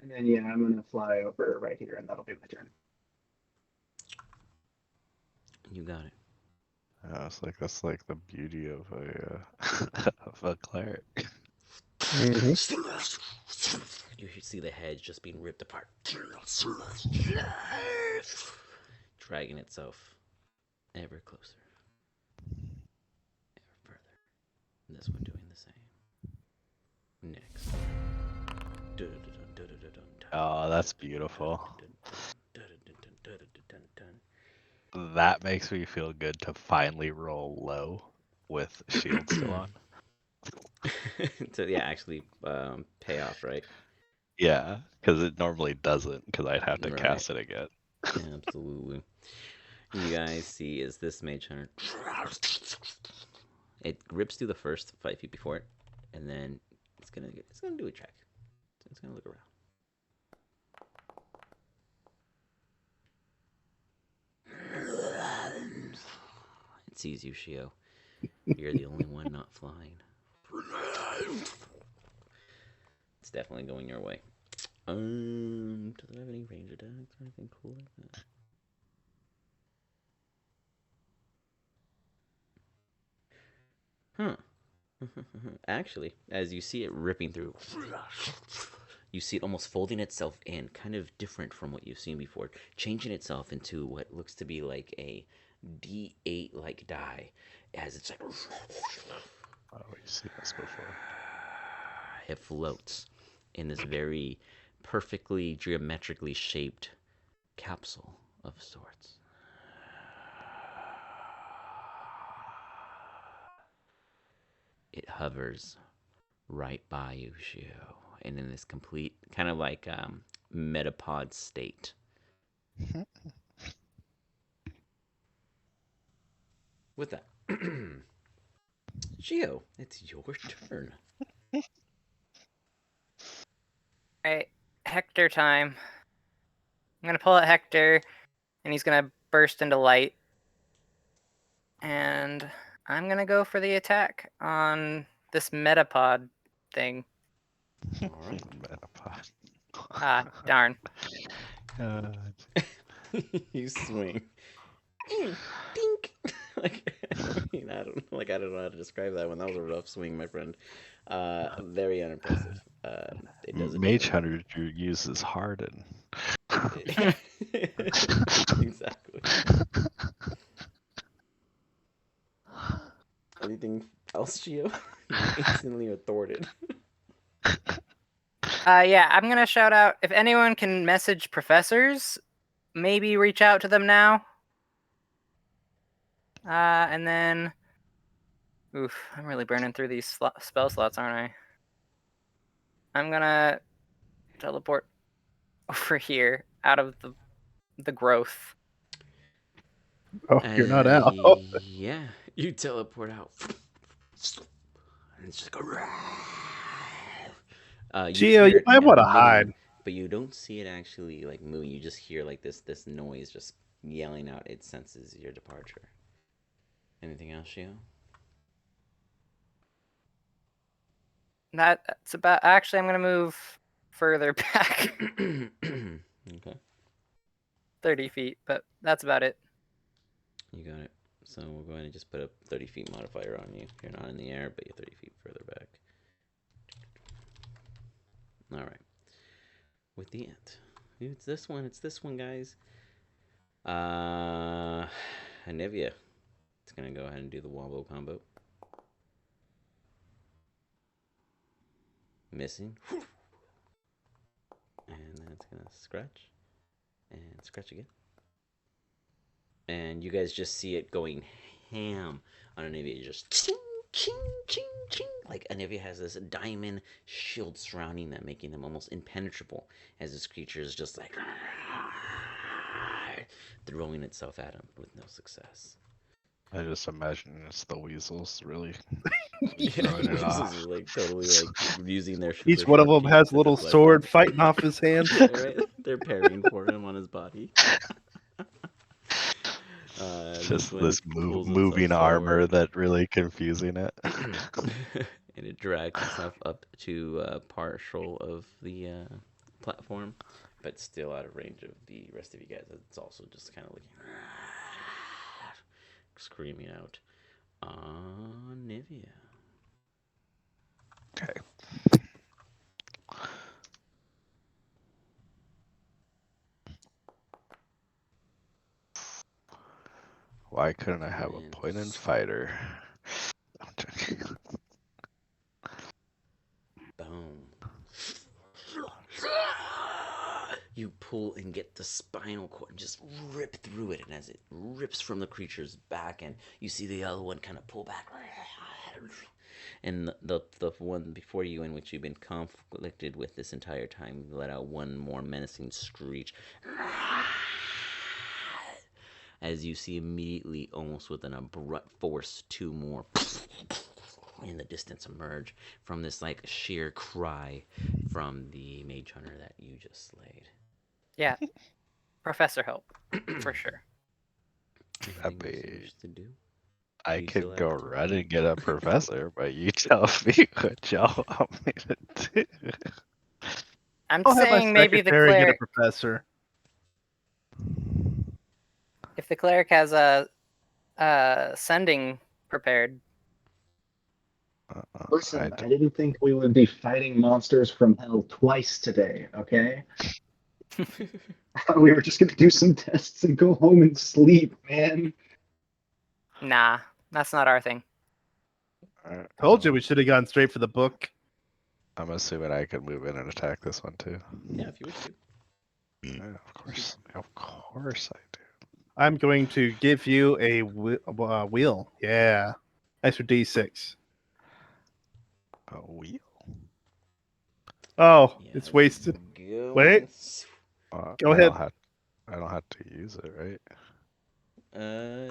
And then yeah, I'm gonna fly over right here, and that'll be my turn. You got it. It's like that's like the beauty of a of a cleric. You see the head just being ripped apart, dragging itself ever closer, ever further. And this one doing the same. Next. Oh, that's beautiful. That makes me feel good to finally roll low with shield still on. So yeah, actually pay off, right? Yeah, because it normally doesn't, because I'd have to Right. cast it again. Absolutely. You guys see as this mage hunter, it rips through the first 5 feet before it, and then it's gonna do a check. It's gonna look around. It sees you, Shio. You're the only one not flying. It's definitely going your way. Does it have any range attacks or anything cool like that? Huh. Actually, as you see it ripping through, you see it almost folding itself in, kind of different from what you've seen before, changing itself into what looks to be like a D8 like die, as it's like. Oh, you've seen this before. It floats in this very perfectly geometrically shaped capsule of sorts. It hovers right by you, Shio, and in this complete kind of like metapod state. With that, Shio, it's your turn. Alright, Hector time. I'm gonna pull out Hector, and he's gonna burst into light. And I'm gonna go for the attack on this metapod thing. All right. Metapod. Ah, darn. You swing. Dink. Like I don't know how to describe that one. That was a rough swing, my friend. Very unimpressive. It doesn't. Mage Hunter uses Harden. Exactly. Anything else, Gio? You instantly are thwarted. Yeah, I'm gonna shout out if anyone can message professors, maybe reach out to them now. And then, oof, I'm really burning through these spell slots, aren't I? I'm gonna teleport over here out of the growth. Oh, you're not out. Yeah, you teleport out. And it's just like Gio, you might want to hide. but you don't see it actually like moving. You just hear like this noise just yelling out. It senses your departure. Anything else, Shio? That's about. Actually, I'm gonna move further back. Okay. 30 feet, but that's about it. You got it. So we'll go ahead and just put a 30 feet modifier on you. You're not in the air, but you're 30 feet further back. All right. With the ant. It's this one, guys. Anivia. It's going to go ahead and do the wombo combo. Missing. And then it's going to scratch. And scratch again. And you guys just see it going ham on Anivia. Just ching, ching, ching, ching. Like Anivia has this diamond shield surrounding them, making them almost impenetrable as this creature is just like throwing itself at him with no success. I just imagine it's the weasels really Yeah, throwing it off. is like totally like using their. Each their one of sharp them has teeth a little to deflect sword them. fighting off his hand. Right? They're parrying for him on his body. Just this pulls moving itself armor forward. that really confusing it. And it drags itself up to partial of the platform, but still out of range of the rest of you guys. It's also just kind of looking, screaming out, Nivea. Okay. Why couldn't I have a And pointed fighter? I'm joking. boom. You pull and get the spinal cord and just rip through it. And as it rips from the creature's back, and you see the other one kind of pull back. And the one before you, in which you've been conflicted with this entire time, let out one more menacing screech. As you see immediately, almost with an abrupt force, two more in the distance emerge from this like sheer cry from the mage hunter that you just slayed. Yeah, Professor help for sure. Anything else you mean, wish to do? I You still could go have to- run and get a professor, but you tell me what y'all want me to do. I'm I'll have my saying maybe the secretary get a cleric. professor. If the cleric has a sending prepared. Listen, I didn't think we would be fighting monsters from hell twice today, okay? I thought we were just gonna do some tests and go home and sleep, man. Nah, that's not our thing. Told you we should have gone straight for the book. I'm assuming I could move in and attack this one too. Yeah, if you wish to. Yeah, of course. Of course I do. I'm going to give you a wheel. Yeah. Extra D6. A wheel? Oh, Yeah, it's wasted. go. Wait. Go ahead. I don't have to use it, right?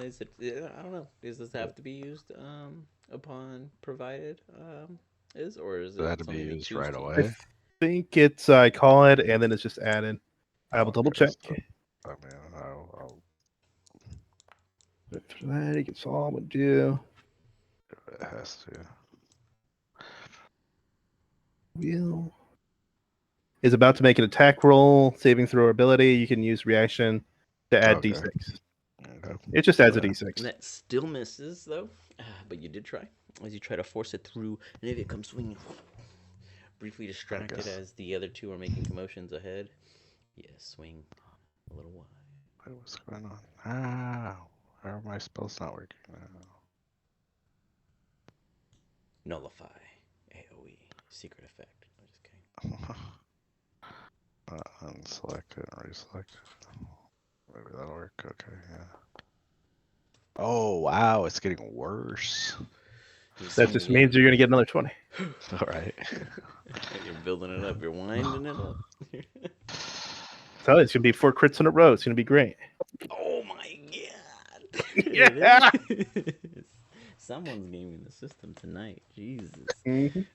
Is it? I don't know. Does this have to be used upon provided or is Does it it have to be something you used choose right to I away? use? think it's I call it and then it's just added. I will double Okay, check. so, I mean, I'll After that, he gets all I'm gonna do. it has to. Wheel is about to make an attack roll, saving throw ability. You can use reaction to add Okay. D6. Okay. It just adds a Yeah. D6. That still misses though, but you did try. As you try to force it through, and if it comes swinging, briefly distracted guess. as the other two are making commotions ahead. Yeah, swing a little wide. What's going on? Ah, why are my spells not working now? Nullify. AoE. Secret effect. I'm just kidding. Unselect it and reselect it. Maybe that'll work. Okay, yeah. Oh wow, it's getting worse. That just means you're gonna get another 20. All right. You're building it up. You're winding it up. So it's gonna be 4 crits in a row. It's gonna be great. Oh my god. Yeah. It is. Someone's gaming the system tonight. Jesus. Mhm.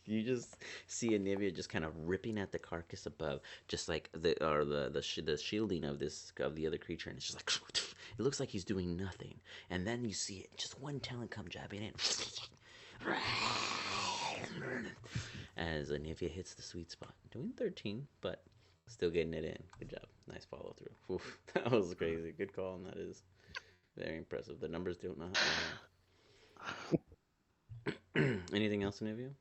You just see Anivia just kind of ripping at the carcass above, just like the shielding of the other creature, and it's just like it looks like he's doing nothing, and then you see it just one talon come jabbing in as Anivia hits the sweet spot, doing 13, but still getting it in. Good job, nice follow through. Oof, that was crazy. Good call, and that is very impressive. The numbers don't not lie. Anything else, Anivia?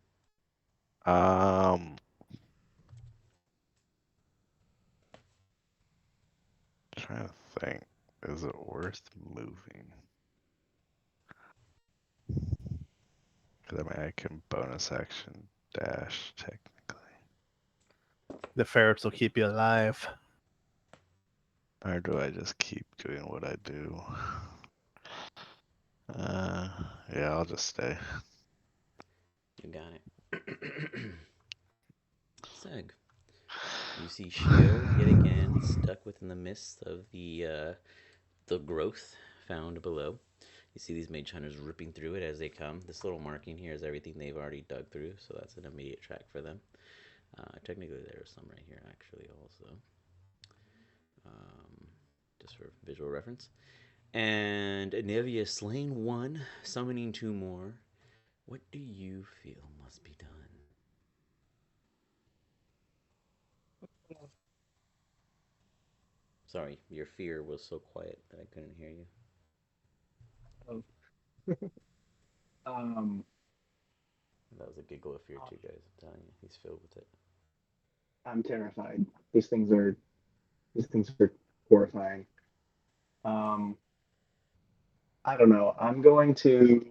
Trying to think. Is it worth moving? Because I mean, I can bonus action dash technically. The ferrets will keep you alive. Or do I just keep doing what I do? Yeah, I'll just stay. You got it. Seg. You see Shio yet again stuck within the midst of the growth found below. You see these mage hunters ripping through it as they come. This little marking here is everything they've already dug through, so that's an immediate track for them. Technically, there's some right here actually also, just for visual reference. And Anivia slain one, summoning two more. What do you feel must be done? Sorry, your fear was so quiet that I couldn't hear you. Um, That was a giggle of fear too, guys. I'm telling you, he's filled with it. I'm terrified. These things are horrifying. I don't know. I'm going to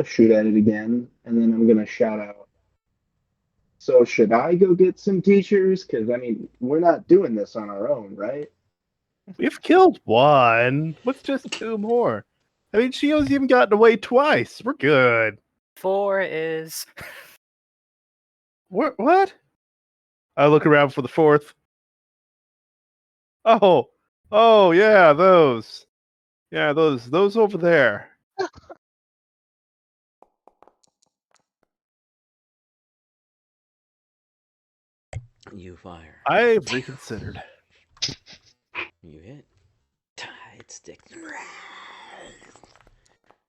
shoot at it again, and then I'm gonna shout out. So should I go get some teachers? Because I mean, we're not doing this on our own, right? We've killed one. What's just 2 more? I mean, Shio's even gotten away twice. We're good. 4 is. What? I look around for the 4th. Oh yeah, those. Yeah, those over there. You fire. I've reconsidered. You hit. It sticks.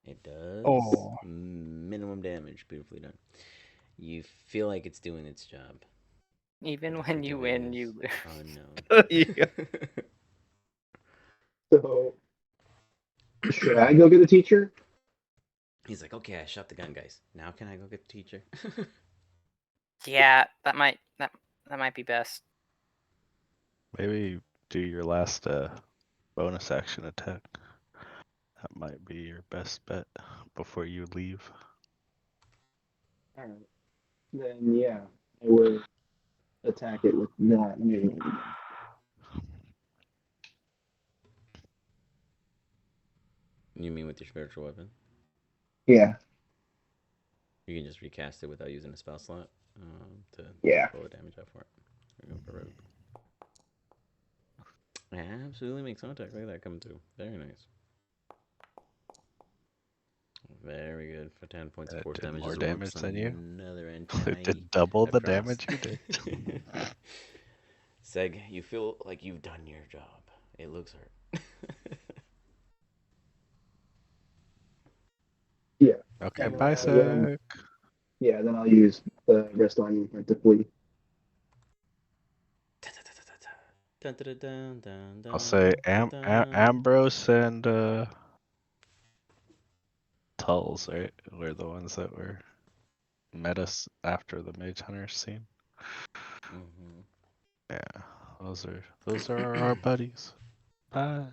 It does Oh. minimum damage. Beautifully done. You feel like it's doing its job. Even What when you win, is you lose. unknown. Yeah. So should I go get a teacher? He's like, okay, I shot the gun, guys. Now can I go get the teacher? Yeah, that might be best. Maybe do your last bonus action attack. That might be your best bet before you leave. All right. Then yeah, I will attack it with that. Let me roll again. You mean with your spiritual weapon? Yeah, You can just recast it without using a spell slot to yeah. roll the damage out for it. We're going for rogue. Absolutely makes contact. Look at that coming through. Very nice. Very good for 10 points of It force did damage. more Just damage whoops than you? another It anti did double the across. damage you did. Seg, you feel like you've done your job. It looks hurt. Yeah. Okay, And, bye, Sek. yeah, then I'll use the rest of my movement to flee. I'll say Ambrose and Tulls, right? Were the ones that were met us after the Mage Hunter scene. Mm-hmm. Yeah, those are our buddies. Bye.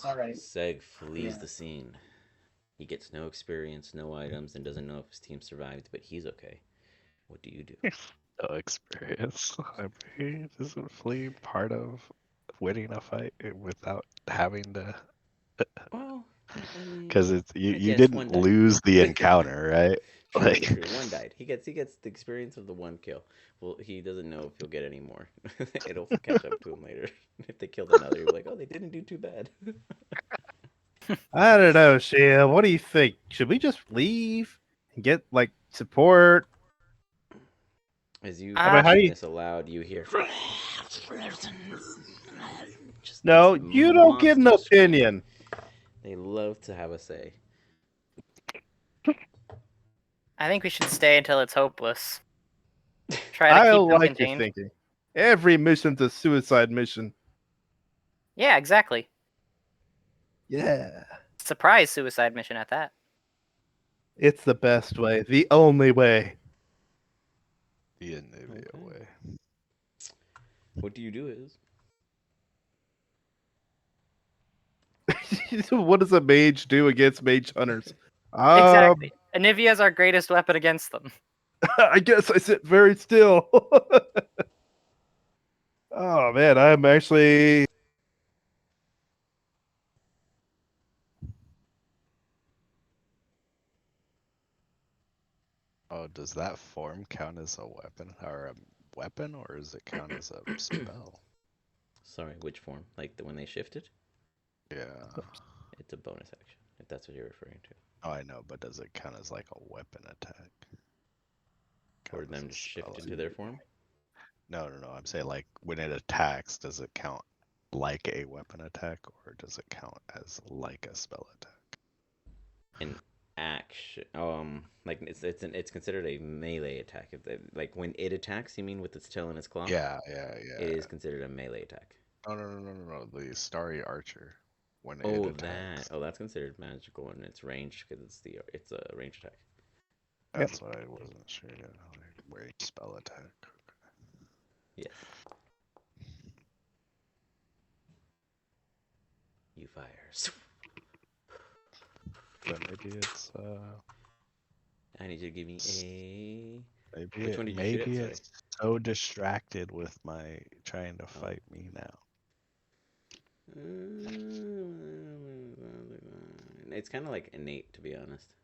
All right. Seg flees Yeah. the scene. He gets no experience, no items, and doesn't know if his team survived, but he's okay. What do you do? No experience. I mean, isn't flee part of winning a fight without having to? Well, I mean, Because it's I you guess one didn't died. lose the encounter, right? True, Like, true. One died. He gets the experience of the one kill. Well, he doesn't know if he'll get any more. It'll catch up to him later. If they killed another, he'll be like, oh, they didn't do too bad. I don't know, Shia. What do you think? Should we just leave and get like support? As you I mean, how do mention you- this aloud, you hear just No, this you don't get an monster scream. opinion. They love to have a say. I think we should stay until it's hopeless. Try to I keep them like your contained. thinking. Every mission's a suicide mission. Yeah, exactly. Yeah. Surprise suicide mission at that. It's the best way, the only way. the Navy Okay. away. What do you do is What does a mage do against mage hunters? Exactly. Anivia's our greatest weapon against them. I guess I sit very still. Oh man, I'm actually. Oh, does that form count as a weapon or or does it count as a spell? sorry, which form? Like the when they shifted? Yeah. It's a bonus action, if that's what you're referring to. Oh, I know, but does it count as like a weapon attack? Or Count as them a to spell shift into their form? No. I'm saying like when it attacks, does it count like a weapon attack or does it count as like a spell attack? An action, like it's considered a melee attack. If they, like when it attacks, you mean with its tail and its claw? Yeah. It is considered a melee attack. No. The Starry Archer, when it Oh, attacks. that's considered magical and it's ranged because it's a range attack. That's what I wasn't sure. Yeah. range spell attack. Yes. You fire. So maybe it's I need you to give me a. maybe Which one did you shoot at? Sorry. it's so distracted with my trying to fight me now. It's kind of like innate, to be honest.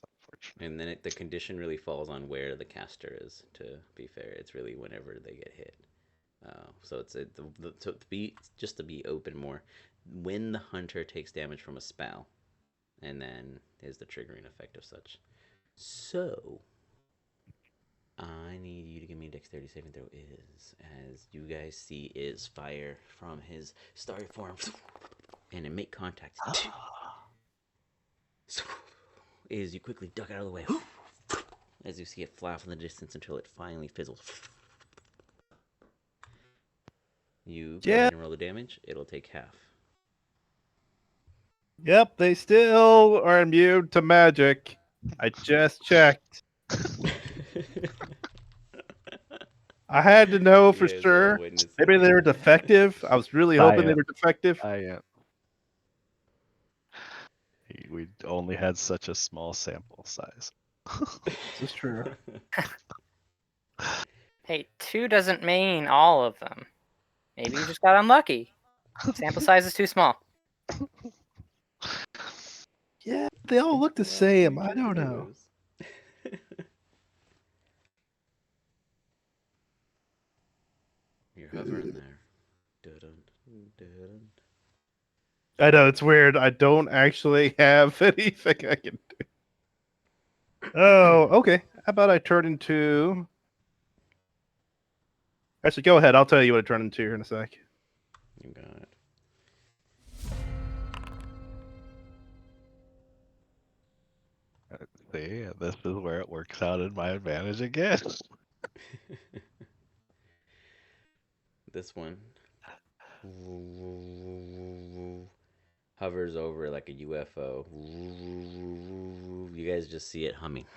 Unfortunately. And then the condition really falls on where the caster is. To be fair, it's really whenever they get hit. So it's so to be open more. When the hunter takes damage from a spell, and then is the triggering effect of such. So I need you to give me a dexterity saving throw. As you guys see, is fire from his starry form, and it make contact. Is you quickly duck out of the way, as you see it fly off in the distance until it finally fizzles. You go ahead and roll the damage. It'll take half. Yep, they still are immune to magic. I just checked. I had to know for sure. Maybe they were defective. I was really hoping they were defective. We only had such a small sample size. This is true. Hey, 2 doesn't mean all of them. Maybe you just got unlucky. Sample size is too small. Yeah, they all look the same. I don't know. You're hovering there. Dun, dun. I know, it's weird. I don't actually have anything I can do. Oh, okay. How about I turn into... Actually, go ahead. I'll tell you what I turn into here in a sec. You got it. See, this is where it works out in my advantage again. This one hovers over like a UFO. You guys just see it humming.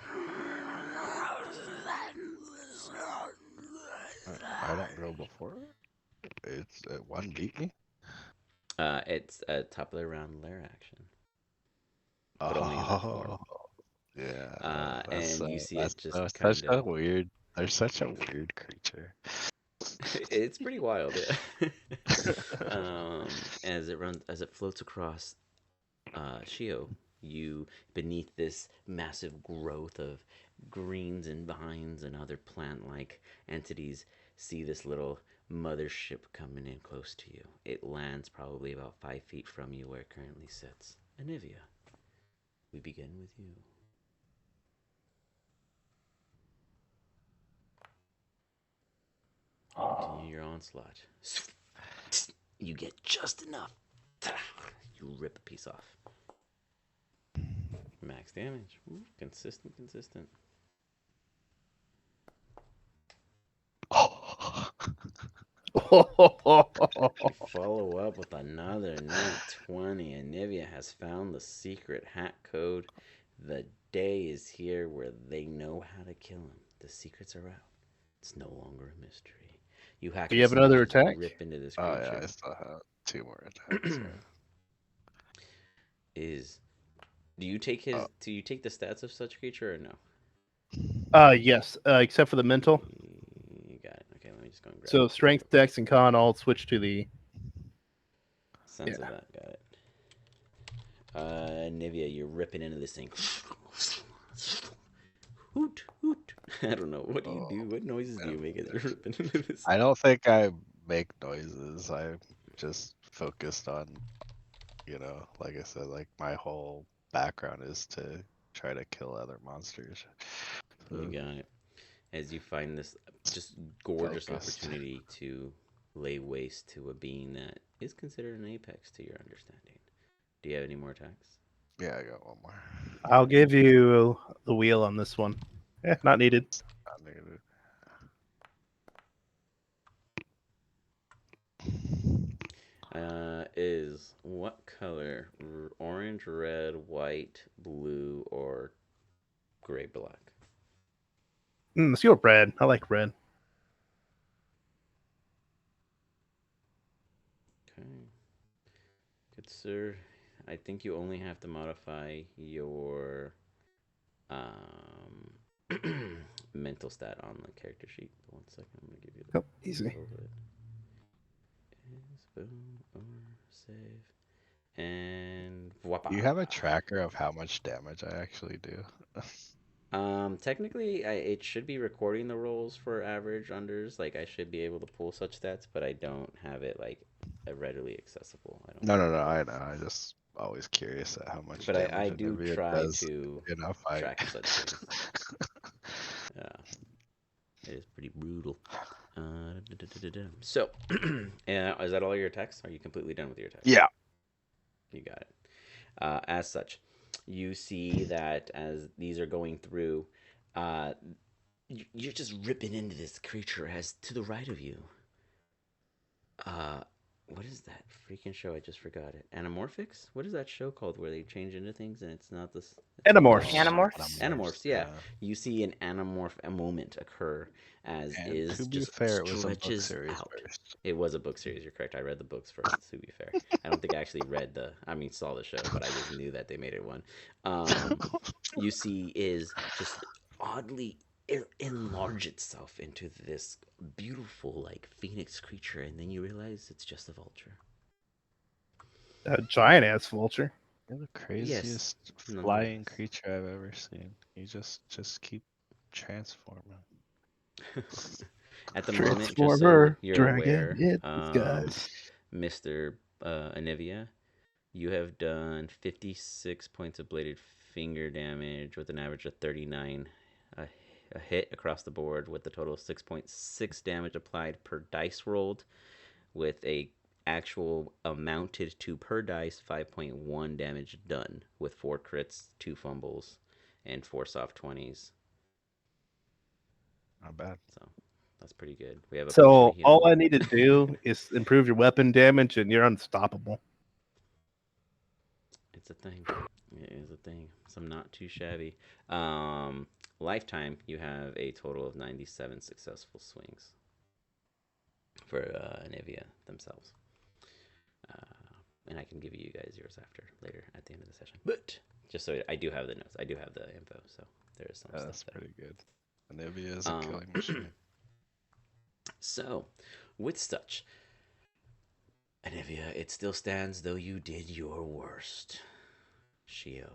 I don't go before. It's one beat me. It's a top of the round lair action, but only in that form. Yeah, and you see it just such kind a of. weird. They're such a weird creature. It's pretty wild, yeah. As it floats across Shio, you beneath this massive growth of greens and vines and other plant-like entities see this little mothership coming in close to you. It lands probably about 5 feet from you where it currently sits. Anivia, we begin with you. Continue your onslaught. You get just enough. You rip a piece off. Max damage. Ooh, consistent. Follow up with another nat 20. Anivia has found the secret hack code. The day is here where they know how to kill him. The secrets are out. It's no longer a mystery. You hack. Do you have another attack? Rip into this Oh creature. yeah, I still have 2 more attacks. Do you take Do you take the stats of such creature or no? Yes, except for the mental. You got it. Okay, let me just go and grab So it. strength, dex, and con all switch to the... Sense of that. Got it. Nivea, you're ripping into this thing. Hoot. I don't know. What do you do? What noises do you make as you're ripping into this? I don't think I make noises. I'm just focused on, like I said, like my whole background is to try to kill other monsters. You got it. As you find this just gorgeous opportunity to lay waste to a being that is considered an apex to your understanding. Do you have any more attacks? Yeah, I got one more. I'll give you the wheel on this one. Not needed. Not needed. Is what color? Orange, red, white, blue, or gray black? Let's go with red. I like red. Okay. Good sir. I think you only have to modify your mental stat on the character sheet. 1 second, I'm gonna give you the Easy. info of it. Is boom or save. And whoppa. Do you have a tracker of how much damage I actually do? Technically, it should be recording the rolls for average unders. Like, I should be able to pull such stats, but I don't have it like readily accessible. I don't. No, I know. I just always curious at how much But damage I an do Nivea try does to in a fight. track such things. It is pretty brutal. So, is that all your attacks? Are you completely done with your attacks? Yeah. You got it. As such, you see that as these are going through, you're just ripping into this creature as to the right of you. What is that freaking show? I just forgot it. Animorphics? What is that show called where they change into things and it's not this? Animorphs. Animorphs, yeah. You see an animorph moment occur as And is to be just fair, it was a book stretches series out. first. It was a book series. You're correct. I read the books first. To be fair, I don't think I actually saw the show, but I just knew that they made it one. You see is just oddly enlarge itself into this beautiful like phoenix creature, and then you realize it's just a vulture. A giant ass vulture. You're the craziest flying nonetheless. creature I've ever seen. You just keep transforming. At the moment, just so Transformer, you're dragon, aware, in disguise. Mr. Anivia, you have done 56 points of bladed finger damage with an average of 39 a hit across the board, with a total of 6.6 damage applied per dice rolled, with a actual amounted to per dice 5.1 damage done, with 4 crits, 2 fumbles, and 4 soft 20s. Not bad. So that's pretty good. We have a So all I need to do is improve your weapon damage, and you're unstoppable. It's a thing. It is a thing. Some not too shabby. Lifetime, you have a total of 97 successful swings for Anivia themselves. And I can give you guys yours later at the end of the session. But just so I do have the notes, I do have the info, so there is some stuff. That's pretty good. Anivia is a killing machine. So, with such, Anivia, it still stands though you did your worst. Shio.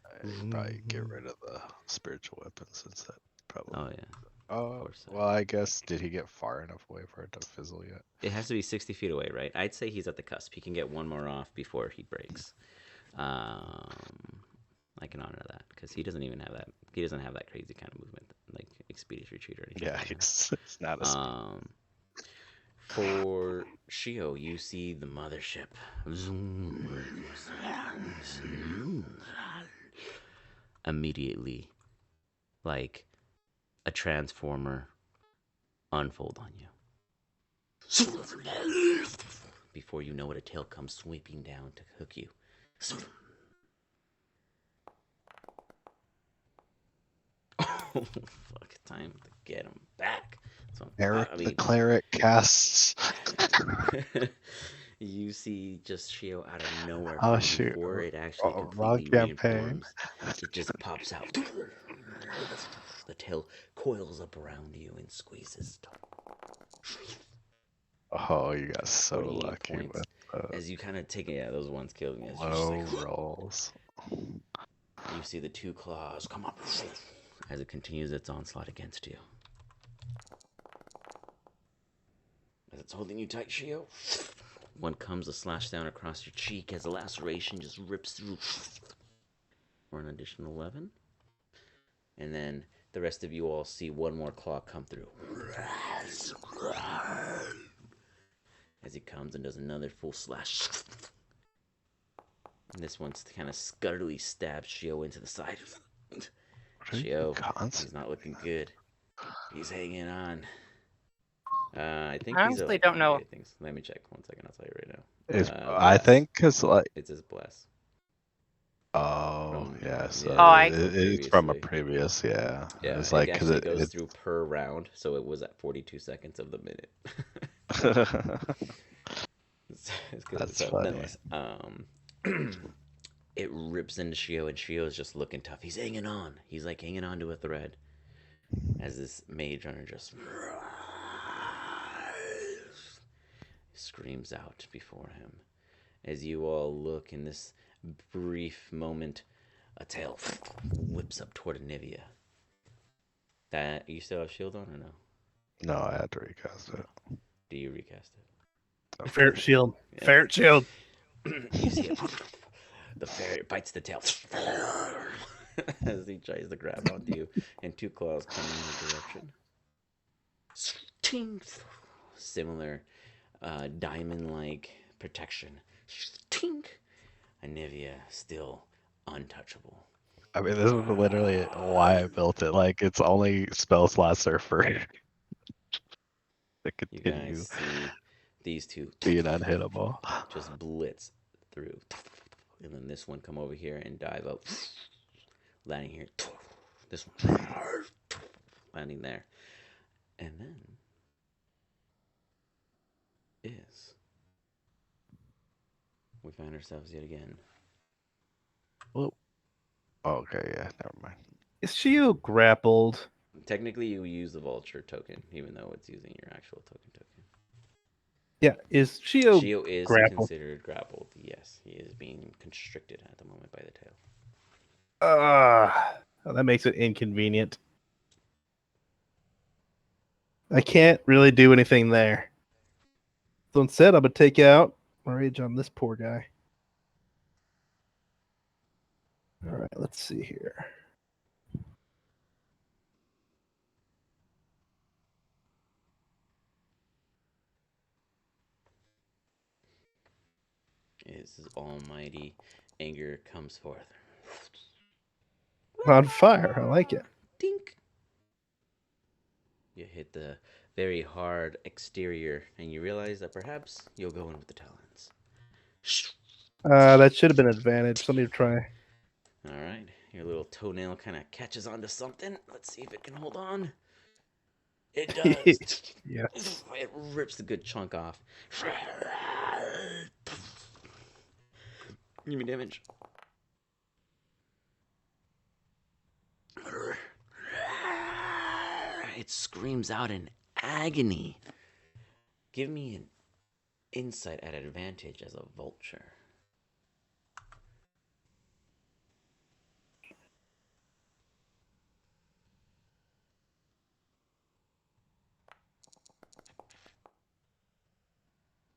I should probably get rid of the spiritual weapon since that probably. Oh yeah. Oh, well, I guess, did he get far enough away for it to fizzle yet? It has to be 60 feet away, right? I'd say he's at the cusp. He can get one more off before he breaks. I can honor that because he doesn't even have that. He doesn't have that crazy kind of movement, like Expeditious Retreat or anything. Yeah, like it's not a speed. For Shio, you see the mothership immediately, like a transformer, unfold on you. Before you know it, a tail comes sweeping down to hook you. Oh, fuck, time to get him back. So, Eric the cleric casts. You see just Shio out of nowhere. Oh, shoot. Before it actually Wrong completely campaign. reinforms, it just pops out. The tail coils up around you and squeezes. Oh, you got so lucky points. with As you kind of take those ones killed me. low rolls. You see the 2 claws come up as it continues its onslaught against you. As it's holding you tight, Shio, one comes a slash down across your cheek as the laceration just rips through for an additional 11. And then the rest of you all see one more claw come through. As he comes and does another full slash. And this one's kind of scuttily stabs Shio into the side. Shio, he's not looking good. He's hanging on. I think I he's honestly don't know. Things. Let me check 1 second. I'll tell you right now. I think because like it's his bless. Oh, From- yeah. So Oh, it's from a previously. previous, yeah. Yeah, It's it like because actually goes it's through per round, so it was at 42 seconds of the minute. It's good. That's So funny. nonetheless, it rips into Shio, and Shio's just looking tough. He's hanging on. He's like hanging on to a thread as this mage runner just screams out before him. As you all look in this brief moment, a tail whips up toward Anivia. That you still have shield on or no? No, I had to recast it. Do you recast it? Ferret shield. Yeah. Ferret shield. You see it. The ferret bites the tail as he tries to grab onto you, and two claws come in your direction. Ting! Similar diamond-like protection. Ting! Anivia still untouchable. I mean, this is literally why I built it. Like, its only spell slots are for to You continue guys see these two being unhittable. just blitz through, and then this one come over here and dive up, landing here. This one landing there, and then is we find ourselves yet again. Well, okay, yeah, never mind. Is Shio grappled? Technically, you use the vulture token, even though it's using your actual token. Yeah, is Shio Shio is grappled? considered grappled. Yes, he is being constricted at the moment by the tail. Oh, that makes it inconvenient. I can't really do anything there. So instead, I'm gonna take out my rage on this poor guy. All right, let's see here. His almighty anger comes forth. On fire, I like it. Dink. You hit the very hard exterior, and you realize that perhaps you'll go in with the talons. That should have been an advantage. Let me try. All right, your little toenail kind of catches onto something. Let's see if it can hold on. It does. Yes. It rips a good chunk off. Give me damage. It screams out in agony. Give me an insight at advantage as a vulture.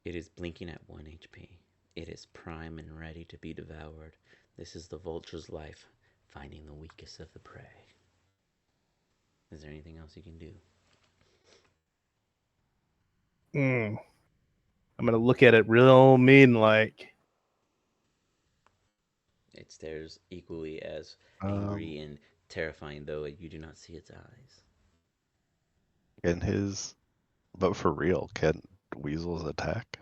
It is blinking at 1 HP. It is prime and ready to be devoured. This is the vulture's life, finding the weakest of the prey. Is there anything else you can do? I'm gonna look at it real mean like. It stares equally as angry and terrifying, though you do not see its eyes. But for real, can weasels attack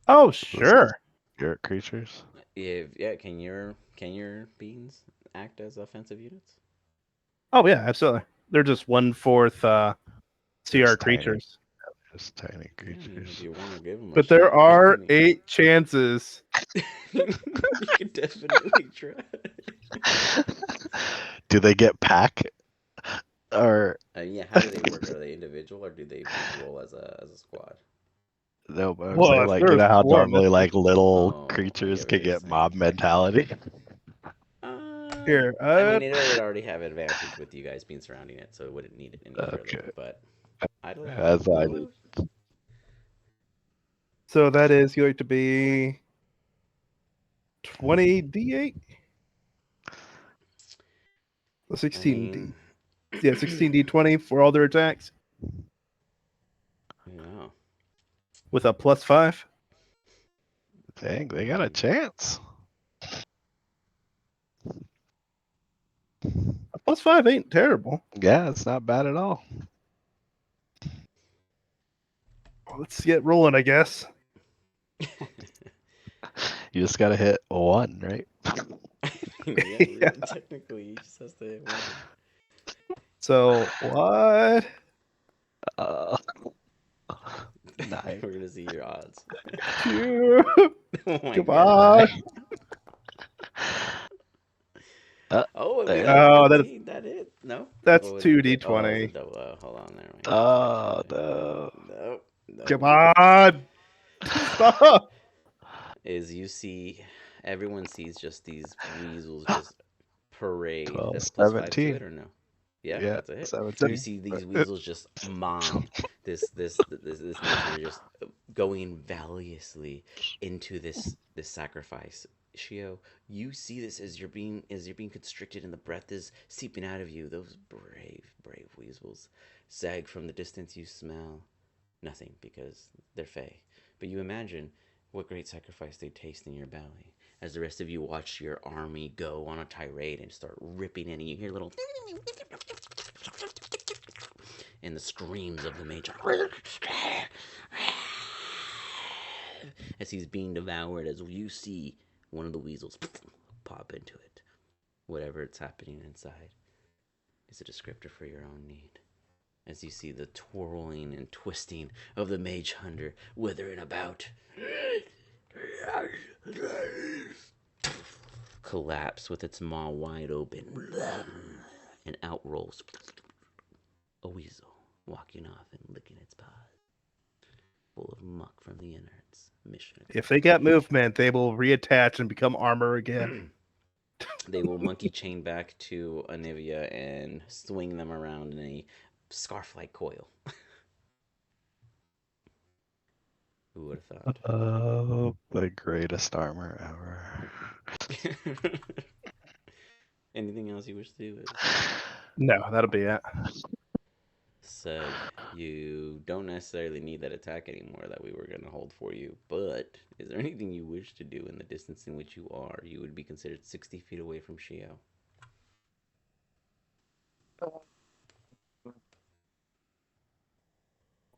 Oh, sure. spirit creatures? Can your beings act as offensive units? Oh yeah, absolutely. They're just 1/4 CR Just tiny. creatures. Just tiny Yeah, I mean, creatures. if you want to give them a But there shot, are you 8 chances. can definitely try. Do they get pack? Or Yeah, how do they work? Are they individual or do they roll as a squad? no? But I'm Well, saying, if like, they're you know how swarm, normally like little Oh, I creatures get what can you're get saying. mob mentality. Here, I mean, it would already have advantage with you guys being surrounding it, so it wouldn't need it any Okay. further. But I'd allow. That's why I I'll just so that is going to be 20 D8. So 16 D. mean, Yeah, 16 D20 for all their attacks yeah. with a +5. dang, they got a chance. A +5 ain't terrible. Yeah, it's not bad at all. Let's get rolling, I guess. You just gotta hit 1, right? Yeah, technically, he just has to hit one. So what? Uh, We're gonna see your odds. Two. Oh my Come god. on. Oh, There. that hit. No. That's Oh, 2d20. Oh, it's a double. Hold on there. Oh no. No. No. Come on. Stop. Is you see, everyone sees just these weasels just parade. 12, That's plus 5 to 17. it or no? Yeah, Yeah, that's a hit. 17. You see these weasels just mom this nature just going valiously into this sacrifice. Shio, you see this as you're being constricted and the breath is seeping out of you. Those brave weasels. Sag, from the distance you smell nothing because they're fey. But you imagine what great sacrifice they taste in your belly as the rest of you watch your army go on a tirade and start ripping in, and you hear little and the screams of the mage as he's being devoured, as you see one of the weasels pop into it. Whatever it's happening inside is a descriptor for your own need. As you see the twirling and twisting of the mage hunter withering about, collapse with its maw wide open, and out rolls a weasel, walking off and licking its paws, full of muck from the innards. Mission. If they get movement, they will reattach and become armor again. They will monkey chain back to Anivia and swing them around in a scarf-like coil. Who would have thought? Oh, the greatest armor ever. Anything else you wish to do? No, that'll be it. Said you don't necessarily need that attack anymore that we were going to hold for you, but is there anything you wish to do in the distance in which you are? You would be considered 60 feet away from Shio.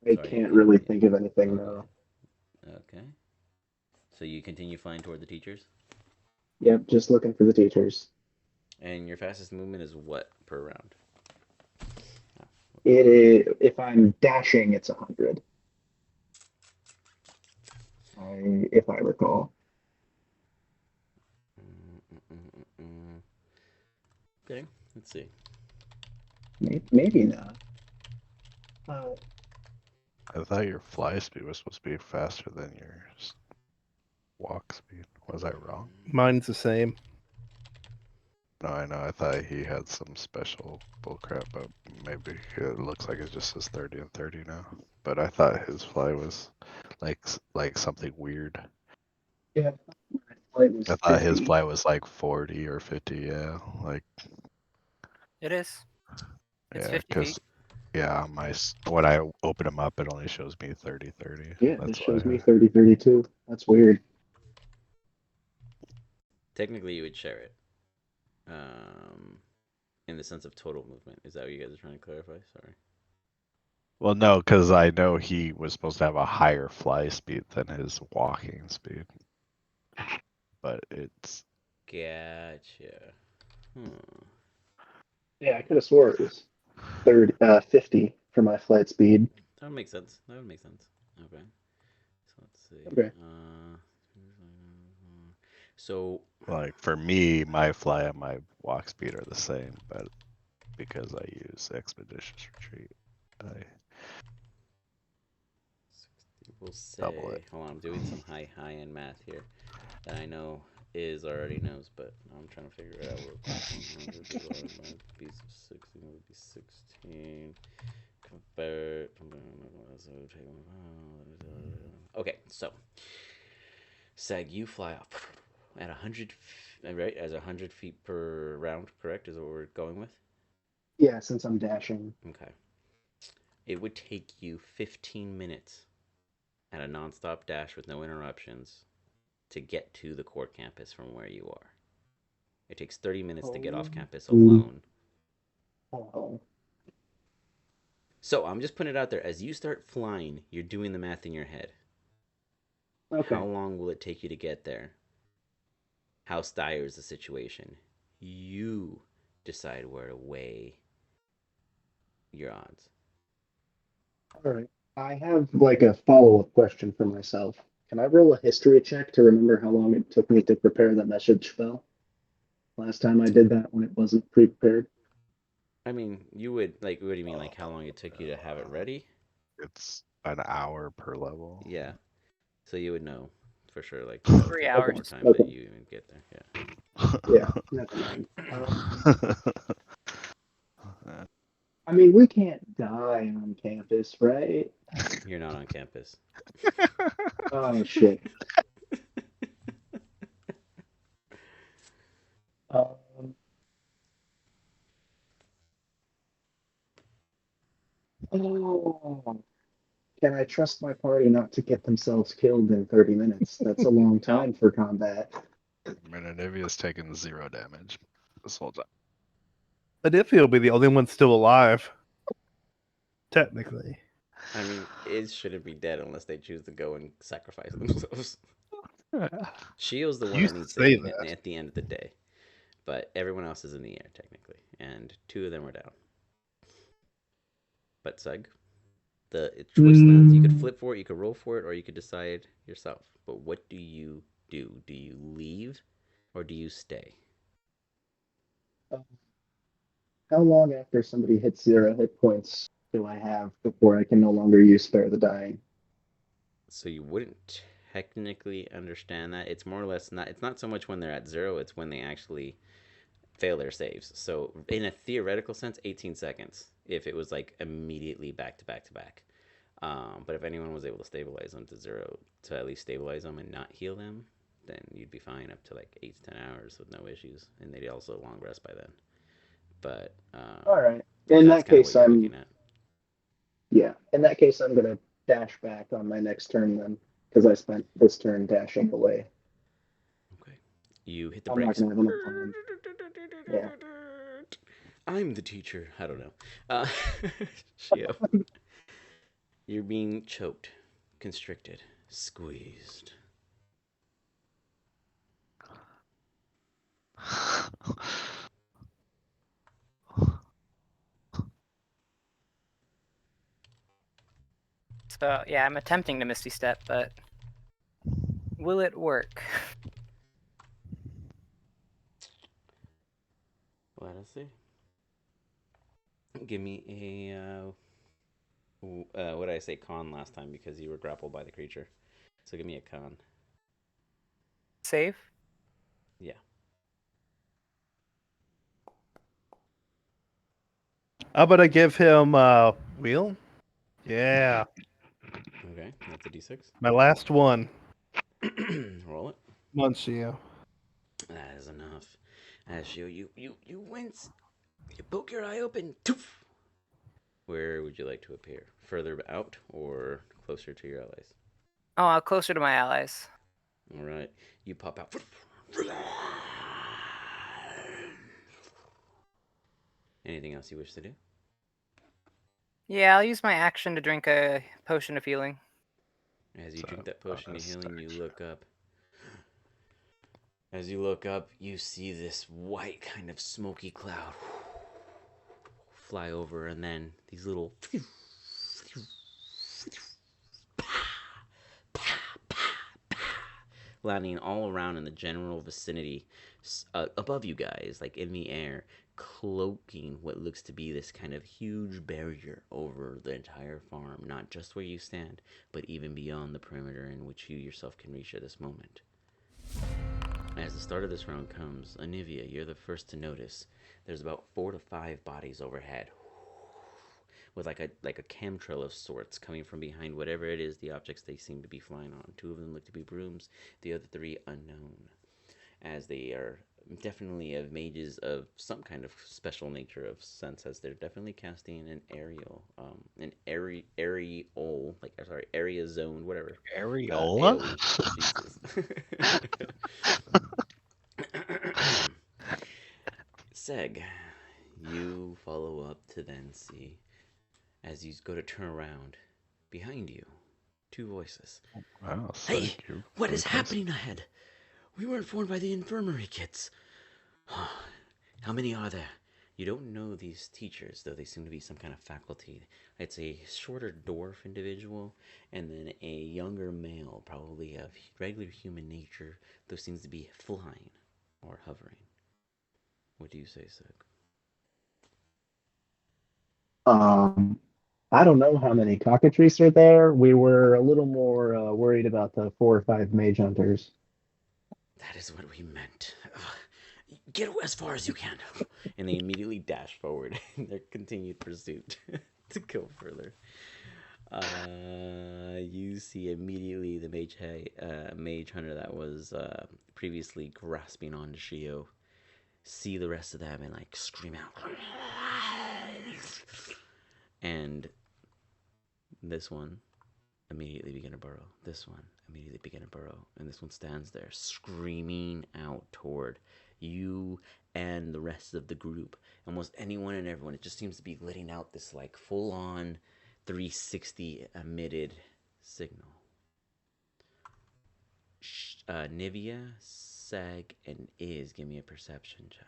I can't really think of anything now. Okay. So you continue flying toward the teachers? Yep, just looking for the teachers. And your fastest movement is what per round? It is, if I'm dashing, it's 100. If I recall. Okay, let's see. Maybe not. I thought your fly speed was supposed to be faster than your walk speed. Was I wrong? Mine's the same. No, I know. I thought he had some special bullcrap, but maybe it looks like it just says 30 and 30 now. But I thought his fly was like something weird. Yeah, I thought his fly was like 40 or 50. Yeah, like It is. It's yeah, 50 feet. yeah, when I open him up, it only shows me 30, 30. Yeah, That's it shows why. me 30, 32. That's weird. Technically, you would share it. In the sense of total movement. Is that what you guys are trying to clarify? Sorry. Well, no, because I know he was supposed to have a higher fly speed than his walking speed. But it's... Gotcha. Yeah, I could have swore it was 50 for my flight speed. That would make sense. Okay. So let's see. Okay. So like for me, my fly and my walk speed are the same, but because I use Expeditious Retreat, we'll say, double it. hold on, I'm doing some high-end math here that I know already knows, but I'm trying to figure it out real quick. 100 divided by a piece of 16 would be 16. Convert. Okay, so Sag, you fly up at 100, right? As 100 feet per round, correct? Is what we're going with? Yeah, since I'm dashing. Okay. It would take you 15 minutes at a nonstop dash with no interruptions to get to the core campus from where you are. It takes 30 minutes to get off campus alone. Oh. So I'm just putting it out there. As you start flying, you're doing the math in your head. Okay. How long will it take you to get there? how dire is the situation. You decide where to weigh your odds. All right. I have like a follow-up question for myself. Can I roll a history check to remember how long it took me to prepare the message spell? Last time I did that when it wasn't pre-prepared. I mean, you would like. What do you mean? Like how long it took you to have it ready? It's an hour per level. Yeah. So you would know for sure. Like 3 take hours. more time, Okay. but you even get there. Yeah. Yeah, never mind. I mean, we can't die on campus, right? You're not on campus. Oh shit. Um, oh, can I trust my party not to get themselves killed in 30 minutes? That's a long time for combat. Menenivia's taken 0 damage this whole time. Adifia will be the only one still alive. Technically. I mean, it shouldn't be dead unless they choose to go and sacrifice themselves. Shio's the one You that needs say saving that. at the end of the day, but everyone else is in the air technically, and 2 of them are down. But Sug, the choice lands. You could flip for it, you could roll for it, or you could decide yourself. But what do you do? Do you leave, or do you stay? How long after somebody hits 0 hit points do I have before I can no longer use Spare the Dying? So you wouldn't technically understand that. It's more or less not. It's not so much when they're at 0. It's when they actually fail their saves. So in a theoretical sense, 18 seconds if it was like immediately back to back to back. But if anyone was able to stabilize them to 0, to at least stabilize them and not heal them, then you'd be fine up to like 8 to 10 hours with no issues, and they'd also long rest by then. But All right. In that's that kind of case, what you're looking at. yeah. In that case, I'm gonna dash back on my next turn then, because I spent this turn dashing away. Okay, you hit the I'm not brakes. gonna have enough time. Yeah. I'm the teacher. I don't know. Shio. You're being choked, constricted, squeezed. So yeah, I'm attempting to Misty Step, but will it work? Let us see. Give me a what did I say, con last time because you were grappled by the creature. So give me a con. Save? Yeah. How about I give him wheel? Yeah. Okay, that's a d6. My last one. Roll it. Muncio. That is enough. As you wince. You poke your eye open. Toof! Where would you like to appear? Further out or closer to your allies? Oh, closer to my allies. All right. You pop out. Anything else you wish to do? Yeah, I'll use my action to drink a potion of healing. As you drink that potion of healing, you look up. As you look up, you see this white kind of smoky cloud fly over, and then these little landing all around in the general vicinity above you guys, like in the air, cloaking what looks to be this kind of huge barrier over the entire farm, not just where you stand, but even beyond the perimeter in which you yourself can reach at this moment. As the start of this round comes, Anivia, you're the first to notice there's about 4 to 5 bodies overhead, with like a chemtrail of sorts coming from behind whatever it is the objects they seem to be flying on. 2 of them look to be brooms, the other 3 unknown, as they are definitely of mages of some kind of special nature of sense, as they're definitely casting an area zone, whatever. Areola? Jesus. Seg, you follow up to then see, as you go to turn around, behind you, 2 voices. Wow, Hey, what is happening ahead? We were informed by the infirmary kids. How many are there? You don't know these teachers, though they seem to be some kind of faculty. It's a shorter dwarf individual, and then a younger male, probably of regular human nature, though seems to be flying or hovering. What do you say, Suk? I don't know how many cockatrices are there. We were a little more worried about the 4 or 5 mage hunters. That is what we meant. Get as far as you can. And they immediately dash forward in their continued pursuit to go further. You see immediately the mage hunter that was previously grasping onto Shio see the rest of them and like scream out. And this one immediately begin to burrow. This one immediately begin to burrow. And this one stands there screaming out toward you and the rest of the group. Almost anyone and everyone. It just seems to be letting out this like full on 360 emitted signal. Nivea, Sag, and Iz, give me a perception check.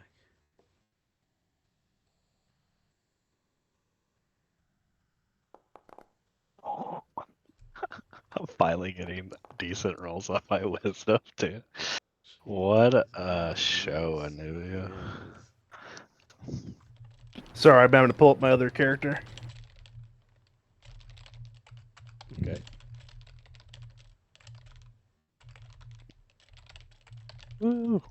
I'm finally getting decent rolls on my wisdom too. What a show, Anuvia. Sorry, I'm having to pull up my other character. Okay. Woo.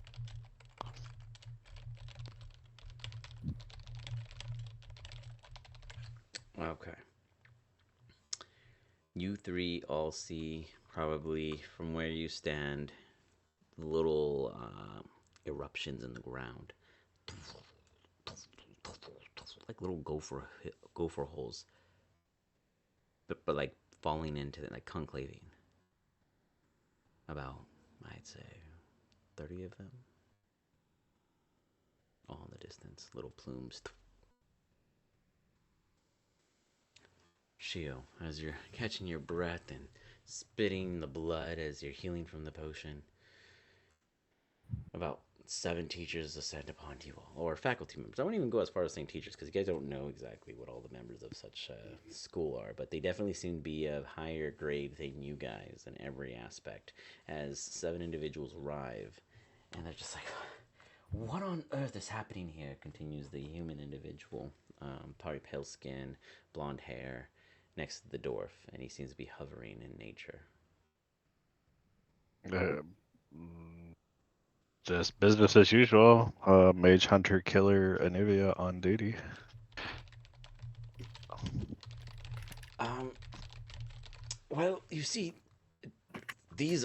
Okay. You three all see, probably from where you stand, little eruptions in the ground. Like little gopher holes. But like falling into it, like conclaving. About, I'd say, 30 of them. All in the distance, little plumes. Shio, as you're catching your breath and spitting the blood as you're healing from the potion, about 7 teachers descend upon you all, or faculty members. I won't even go as far as saying teachers, because you guys don't know exactly what all the members of such a school are, but they definitely seem to be of higher grade than you guys in every aspect, as 7 individuals arrive, and they're just like, what on earth is happening here? Continues the human individual, probably pale skin, blonde hair, next to the dwarf, and he seems to be hovering in nature. Just business as usual. Mage hunter killer Anuvia on duty. Well, you see, these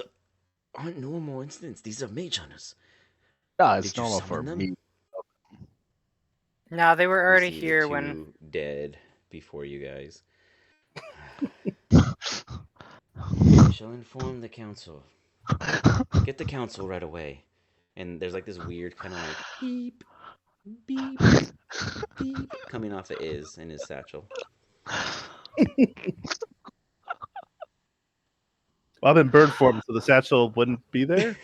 aren't normal incidents. These are mage hunters. No, it's Did you normal for summon them? me. No, they were already You see here the when. two dead before you guys. I shall inform the council. Get the council right away. And there's like this weird kind of like beep, beep, beep coming off of Iz in his satchel. Well, I've been bird formed, so the satchel wouldn't be there.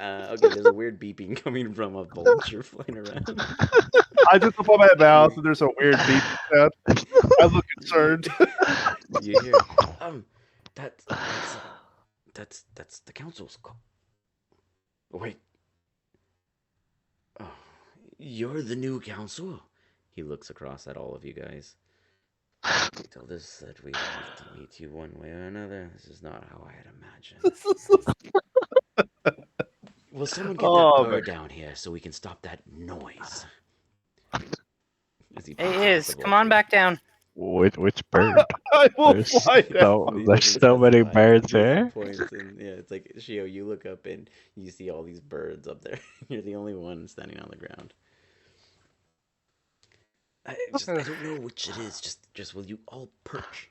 Okay, there's a weird beeping coming from a vulture flying around. I just opened my mouth and there's a weird beep sound. I look concerned. You hear, that's the council's call. Wait. Oh, you're the new council? He looks across at all of you guys. They told us that we have to meet you one way or another. This is not how I had imagined. Will someone get that bird down here so we can stop that noise? It is. Come on back down. Which bird? I will There's fly down. there's so many birds here. Points and yeah, it's like Shio, you look up and you see all these birds up there. You're the only one standing on the ground. I don't know which it is. Just will you all perch?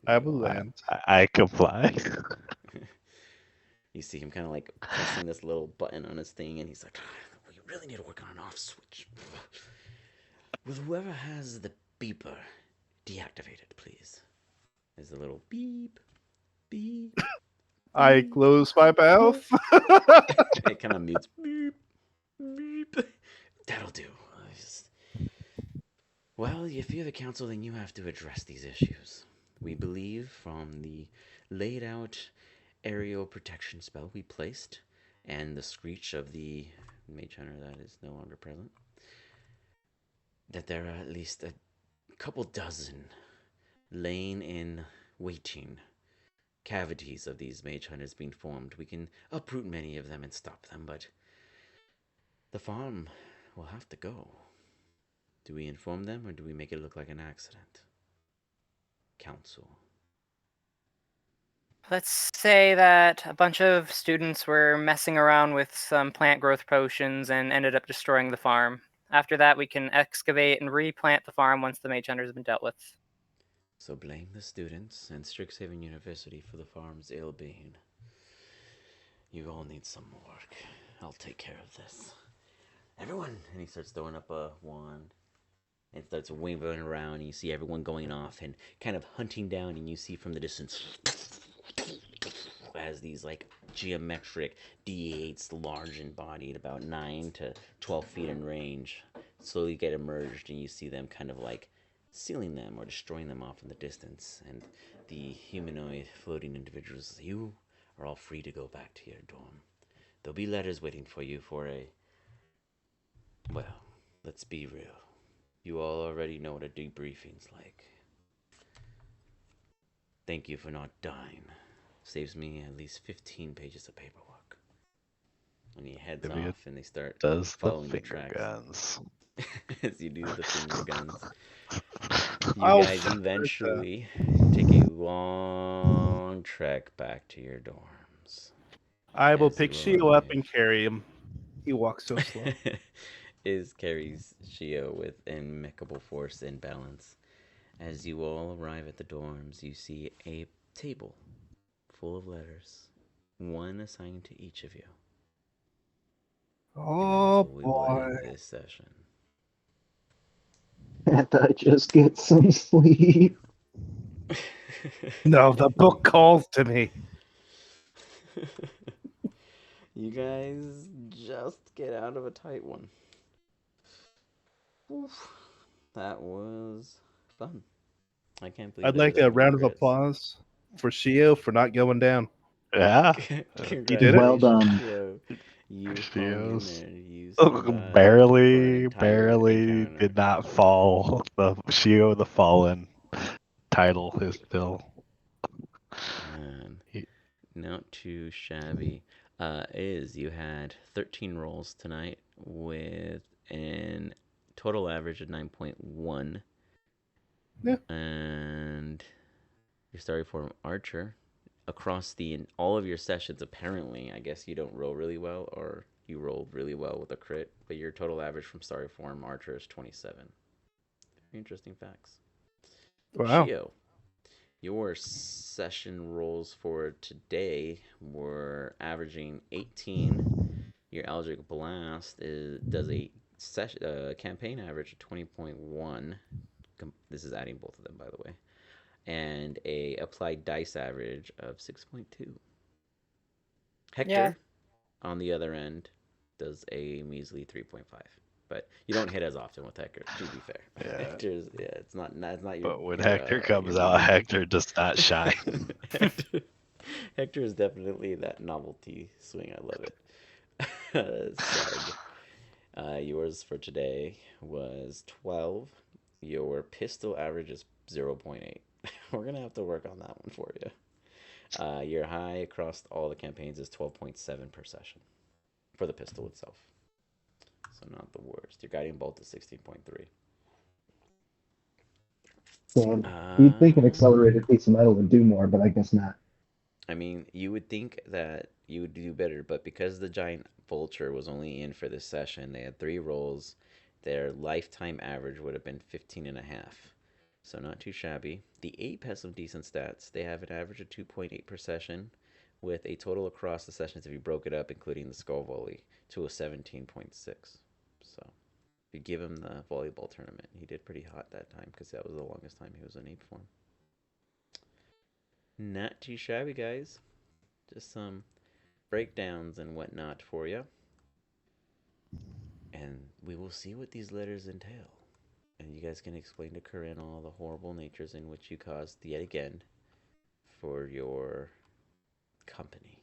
I will land. I comply. You see him kind of like pressing this little button on his thing, and he's like, "We really need to work on an off switch. Will whoever has the beeper deactivate it, please?" There's a little beep, beep, I close my mouth. It kind of mutes. Beep, beep. That'll do. Well, if you're the council, then you have to address these issues. We believe from the laid out aerial protection spell we placed and the screech of the mage hunter that is no longer present, that there are at least a couple dozen laying in waiting cavities of these mage hunters being formed. We can uproot many of them and stop them, but the farm will have to go. Do we inform them or do we make it look like an accident? Council. Let's say that a bunch of students were messing around with some plant growth potions and ended up destroying the farm. After that, we can excavate and replant the farm once the mage hunters have been dealt with. So blame the students and Strixhaven University for the farm's ill-being. You all need some work. I'll take care of this. Everyone! And he starts throwing up a wand and starts waving around, and you see everyone going off and kind of hunting down, and you see from the distance as these like geometric D8s, large in bodied, about 9 to 12 feet in range, slowly get emerged, and you see them kind of like sealing them or destroying them off in the distance. And the humanoid floating individuals, you are all free to go back to your dorm. There'll be letters waiting for you for a, well, let's be real. You all already know what a debriefing's like. Thank you for not dying. Saves me at least 15 pages of paperwork. And he heads Maybe it off and they start Does the following your finger tracks. guns. As you do the finger guns. You I'll guys figure it eventually take a long trek back to your dorms. I will As pick you Shio up arrive. and carry him. He walks so slow. Is carries Shio with impeccable force and balance. As you all arrive at the dorms, you see a table full of letters, one assigned to each of you. Oh And that is where we boy. will end this session. Can't I just get some sleep? No, the book calls to me. You guys just get out of a tight one. Oof. That was fun. I can't believe I'd there were like that a many round of crits. applause for Shio for not going down. Yeah. He did it? Well done. Yo, you hung in Shios there. You survived for an barely entire encounter. did not fall. The Shio the Fallen title is still. Man, He- not too shabby. Is you had 13 rolls tonight with an total average of 9.1. Yeah. And your starting form Archer across all of your sessions. Apparently, I guess you don't roll really well, or you rolled really well with a crit. But your total average from starting form Archer is 27. Very interesting facts. Wow. Shio, your session rolls for today were averaging 18. Your Eldritch Blast does a campaign average of 20.1. This is adding both of them, by the way. And a applied dice average of 6.2. Hector, on the other end, does a measly 3.5. But you don't hit as often with Hector, to be fair. Yeah. Hector's, it's not your. But when your, Hector comes your out, meat. Hector does not shine. Hector is definitely that novelty swing. I love it. Sag. Yours for today was 12. Your pistol average is 0.8. We're going to have to work on that one for you. Your high across all the campaigns is 12.7 per session for the pistol itself. So not the worst. Your guiding bolt is 16.3. Damn. You'd think an accelerated piece of metal would do more, but I guess not. I mean, you would think that you would do better, but because the giant vulture was only in for this session, they had 3 rolls. Their lifetime average would have been 15 and a half. So not too shabby. The ape has some decent stats. They have an average of 2.8 per session, with a total across the sessions, if you broke it up, including the skull volley, to a 17.6. So if you give him the volleyball tournament, he did pretty hot that time because that was the longest time he was in ape form. Not too shabby, guys. just some breakdowns and whatnot for you. And we will see what these letters entail. And you guys can explain to Corinne all the horrible natures in which you caused yet again for your company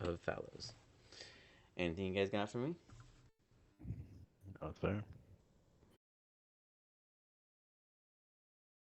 of fellows. Anything you guys got for me? No, sir.